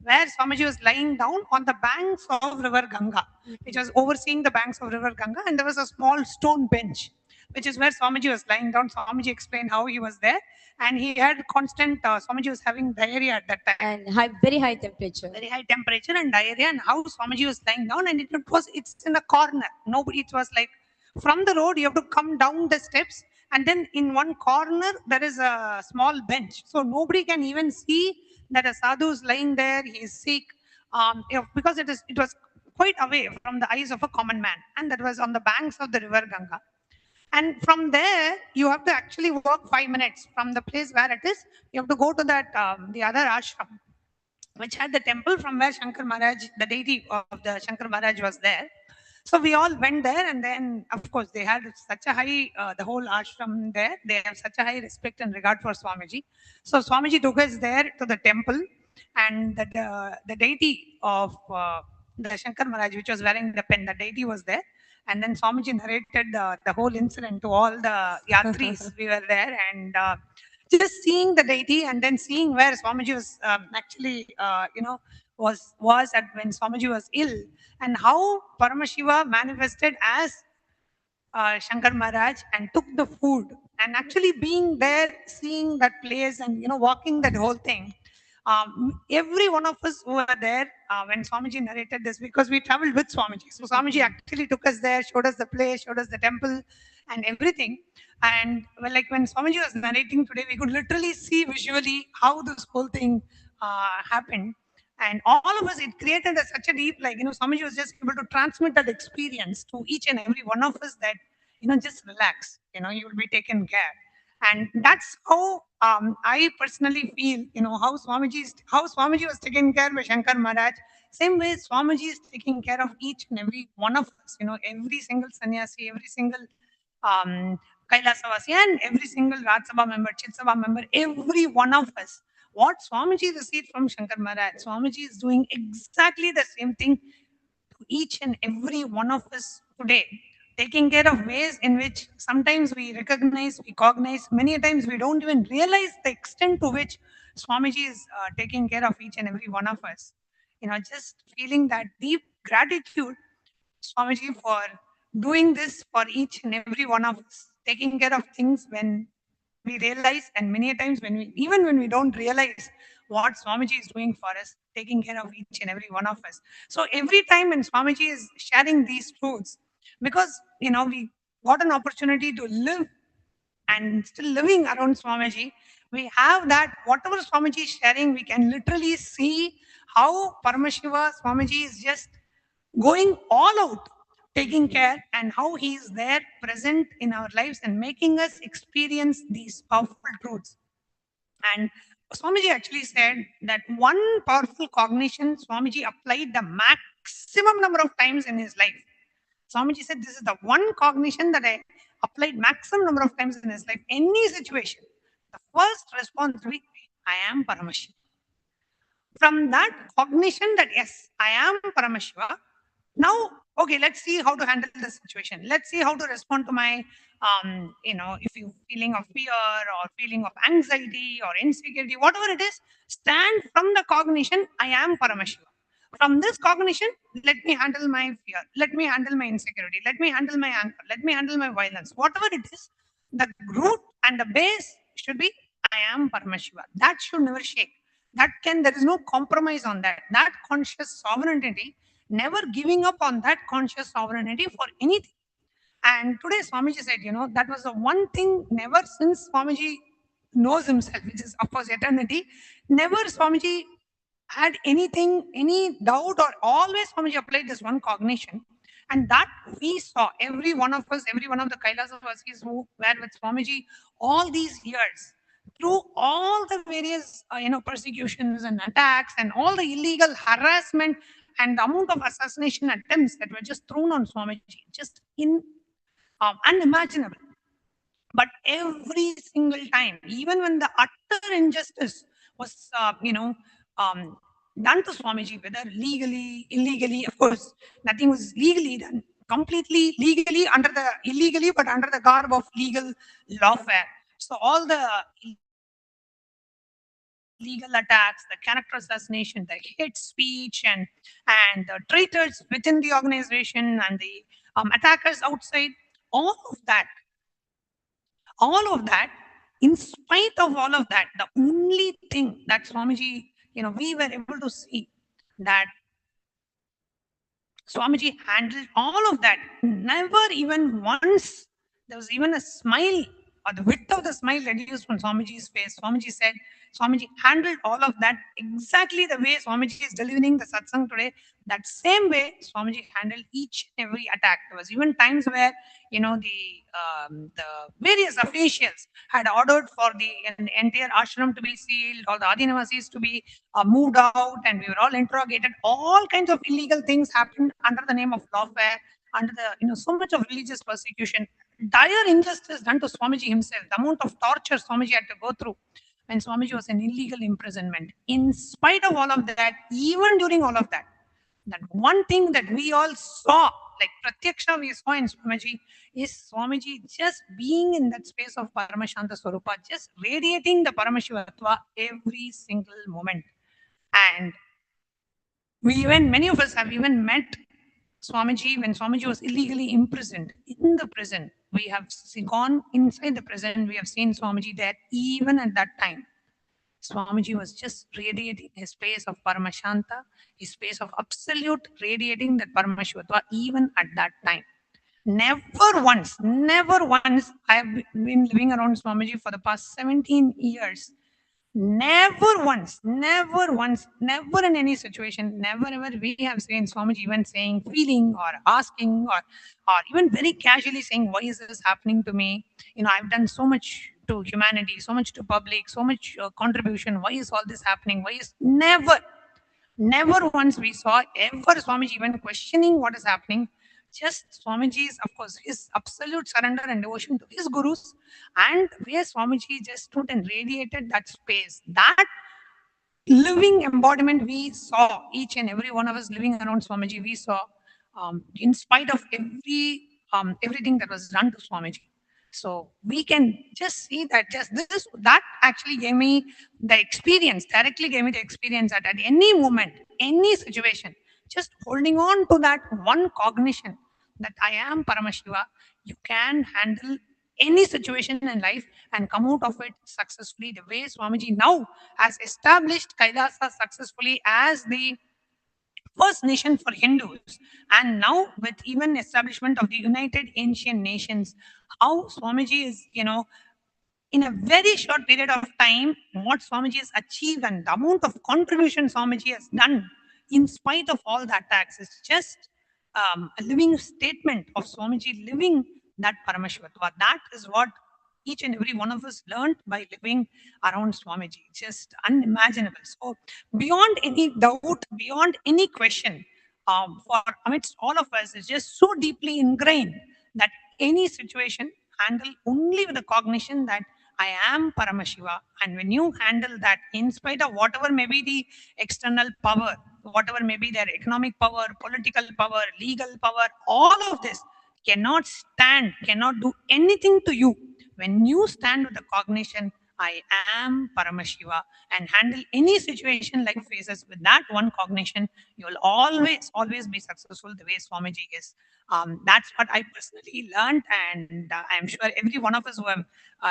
where Swamiji was lying down on the banks of river Ganga, which was overseeing the banks of river Ganga, and there was a small stone bench, which is where Swamiji was lying down. Swamiji explained how he was there, and he had Swamiji was having diarrhea at that time. And very high temperature. Very high temperature and diarrhea, and how Swamiji was lying down, and it's in a corner. Nobody, it was like from the road, you have to come down the steps, and then in one corner there is a small bench, so nobody can even see that a sadhu is lying there. He is sick, because it was quite away from the eyes of a common man, and that was on the banks of the river Ganga. And from there, you have to actually walk 5 minutes from the place where it is. You have to go to that the other ashram, which had the temple from where Shankar Maharaj, the deity of the Shankar Maharaj, was there. So we all went there, and then, of course, they had such a high, the whole ashram there, they have such a high respect and regard for Swamiji. So Swamiji took us there to the temple, and the deity of the Shankar Maharaj, which was wearing the pen, the deity was there. And then Swamiji narrated the whole incident to all the yatris. We were there, and just seeing the deity, and then seeing where Swamiji was actually, was at when Swamiji was ill, and how Paramashiva manifested as Shankar Maharaj and took the food, and actually being there, seeing that place, and walking that whole thing. Every one of us who were there when Swamiji narrated this, because we traveled with Swamiji. So Swamiji actually took us there, showed us the place, showed us the temple, and everything. And well, like when Swamiji was narrating today, we could literally see visually how this whole thing happened. And all of us, it created such a deep, like, Swamiji was just able to transmit that experience to each and every one of us that, just relax, you will be taken care. And that's how I personally feel, how Swamiji was taken care by Shankar Maharaj. Same way Swamiji is taking care of each and every one of us, every single sannyasi, every single um, Kailasavasi, and every single Raj Sabha member, Chit Sabha member, every one of us. What Swamiji received from Shankar Maharaj, Swamiji is doing exactly the same thing to each and every one of us today, taking care of ways in which sometimes we recognize, we cognize, many times we don't even realize the extent to which Swamiji is taking care of each and every one of us. Just feeling that deep gratitude, Swamiji, for doing this for each and every one of us, taking care of things when we realize, and many times even when we don't realize what Swamiji is doing for us, taking care of each and every one of us. So every time when Swamiji is sharing these truths, because we got an opportunity to live and still living around Swamiji, we have that whatever Swamiji is sharing, we can literally see how Paramashiva Swamiji is just going all out, taking care, and how he is there present in our lives and making us experience these powerful truths. And Swamiji actually said that one powerful cognition Swamiji applied the maximum number of times in his life. Swamiji said, this is the one cognition that I applied maximum number of times in his life. Any situation, the first response will be, I am Paramashiva. From that cognition that yes, I am Paramashiva, now, okay, let's see how to handle the situation. Let's see how to respond to my, if you feeling of fear or feeling of anxiety or insecurity, whatever it is, stand from the cognition, I am Paramashiva. From this cognition, let me handle my fear, let me handle my insecurity, let me handle my anger, let me handle my violence, whatever it is, the root and the base should be, I am Paramashiva. That should never shake. There is no compromise on that. That conscious sovereignty, never giving up on that conscious sovereignty for anything. And today Swamiji said, that was the one thing never since Swamiji knows himself, which is of course eternity, never Swamiji had anything, any doubt, or always Swamiji applied this one cognition. And that we saw, every one of us, every one of the Kailasa-vasis who were with Swamiji all these years, through all the various persecutions and attacks and all the illegal harassment and the amount of assassination attempts that were just thrown on Swamiji, just unimaginable. But every single time, even when the utter injustice was, done to Swamiji, whether legally, illegally, of course, nothing was legally done, completely legally illegally, but under the garb of legal lawfare. So all the legal attacks, the character assassination, the hate speech, and the traitors within the organization, and the attackers outside, all of that, in spite of all of that, the only thing that Swamiji, we were able to see that Swamiji handled all of that. Never even once there was even a smile or the width of the smile reduced from Swamiji's face. Swamiji said, Swamiji handled all of that exactly the way Swamiji is delivering the satsang today. That same way Swamiji handled each and every attack. There was even times where, the various officials had ordered for the entire ashram to be sealed, all the Adinavasis to be moved out, and we were all interrogated. All kinds of illegal things happened under the name of lawfare, under the, so much of religious persecution, dire injustice done to Swamiji himself, the amount of torture Swamiji had to go through when Swamiji was in illegal imprisonment. In spite of all of that, even during all of that, that one thing that we all saw, like Pratyaksha we saw in Swamiji, is Swamiji just being in that space of Paramashanta Swarupa, just radiating the Paramashivatva every single moment. And many of us have even met Swamiji when Swamiji was illegally imprisoned in the prison. We have gone inside the prison, we have seen Swamiji there even at that time. Swamiji was just radiating his space of Paramashanta, his space of absolute radiating that Paramashivatva even at that time. Never once. I have been living around Swamiji for the past 17 years. Never once, never in any situation, never ever we have seen Swamiji even saying, feeling or asking or even very casually saying, why is this happening to me? I've done so much to humanity, so much to public, so much contribution. Why is all this happening? Why is never once we saw ever Swamiji even questioning what is happening. Just Swamiji's, of course, his absolute surrender and devotion to his gurus, and where Swamiji just stood and radiated that space. That living embodiment we saw, each and every one of us living around Swamiji, we saw, in spite of everything that was done to Swamiji. So we can just see that just this that actually gave me the experience, directly gave me the experience that at any moment, any situation, just holding on to that one cognition that I am Paramashiva, you can handle any situation in life and come out of it successfully. The way Swamiji now has established Kailasa successfully as the first nation for Hindus, and now with even establishment of the United Ancient Nations, how Swamiji is, in a very short period of time, what Swamiji has achieved and the amount of contribution Swamiji has done, in spite of all the attacks, is just a living statement of Swamiji living that Paramashivatva. That is what each and every one of us learned by living around Swamiji. Just unimaginable. So, beyond any doubt, beyond any question, for amidst all of us, is just so deeply ingrained that any situation handle only with the cognition that I am Paramashiva. And when you handle that, in spite of whatever may be the external power, whatever may be their economic power, political power, legal power, all of this cannot stand, cannot do anything to you. When you stand with the cognition, I am Paramashiva, and handle any situation like faces with that one cognition, you will always be successful the way Swamiji is. That's what I personally learned, and I'm sure every one of us who have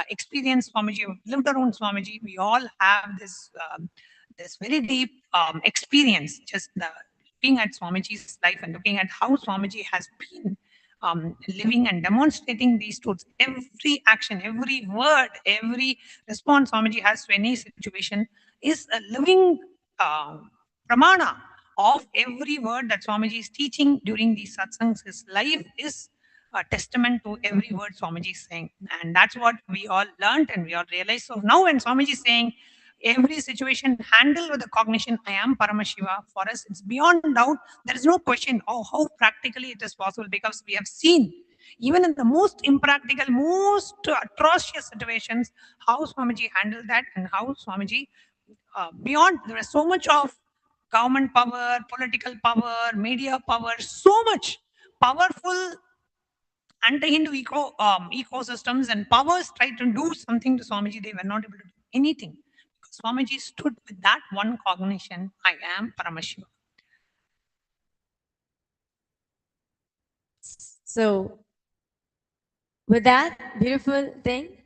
experienced Swamiji, who lived around Swamiji, we all have this very deep experience, just looking at Swamiji's life and looking at how Swamiji has been living and demonstrating these truths. Every action, every word, every response Swamiji has to any situation is a living pramana of every word that Swamiji is teaching during these satsangs. His life is a testament to every word Swamiji is saying. And that's what we all learned and we all realized. So now when Swamiji is saying, every situation handle with the cognition, I am Paramashiva, for us, it's beyond doubt. There is no question how practically it is possible, because we have seen, even in the most impractical, most atrocious situations, how Swamiji handled that and how Swamiji, beyond, there is so much of government power, political power, media power, so much powerful anti-Hindu ecosystems and powers tried to do something to Swamiji, they were not able to do anything. Because Swamiji stood with that one cognition, I am Paramashiva. So, with that beautiful thing,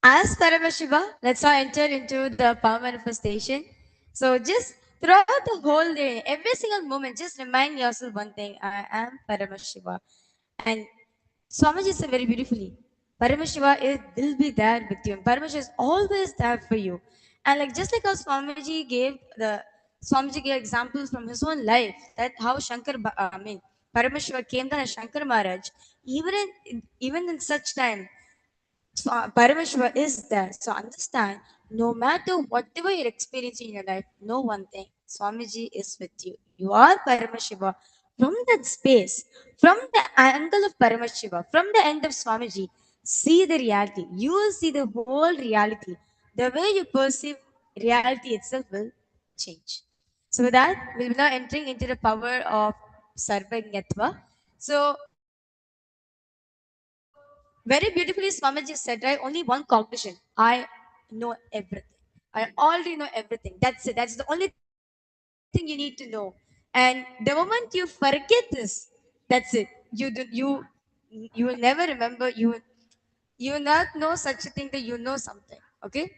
as Paramashiva, let's now enter into the power manifestation. So, just throughout the whole day, every single moment, just remind yourself one thing: I am Paramashiva. And Swamiji said very beautifully, Paramashiva will be there with you. Paramashiva is always there for you. And like just like how Swamiji gave examples from his own life, that how Paramashiva came down as Shankar Maharaj, even in such time, so Paramashiva is there. So understand, no matter whatever you're experiencing in your life, know one thing: Swamiji is with you. You are Paramashiva. From that space, from the angle of Paramashiva, from the end of Swamiji, see the reality. You will see the whole reality. The way you perceive reality itself will change. So with that, we'll be now entering into the power of Sarvajñatva. So very beautifully, Swamiji said, right? Only one cognition. I know everything. I already know everything. That's it. That's the only thing you need to know. And the moment you forget this, that's it. You will never remember. You will not know such a thing that you know something. Okay.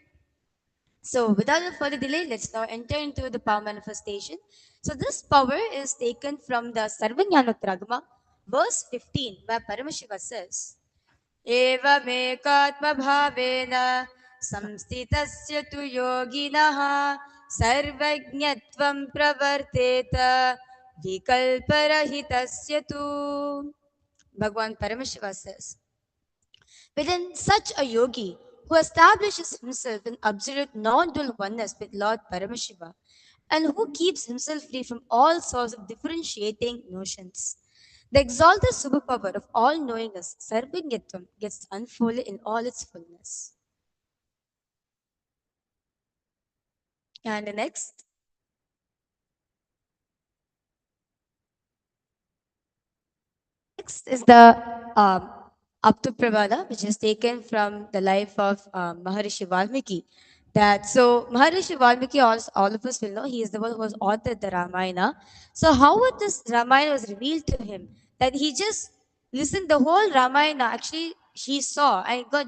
So without further delay, let's now enter into the power manifestation. So this power is taken from the Sarvajnanotragama verse 15, where Paramashiva says, Evamekatmabhavena samstitasya tu yoginaha sarvajñatvam pravarteta vikalparahitasya tu. Bhagwan Paramashiva says, within such a yogi who establishes himself in absolute non-dual oneness with Lord Paramashiva and who keeps himself free from all sorts of differentiating notions. The exalted superpower of all knowingness, Sarvajñatvam, gets unfolded in all its fullness. And the next is the Aptapravada, which is taken from the life of Maharishi Valmiki. That so Maharishi Valmiki, all of us will know, he is the one who has authored the Ramayana. So how would this Ramayana was revealed to him that he just listened the whole Ramayana? Actually, he saw and got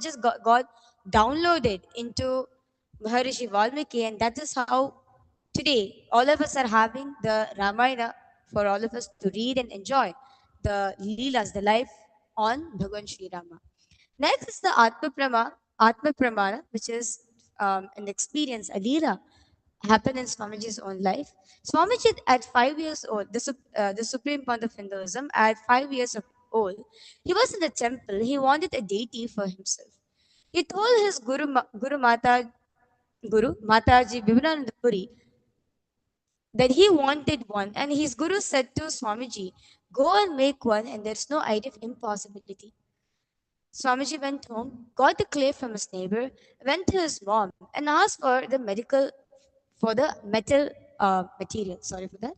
downloaded into Maharishi Valmiki, and that is how today all of us are having the Ramayana for all of us to read and enjoy the Leelas, the life on Bhagavan Sri Rama. Next is the Atma Pramana, which is an experience, a Leela, happened in Swamiji's own life. Swamiji, at 5 years old, the supreme point of Hinduism, at 5 years of old, he was in the temple. He wanted a deity for himself. He told his Guru Mataji Vivekananda Puri that he wanted one, and his guru said to Swamiji, go and make one, and there's no idea of impossibility. Swamiji went home, got the clay from his neighbor, went to his mom, and asked for the metal material. Sorry for that.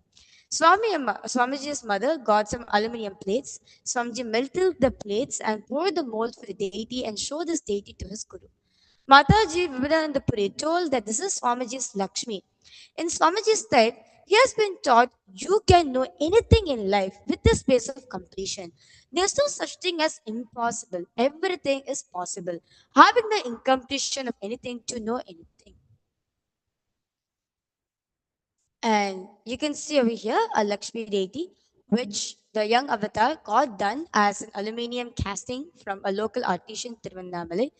Swamiji's mother got some aluminum plates. Swamiji melted the plates and poured the mold for the deity and showed this deity to his guru. Mataji Vivekananda Puri told that this is Swamiji's Lakshmi. In Swamiji's time, he has been taught you can know anything in life with the space of completion. There's no such thing as impossible. Everything is possible. Having the incompletion of anything to know anything. And you can see over here a Lakshmi deity, which the young avatar got done as an aluminium casting from a local artisan Tiruvannamalai,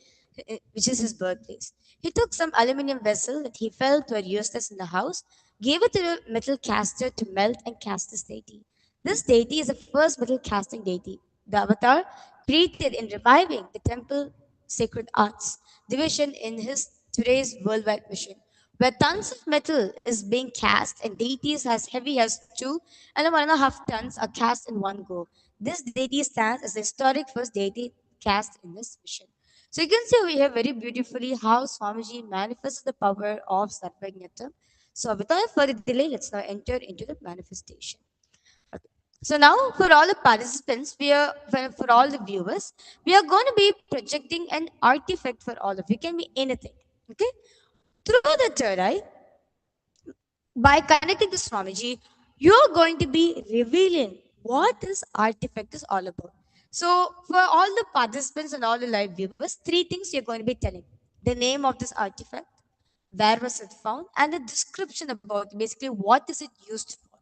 which is his birthplace. He took some aluminium vessel that he felt were useless in the house, gave it to a metal caster to melt and cast this deity. This deity is the first metal casting deity. The avatar created in reviving the temple sacred arts division in his today's worldwide mission, where tons of metal is being cast and deities as heavy as 2.5 tons are cast in one go. This deity stands as the historic first deity cast in this mission. So you can see over here very beautifully how Swamiji manifests the power of Sarvajñata. So without further delay, let's now enter into the manifestation. So now for all the participants, for all the viewers, we are going to be projecting an artifact for all of you. It can be anything. Okay? Through the third eye, by connecting to Swamiji, you're going to be revealing what this artifact is all about. So, for all the participants and all the live viewers, three things you're going to be telling: the name of this artifact, where was it found, and the description about basically what is it used for.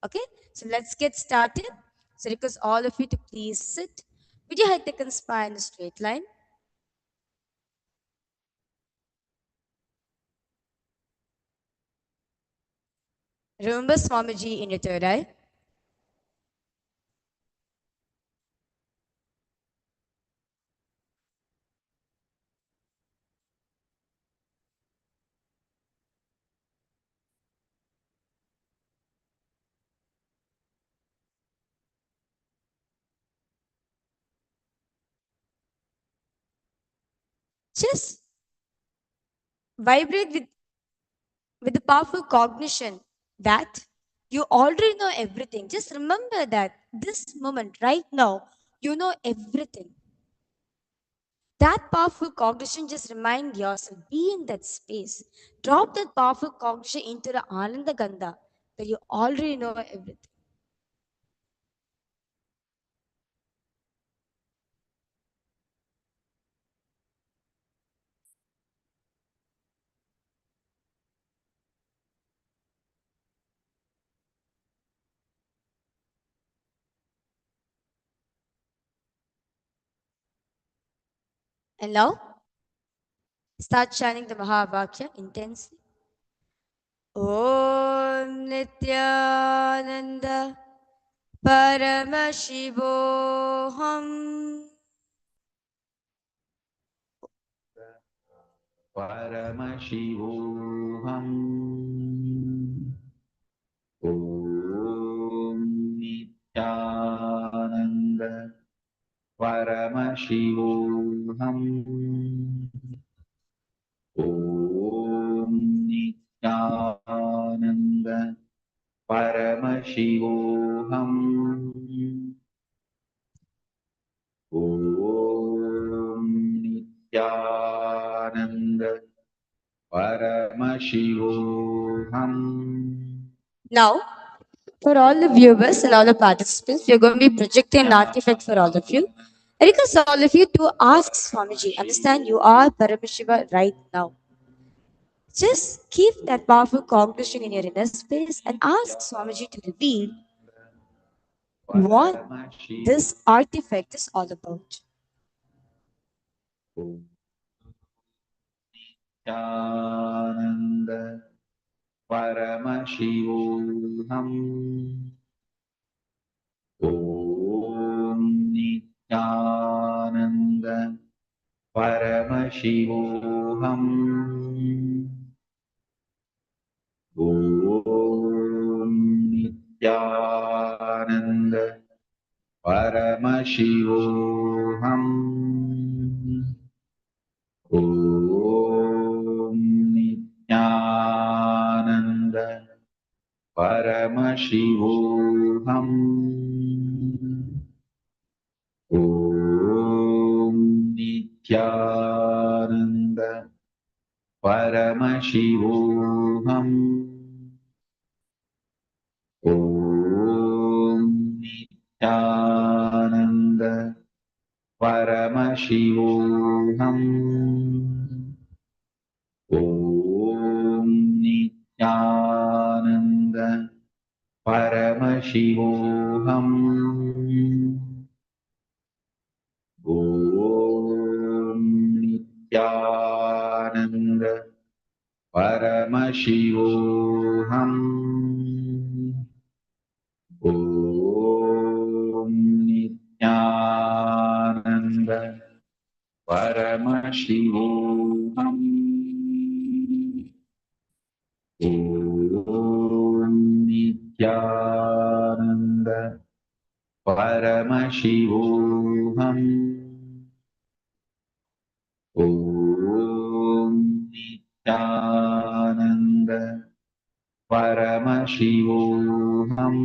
Okay, so let's get started. So, request all of you to please sit with your head taken spine in a straight line. Remember Swamiji in your third eye. Just vibrate with the powerful cognition that you already know everything. Just remember that this moment, right now, you know everything. That powerful cognition, just remind yourself, be in that space. Drop that powerful cognition into the Ananda Gandha that you already know everything. And now, start chanting the Mahavakya intensely. Om Nithyananda Paramashivoham. Paramashivoham. Om Nithyananda Paramashivoham. Om Nithyananda Paramashivoham. Om Nithyananda Paramashivoham. Now, for all the viewers and all the participants, we are going to be projecting an artifact for all of you. I request all of you to ask Swamiji, understand you are Paramashiva right now. Just keep that powerful cognition in your inner space and ask Swamiji to reveal what this artifact is all about. Nithyananda Paramashivoham. Om Nithyananda Paramashivoham. Om Nithyananda Paramashivoham. Om Nithyananda Paramashivoham. Om Nithyananda Paramashivoham. Om Nithyananda Paramashivoham. Om Nithyananda Paramashivoham. Om Nithyananda Paramashivoham. Om Nithyananda Paramashivoham. Om Nithyananda Paramashivoham. Om Nithyananda Paramashivoham. Om Nithyananda Paramashivoham.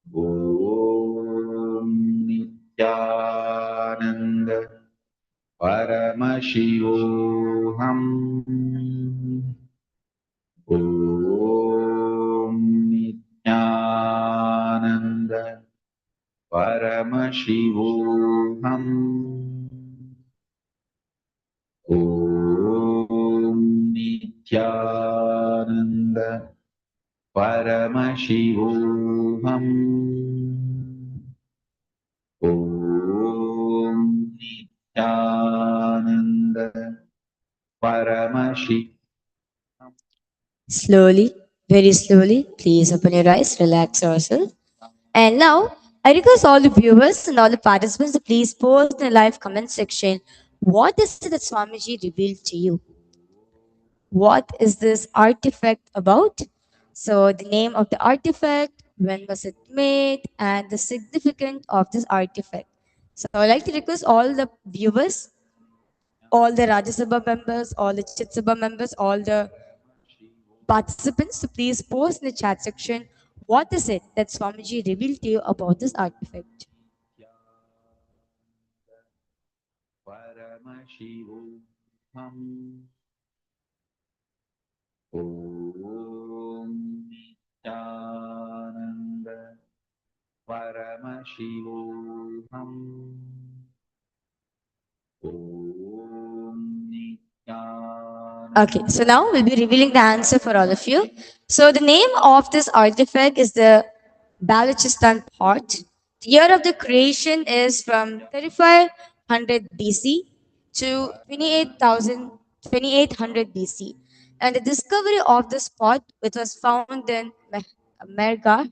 Om Nithyananda Paramashivoham. Om Nithyananda Paramashivoham. Om Nithyananda Paramashivoham. Om Nithyananda Paramashivoham. Slowly, very slowly, please open your eyes, relax yourself. And now, I request all the viewers and all the participants to please post in the live comment section what is it that Swamiji revealed to you? What is this artifact about? So, the name of the artifact, when was it made, and the significance of this artifact. So, I'd like to request all the viewers, all the Rajya Sabha members, all the Chit Sabha members, all the participants to please post in the chat section what is it that Swamiji revealed to you about this artifact. Paramashivoham. Om Nithyananda Paramashivoham. Om Nithyananda Okay, so now we'll be revealing the answer for all of you. So the name of this artifact is the Balochistan pot. The year of the creation is from 3500 BC to 2800 BC. And the discovery of this pot, which was found in Mergah,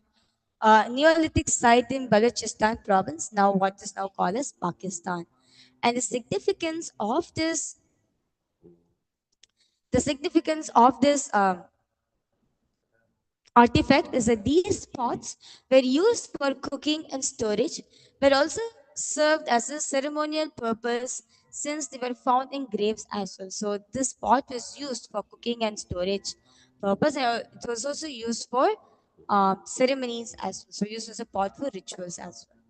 a Neolithic site in Balochistan province, now what is now called as Pakistan. And the significance of this artifact is that these pots were used for cooking and storage, but also served as a ceremonial purpose since they were found in graves as well. So this pot was used for cooking and storage purpose. And it was also used for ceremonies as well. So used as a pot for rituals as well.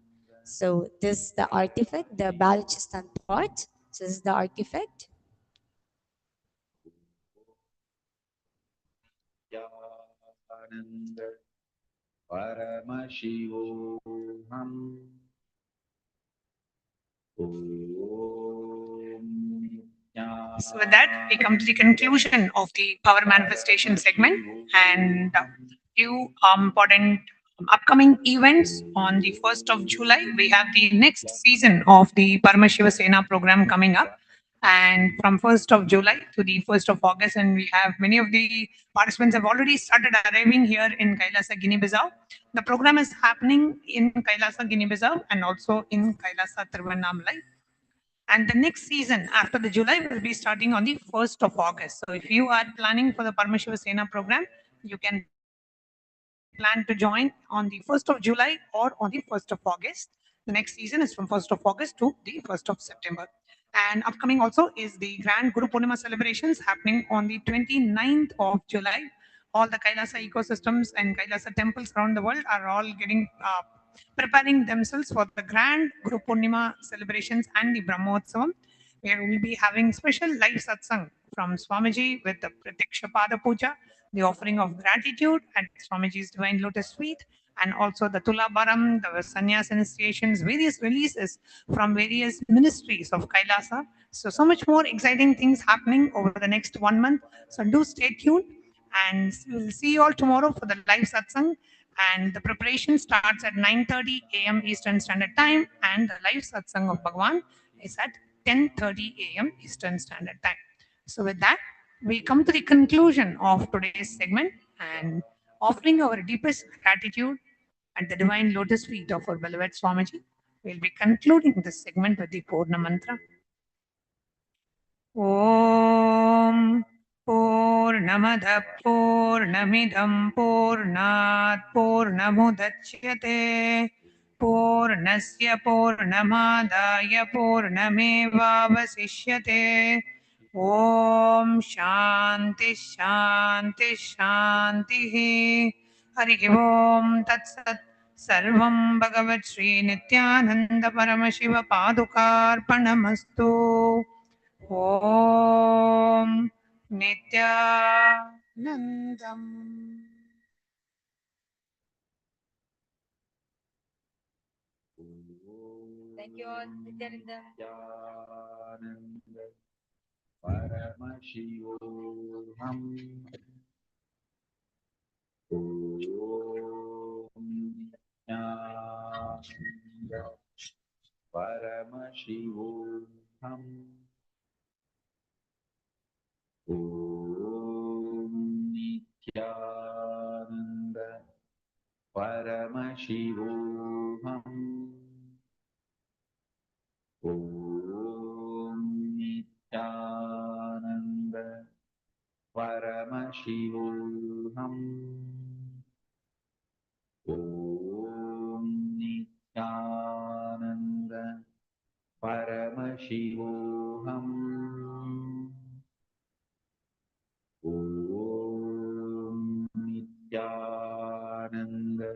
So this the artifact, the Balochistan pot. So this is the artifact. Nityananda Paramashivoham Om So with that, we come to the conclusion of the power manifestation segment and few important upcoming events. On the 1st of July, we have the next season of the Paramashiva Sena program coming up. And from 1st of July to the 1st of August, and we have many of the participants have already started arriving here in Kailasa, Guinea-Bissau. The program is happening in Kailasa, Guinea-Bissau and also in Kailasa, Tiruvannamalai. And the next season after the July will be starting on the 1st of August. So if you are planning for the Paramashiva Sena program, you can plan to join on the 1st of July or on the 1st of August. The next season is from 1st of August to the 1st of September. And upcoming also is the Grand Guru Purnima celebrations happening on the 29th of July. All the Kailasa ecosystems and Kailasa temples around the world are all getting preparing themselves for the Grand Guru Purnima celebrations and the Brahmotsavam. We will be having special live satsang from Swamiji with the Pratiksha Pada Puja, the offering of gratitude at Swamiji's Divine Lotus Feet, and also the Tulabaram, the Sannyas initiations, various releases from various ministries of Kailasa. So much more exciting things happening over the next 1 month. So do stay tuned, and we'll see you all tomorrow for the live satsang. And the preparation starts at 9:30 a.m. Eastern Standard Time, and the live satsang of Bhagwan is at 10:30 a.m. Eastern Standard Time. So with that, we come to the conclusion of today's segment and offering our deepest gratitude at the divine lotus feet of our beloved Swamiji. We'll be concluding this segment with the Purna Mantra. Om Purnamada Purnamidam Purnat Purnamudachyate Purnasya Purnamadaya Purnamevavasishyate Om Shanti Shanti Shanti Hari Om Tat Sat Sarvam Bhagavat Sri Nityananda Paramashiva Padukarpanamastu Om Nityanandam. Thank you all, Nityananda. Nityananda Paramashivoham Om Nityananda Paramashivoham Om Nityananda Paramashivoham Om Nityananda Paramashivoham Om Nityananda Paramashivoham Om Nityananda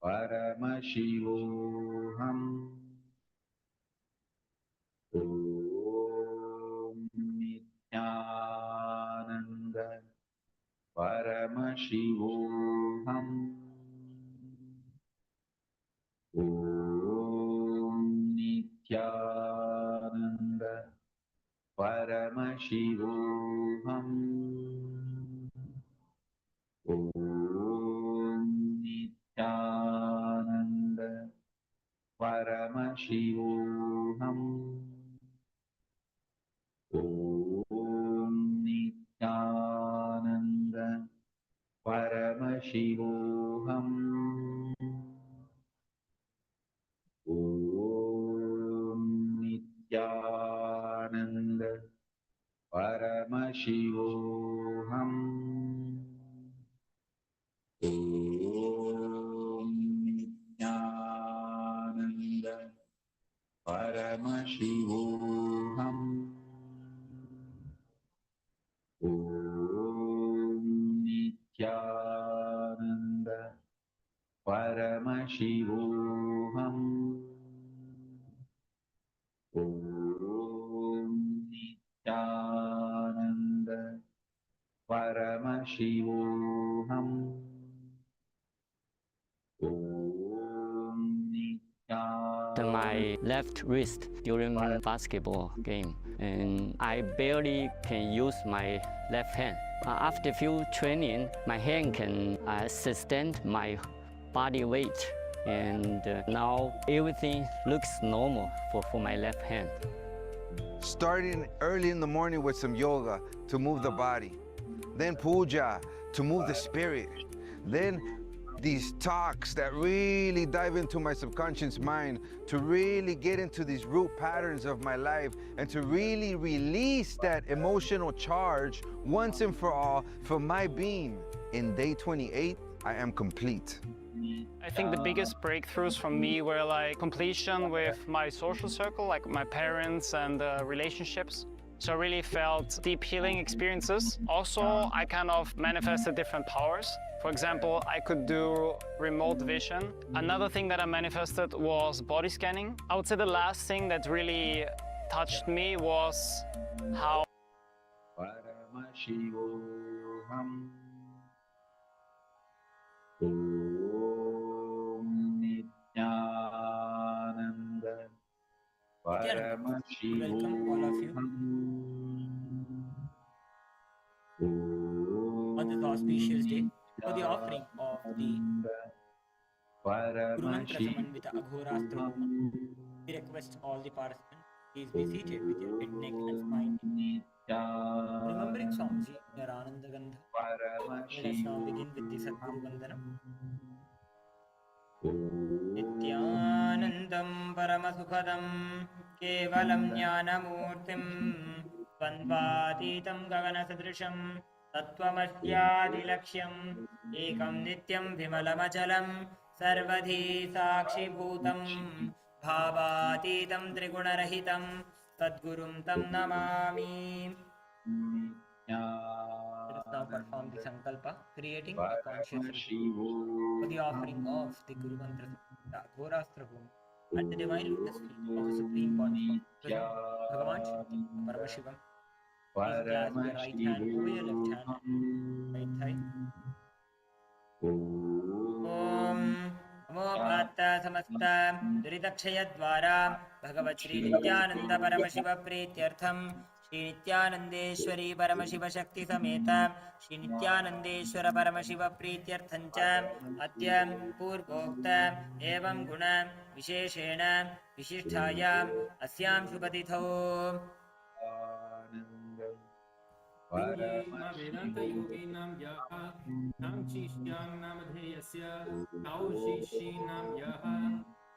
Paramashivoham Om Nityananda Paramashivoham Om Nityananda Paramashivoham. Om Nithyananda Paramashivoham. Om Nithyananda Paramashivoham. Om Nithyananda Paramashivoham. Om Nithyananda Paramashivoham. Om Nithyananda Paramashivoham. Om Nithyananda Paramashivoham. Om Nithyananda. My left wrist during basketball game, and I barely can use my left hand. After few training, my hand can sustain my body weight, and now everything looks normal for my left hand. Starting early in the morning with some yoga to move the body, then puja to move the spirit, then these talks that really dive into my subconscious mind to really get into these root patterns of my life and to really release that emotional charge once and for all for my being. In day 28, I am complete. I think the biggest breakthroughs for me were like completion with my social circle, like my parents and relationships. So I really felt deep healing experiences. Also, I kind of manifested different powers. For example, I could do remote vision. Another thing that I manifested was body scanning. I would say the last thing that really touched me was how Paramashivoham. Om Nithyananda Welcome all of you on this auspicious day for the offering of the Guru Mantra Samanvita Aghorastra Homa. We request all the participants, please be seated with your head, neck and spine. Remembering Swamiji, your Ananda Gandha. Let us now begin with the Sadguru Vandanam. Nithyanandam Paramasukhadam Kevalam Jnanamurtim Vandvatitam Gaganasadrisham Tattvamashyadilaksham Ekam Nityam Vimalamachalam Sarvadhi Sakshibhutam Bhavatitam Trigunarahitam Sadgurum Tam Namami. Let us now perform the Sankalpa, creating a conscious ritual for the offering of the Guru Mantra Aghorastra Homa at the divine lotus feet of the Supreme Pontiff, Bhagavan Paramashivam. Please clasp your right hand over your left hand, right thigh. Om Namo Samasta Duridakshaya Dvara Bhagavat Shri Nithyananda Paramashiva Pretyartham Shri Nithyanandeshwari Paramashiva Shakti Sameta Shri Nithyanandeshwara Paramashiva Pretyarthancha Atyam Purvokta Evam Guna Visheshena Vishisthayam Asyam Shubhatitho. Vedanta yoginam yaha nam chishyam namadheyasya tau shishinam yaha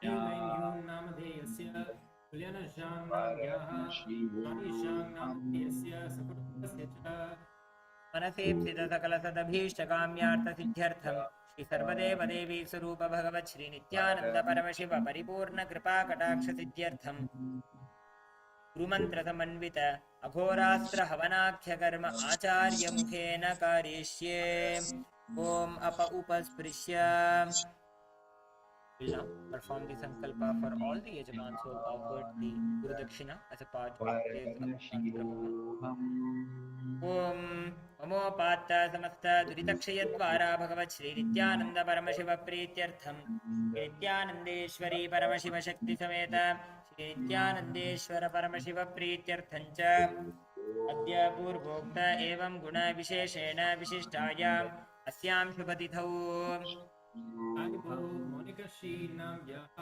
evainyu namadheyasya kulyanasham nam yaha manisham namadheyasya sakutasya cha. मनसेप्सित सकलसदभीष्टकाम्यार्थसिद्ध्यर्थं Shri सर्वदेवदेवी स्वरूप भगवत् श्री नित्यानंद परमशिव परिपूर्ण कृपा कटाक्ष सिद्ध्यर्थं गुरुमंत्र समन्वित अघोरास्त्र हवनाख्य कर्म आचार्य मुखेन करिष्ये. ओम up उपस्पृश्य. We'll now perform the sankalpa for all the yajamans who have offered the Guru Dakshina as a part of today's Mantra Homa. Om Amopatta Samasta Duridakshayadvara Bhagavat Shri Nithyananda Paramashiva Pretyartham Nithyanandeshwari Paramashiva Shakti Sameta नित्यानन्देश्वर परमशिवप्रीत्यर्थं च अद्य पूर्वोक्त एवं गुणविशेषेण विशिष्टायाम् अस्यां शुभतिथौ आगतो मोनिका श्री नाम यः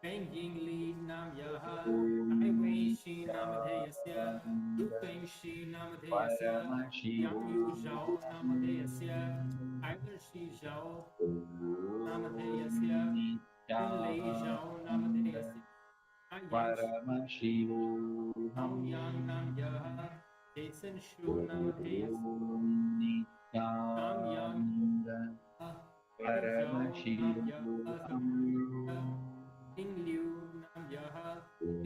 Pangin Li नाम यः आइवै श्री नामधेयस्य दुपें श्री नामधेयस्य yang yu zhao नामधेयस्य आइवर श्री zhao नामधेयस्य लई zhao नामधेयस्य Paramashivam Nam Yah Jason Shru Namadhyas Nam Yang Paramashivam King Liu Nam Yah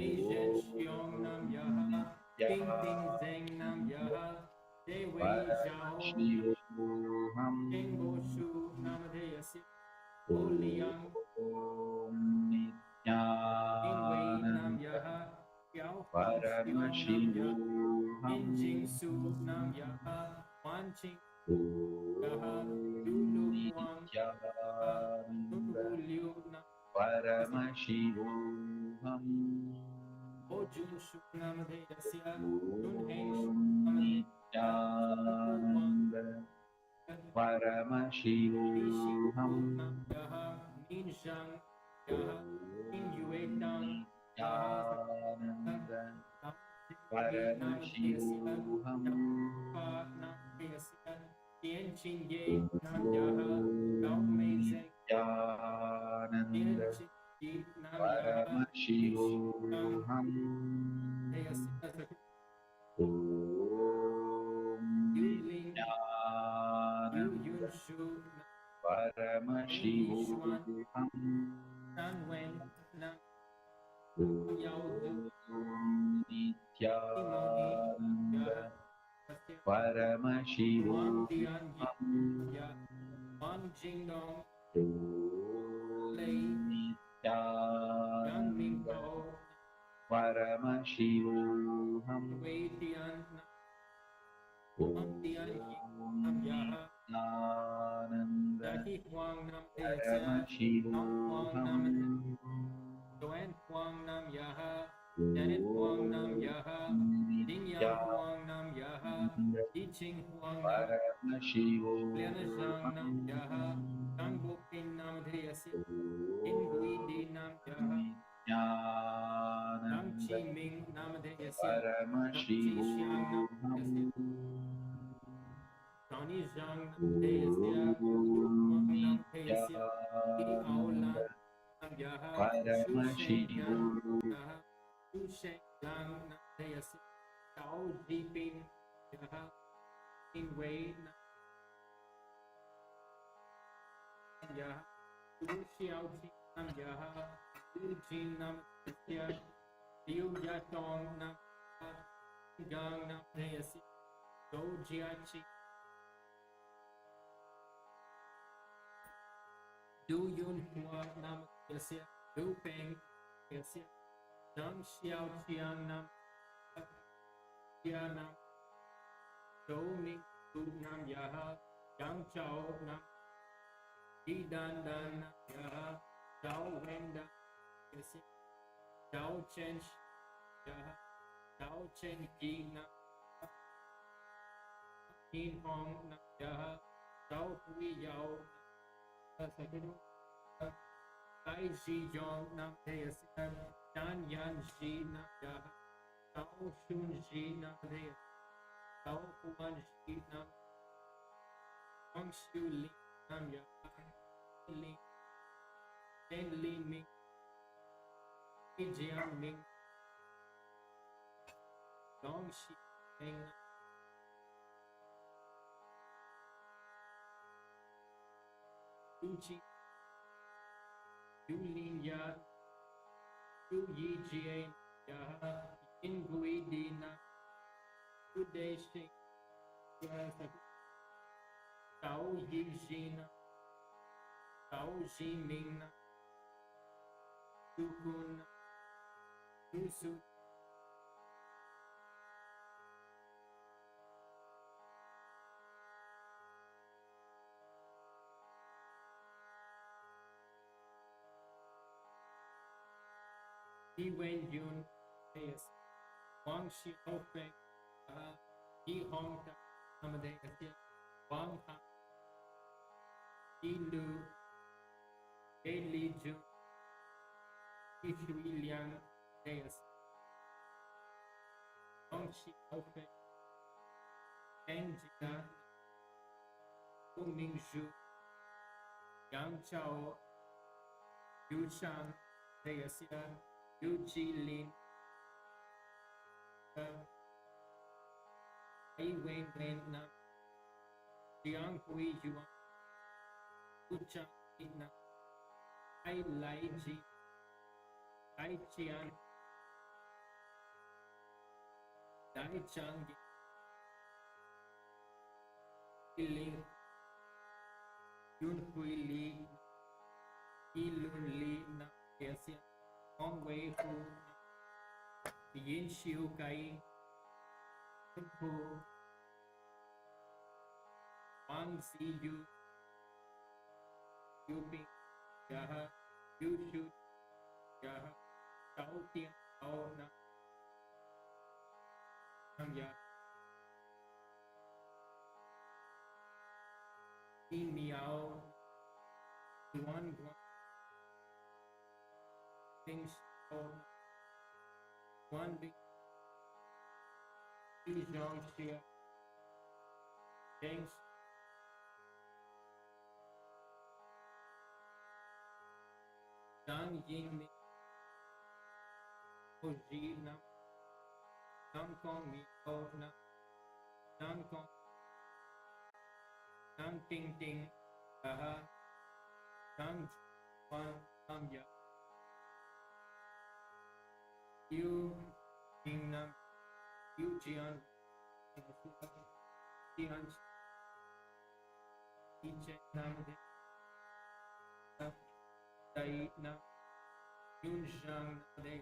Asian Xiong Nam Yah King Ting Zeng Nam Yah Dei Wei Zhao King Bo Shu Namadhyas Ho Liang King Wei Nam Yah Paramashivam In Jing Su Nam Yah Wan Ching Yah Lu Lu Wang Nun Wu Liu Nam Paramashivam O Jun Shu Nam Deyasya Nun Heng Shu Nityananda Paramashivam Nam Yah Min Shang Yah Min Yue Dang Nityananda Paramashivam Nam Deyasya Tien Ching Ye Nam Yah Gao Mei Zeng Nityananda Paramashivam Deyasya Yu Yun Shu Paramashivam Nan Wen Nam Yao Nityananda Paramashivam Wan Jing Dong Lei Nityananda Paramashivam Wei Tian Tian Nam Yah Dahi Huang Nam Paramashivam Joanne Huang Nam Yah Janet Huang Nam Yah Ding Yang Huang Nam Yah Yi Ching Huang Nam Liana Zhang Nam Yah Kang Bo Pin Nam Deyasi In Gui Di Nam Yah Kang Chi Ming Nam Deyasi Kang Chi Xiang Nam Deyasi Tony Zhang Nam Deyasi Huang Nam Deyasi Yi Ao Lan Nam Yah Shu Sheng Yang Yah Shu Sheng Yang Nam Deyasi Tao Ji Ping Yah In Wei Nam Yah Lu Xiao Ji Nam Yah Lu Jin Nam Deyasi Liu Yatong Nam Gang Nam Deyasi Do Jia Chi Du Yun Hua Nam Deyasi Du Peng Deyasi Zhang Xiao Qiang Nam Xia Nam Zhou Ning Du Nam Yah Yang Chao Nam Yi Dan Dan Nam Yah Zhao Wen Dan Deyasi Zhao Chen Yah Zhao Chen Yi Nam Yin Hong Nam Yah Zhao Hui Yao Tai Ji Yong Nam Deyasi Dan Yan Ji Nam Yah Zhao Shun Ji Nam Deyasi Zhao Huan Ji Nam Wang Xiu Li Nam Yah Li Deng Li Ming Li Jiang Ming Dong Xi Meng Yu Chi Yu Lin Ya Yu Yi Jian Yah Yin Gui Di Nam Yu Dei Xing Tao Yi Ji Nam Tao Ji Ming Nam Yu Kun Nam Yu Su Yi Wen Yun Deus Wang Xiao Feng Yi Hong Ta Namade Asya Wang Ha Yi Lu Ye Li Jun Yi Shui Liang Deus Wang Xiao Feng Feng Jia Wu Ming Zhu Yang Chao Yu Chang Deus Yu Ji Lin Ai Wen Wen Nam Jiang Hui Yuan Wu Chang Nam Ai Lai Ji Ai Chian Dai Chang Ling Yun Hui Li Yi Lun Li Nam Yasya Hong Wei Hu Yin Xiu Kai Hu Wang Si Yu Yu Ping Yaha Yu Shu Yaha Tao Tian Tao Nam Ya Yi Miao Guan Guan Bing Xiao Guan Bing Yi Zhang Xia Deng Zhang Ying Mi Ho Ji Nam Nam Kong Mi Ho Nam Nam Kong Nam Ting Ting Nam Juan Nam Ya Yu King Nam Yu Jian Jian Yi Chen Nam De Dai Nam Yun Zhang De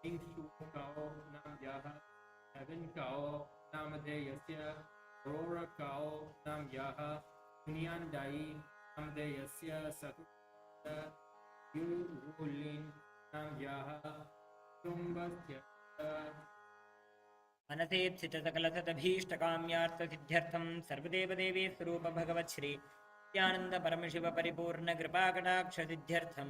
Ing Shu Gao Nam Yaha Heaven Gao Nam De Yasya Aurora Gao Nam Yaha Nian Dai Nam De Yasya Saku Yu Wulin Nam Yaha Tumbasya मनसेप्सितसकलसदभीष्टकाम्यार्थसिद्ध्यर्थं सर्वदेवदेवी स्वरूप भगवत् श्री नित्यानंद परमशिव परिपूर्ण कृपाकटाक्षसिद्ध्यर्थं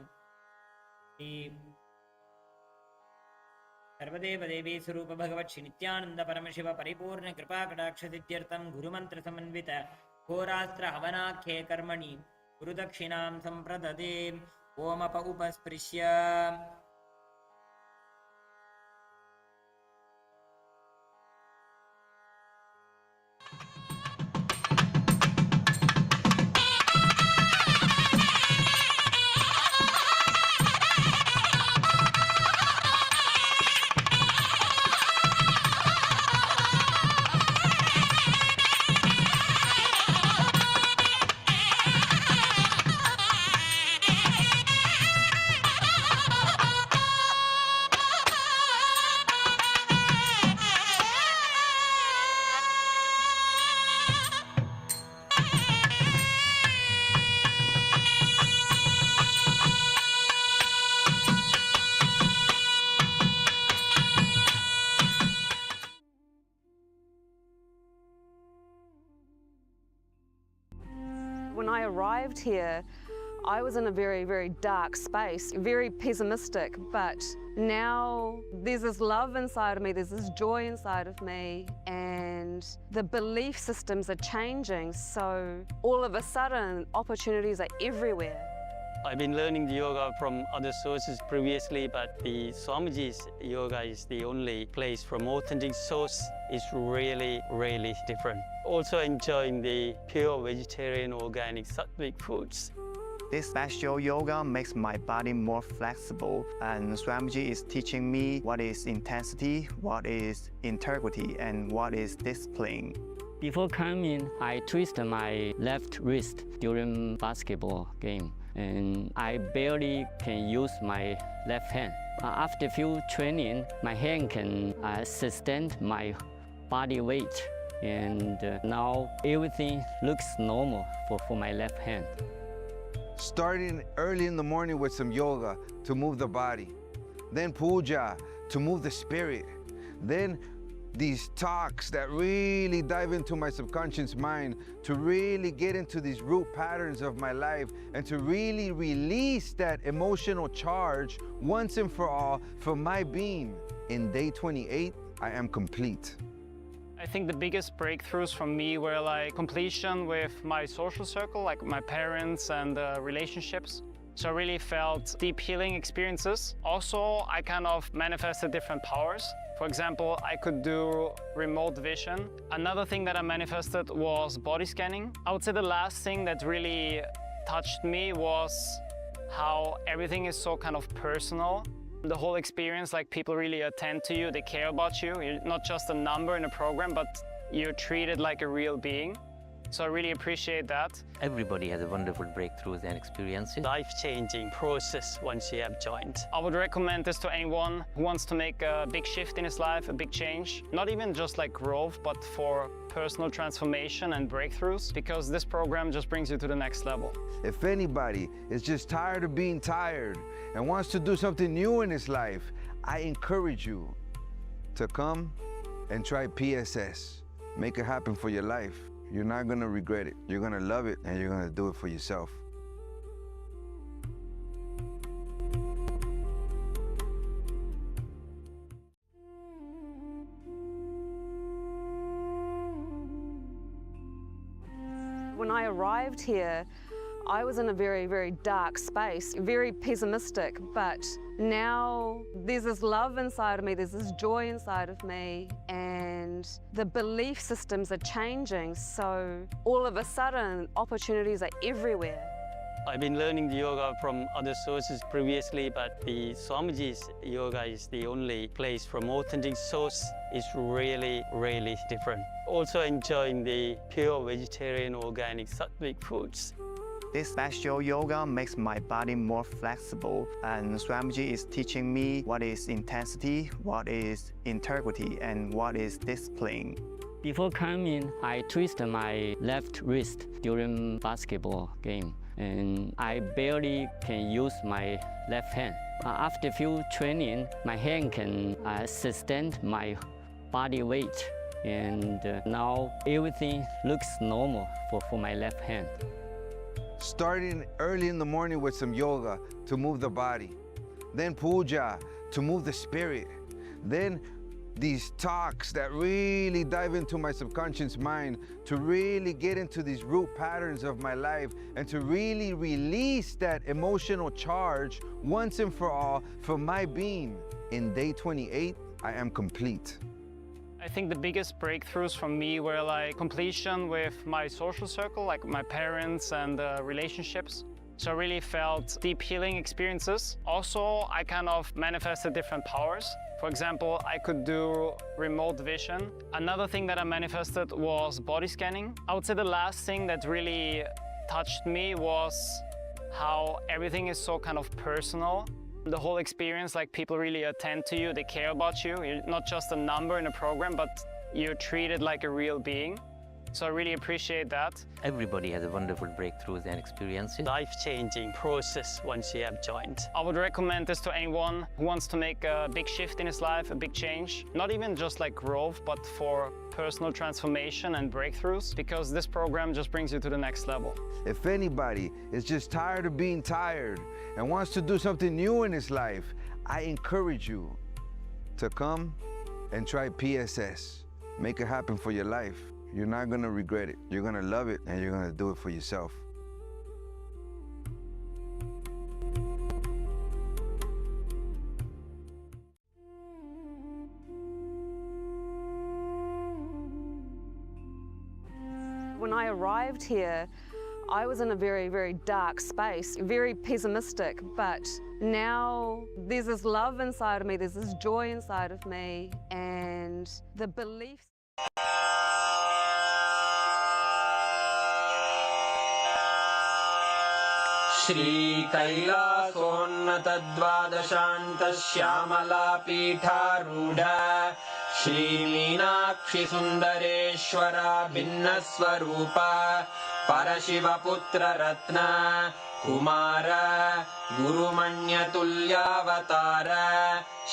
सर्वदेवदेवी स्वरूप भगवत् श्री नित्यानंद परमशिव परिपूर्ण कृपाकटाक्षसिद्ध्यर्थं गुरुमंत्र समन्वित होरास्त्र हवनाख्ये कर्मणि गुरुदक्षिणां सम्प्रददे omp उपस्पृश्य When I arrived here, I was in a very, very dark space, very pessimistic, but now there's this love inside of me, there's this joy inside of me, and the belief systems are changing, so all of a sudden, opportunities are everywhere. I've been learning the yoga from other sources previously, but the Swamiji's yoga is the only place from authentic source. It's really, really different. Also enjoying the pure vegetarian, organic, sattvic foods. This special yoga makes my body more flexible, and Swamiji is teaching me what is intensity, what is integrity, and what is discipline. Before coming, I twisted my left wrist during basketball game, and I barely can use my left hand. After few training, my hand can sustain my body weight, and now everything looks normal for my left hand. Starting early in the morning with some yoga to move the body. then puja to move the spirit, then these talks that really dive into my subconscious mind to really get into these root patterns of my life and to really release that emotional charge once and for all for my being. In day 28, I am complete. I think the biggest breakthroughs for me were like completion with my social circle, like my parents and relationships. So I really felt deep healing experiences. Also, I kind of manifested different powers. For example, I could do remote vision. Another thing that I manifested was body scanning. I would say the last thing that really touched me was how everything is so kind of personal. The whole experience, like people really attend to you, they care about you. You're not just a number in a program, but you're treated like a real being. So I really appreciate that. Everybody has a wonderful breakthroughs and experiences. Life-changing process once you have joined. I would recommend this to anyone who wants to make a big shift in his life, a big change. Not even just like growth, but for personal transformation and breakthroughs, because this program just brings you to the next level. If anybody is just tired of being tired and wants to do something new in his life, I encourage you to come and try PSS. Make it happen for your life. You're not gonna regret it. You're gonna love it and you're gonna do it for yourself. When I arrived here, I was in a very, very dark space, very pessimistic, but now there's this love inside of me, there's this joy inside of me, and the belief systems are changing, so all of a sudden, opportunities are everywhere. I've been learning the yoga from other sources previously, but the Swamiji's yoga is the only place from authentic source. It's really, really different. Also enjoying the pure vegetarian, organic, sattvic foods. This special yoga makes my body more flexible, and Swamiji is teaching me what is intensity, what is integrity, and what is discipline. Before coming, I twisted my left wrist during basketball game, and I barely can use my left hand. After few training, my hand can sustain my body weight, and now everything looks normal for my left hand. Starting early in the morning with some yoga to move the body, then puja to move the spirit, then these talks that really dive into my subconscious mind to really get into these root patterns of my life and to really release that emotional charge once and for all for my being. In day 28, I am complete. I think the biggest breakthroughs for me were like completion with my social circle, like my parents and relationships. So I really felt deep healing experiences. Also, I kind of manifested different powers. For example, I could do remote vision. Another thing that I manifested was body scanning. I would say the last thing that really touched me was how everything is so kind of personal. The whole experience, like people really attend to you, they care about you. You're not just a number in a program, but you're treated like a real being. So I really appreciate that. Everybody has a wonderful breakthroughs and experiences. Life-changing process once you have joined. I would recommend this to anyone who wants to make a big shift in his life, a big change. Not even just like growth, but for personal transformation and breakthroughs, because this program just brings you to the next level. If anybody is just tired of being tired and wants to do something new in his life, I encourage you to come and try PSS. Make it happen for your life. You're not gonna regret it. You're gonna love it and you're gonna do it for yourself. When I arrived here, I was in a very, very dark space, very pessimistic, but now there's this love inside of me, there's this joy inside of me, and the belief. श्रीकैलासोन्नतद्वादशान्तश्यामला पीठारूढ श्रीमीनाक्षि Sundareshwar भिन्नस्वरूप परशिवपुत्र रत्न कुमार गुरुमण्यतुल्यावतार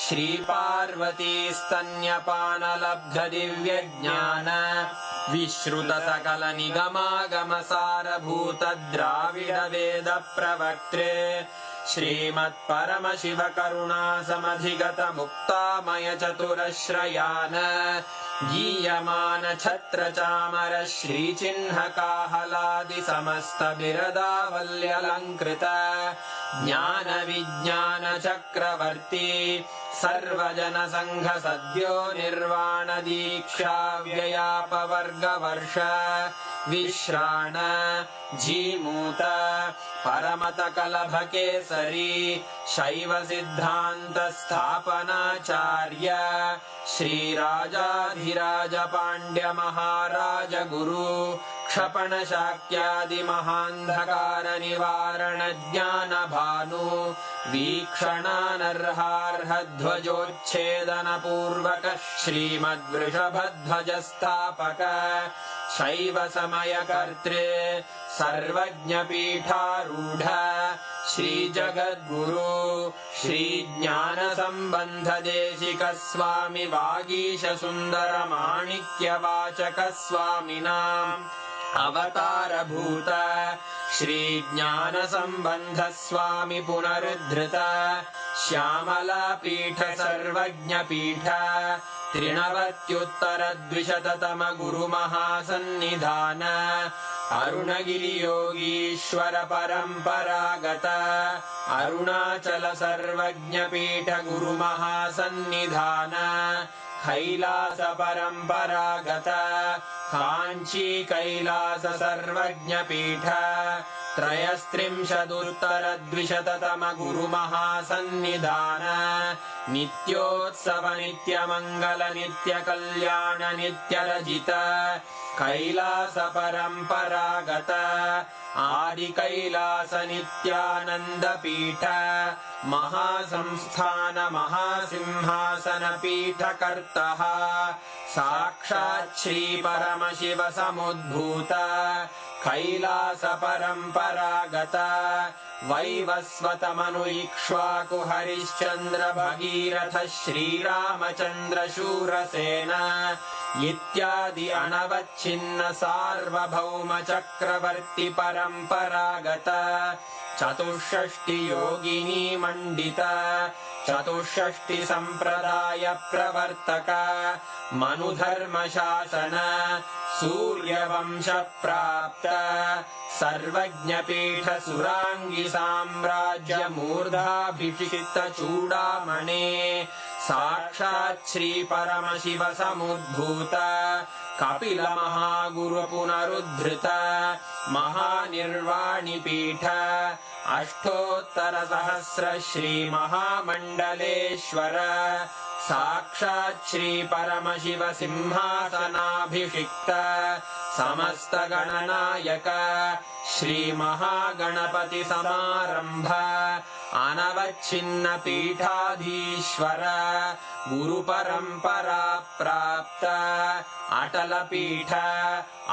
श्रीपार्वती स्तन्यपानलब्ध दिव्यज्ञान विश्रुत सकल निगमागम सारभूत द्राविड वेद प्रवक्त्रे श्रीमत्परमशिव करुणा समधिगत मुक्तामय चतुरश्रयान गीयमान छत्र चामर श्रीचिह्न काहलादि समस्त बिरदावल्यलङ्कृत ज्ञान विज्ञान चक्रवर्ती सर्वजन संघ सद्यो निर्वाण दीक्षा व्ययापवर्गवर्ष विश्राण जीमूत परमत कलभ केसरी शैव सिद्धांत स्थापनाचार्य श्रीराजाधिराज पांड्य महाराज गुरु क्षपण शाक्यादि महांधकार निवारण ज्ञान भानु वीक्षणानर्हार्ह ध्वजोच्छेदन पूर्वक श्रीमद्वृषभध्वज स्थापक शैव समय कर्त्रे सर्वज्ञ पीठारूढ़ श्री जगद्गुरु श्री ज्ञान संबंध देशिक स्वामी वागीश सुंदर माणिक्य वाचक स्वामिनाम् अवतार भूत श्री ज्ञान संबंध स्वामी पुनरुद्धृत श्यामला पीठ सर्वज्ञ पीठ त्रिनवत्युत्तर द्विशततम गुरु महासन्निधान अरुणगिरि योगीश्वर परंपरागत अरुणाचल सर्वज्ञ पीठ गुरु महासन्निधान कैलास परंपरागत कांची कैलास सर्वज्ञ पीठ त्रयस्त्रिंशदुत्तर द्विशततम गुरु महासन्निधान नित्योत्सव नित्य मंगल नित्य कल्याण नित्य रजित कैलास परंपरागत आदि कैलास नित्यानंद पीठ महासंस्थान महासिंहासन पीठ कर्तः साक्षात् श्री परमशिव समुद्भूत कैलास परंपरागत वैवस्वत मनु इक्ष्वाकु हरिश्चंद्र भगीरथ श्रीरामचंद्र शूरसेन इत्यादि अनवच्छिन्न सार्वभौम चक्रवर्ती परंपरागत चतुष्षष्टि योगिनी मंडित चतुष्षष्टि संप्रदाय प्रवर्तक मनुधर्म शासन सूर्यवंश प्राप्त सर्वज्ञ पीठ सुरांगी साम्राज्य मूर्धाभिषिक्त चूड़ामणे साक्षात् श्री परमशिव समुद्भूत कपिल महागुरु पुनरुद्धृत महानिर्वाणि पीठ अष्टोत्तर सहस्र श्री महामंडलेश्वर साक्षात् श्री परमशिव सिंहासनाभिषिक्त समस्त गणनायक श्री महागणपति समारंभ अनवच्छिन्न पीठाधीश्वर गुरु परंपरा प्राप्त अटल पीठ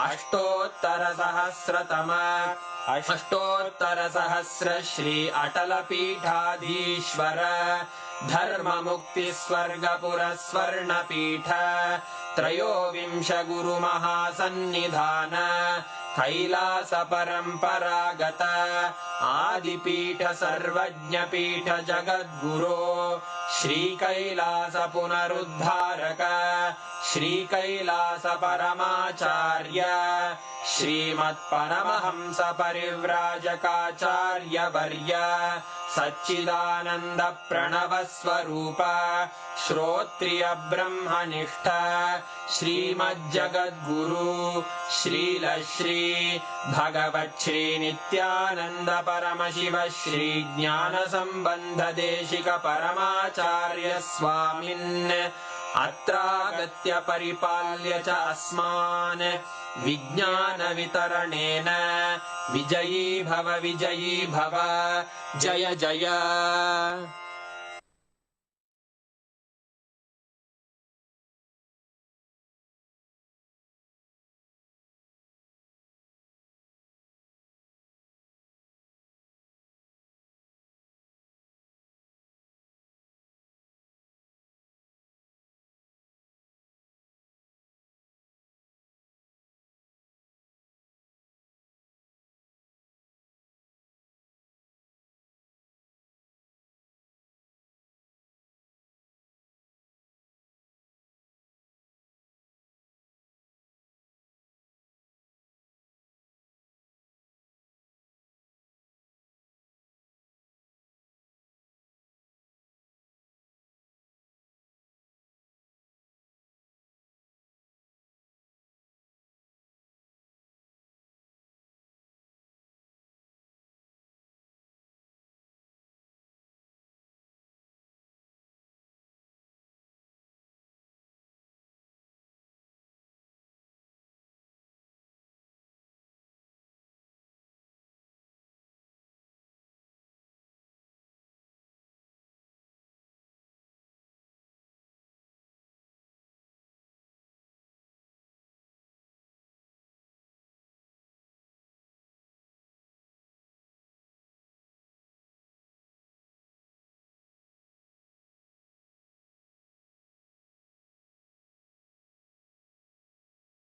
अष्टोत्तर सहस्र श्री अटल पीठाधीश्वर धर्म मुक्ति स्वर्गपुर स्वर्ण पीठ त्रयोविंश गुरु महासन्निधान कैलास परंपरागत आदिपीठ सर्वज्ञ पीठ जगद्गुरो श्री कैलास पुनरुद्धारक श्री कैलास परमाचार्य श्रीमत्परमहंस परिव्राजकाचार्य वर्य सच्चिदानंद प्रणव स्वरूप श्रोत्रिय ब्रह्मनिष्ठ श्रीमज्जगद्गुरु श्रील श्री भगवत् श्री नित्यानंद परमशिव श्री ज्ञान संबंध देशिक परमाचार्य स्वामिन् अत्रागत्य परिपाल्य च अस्मान् विज्ञान वितरणेन विजयी भव जय जय।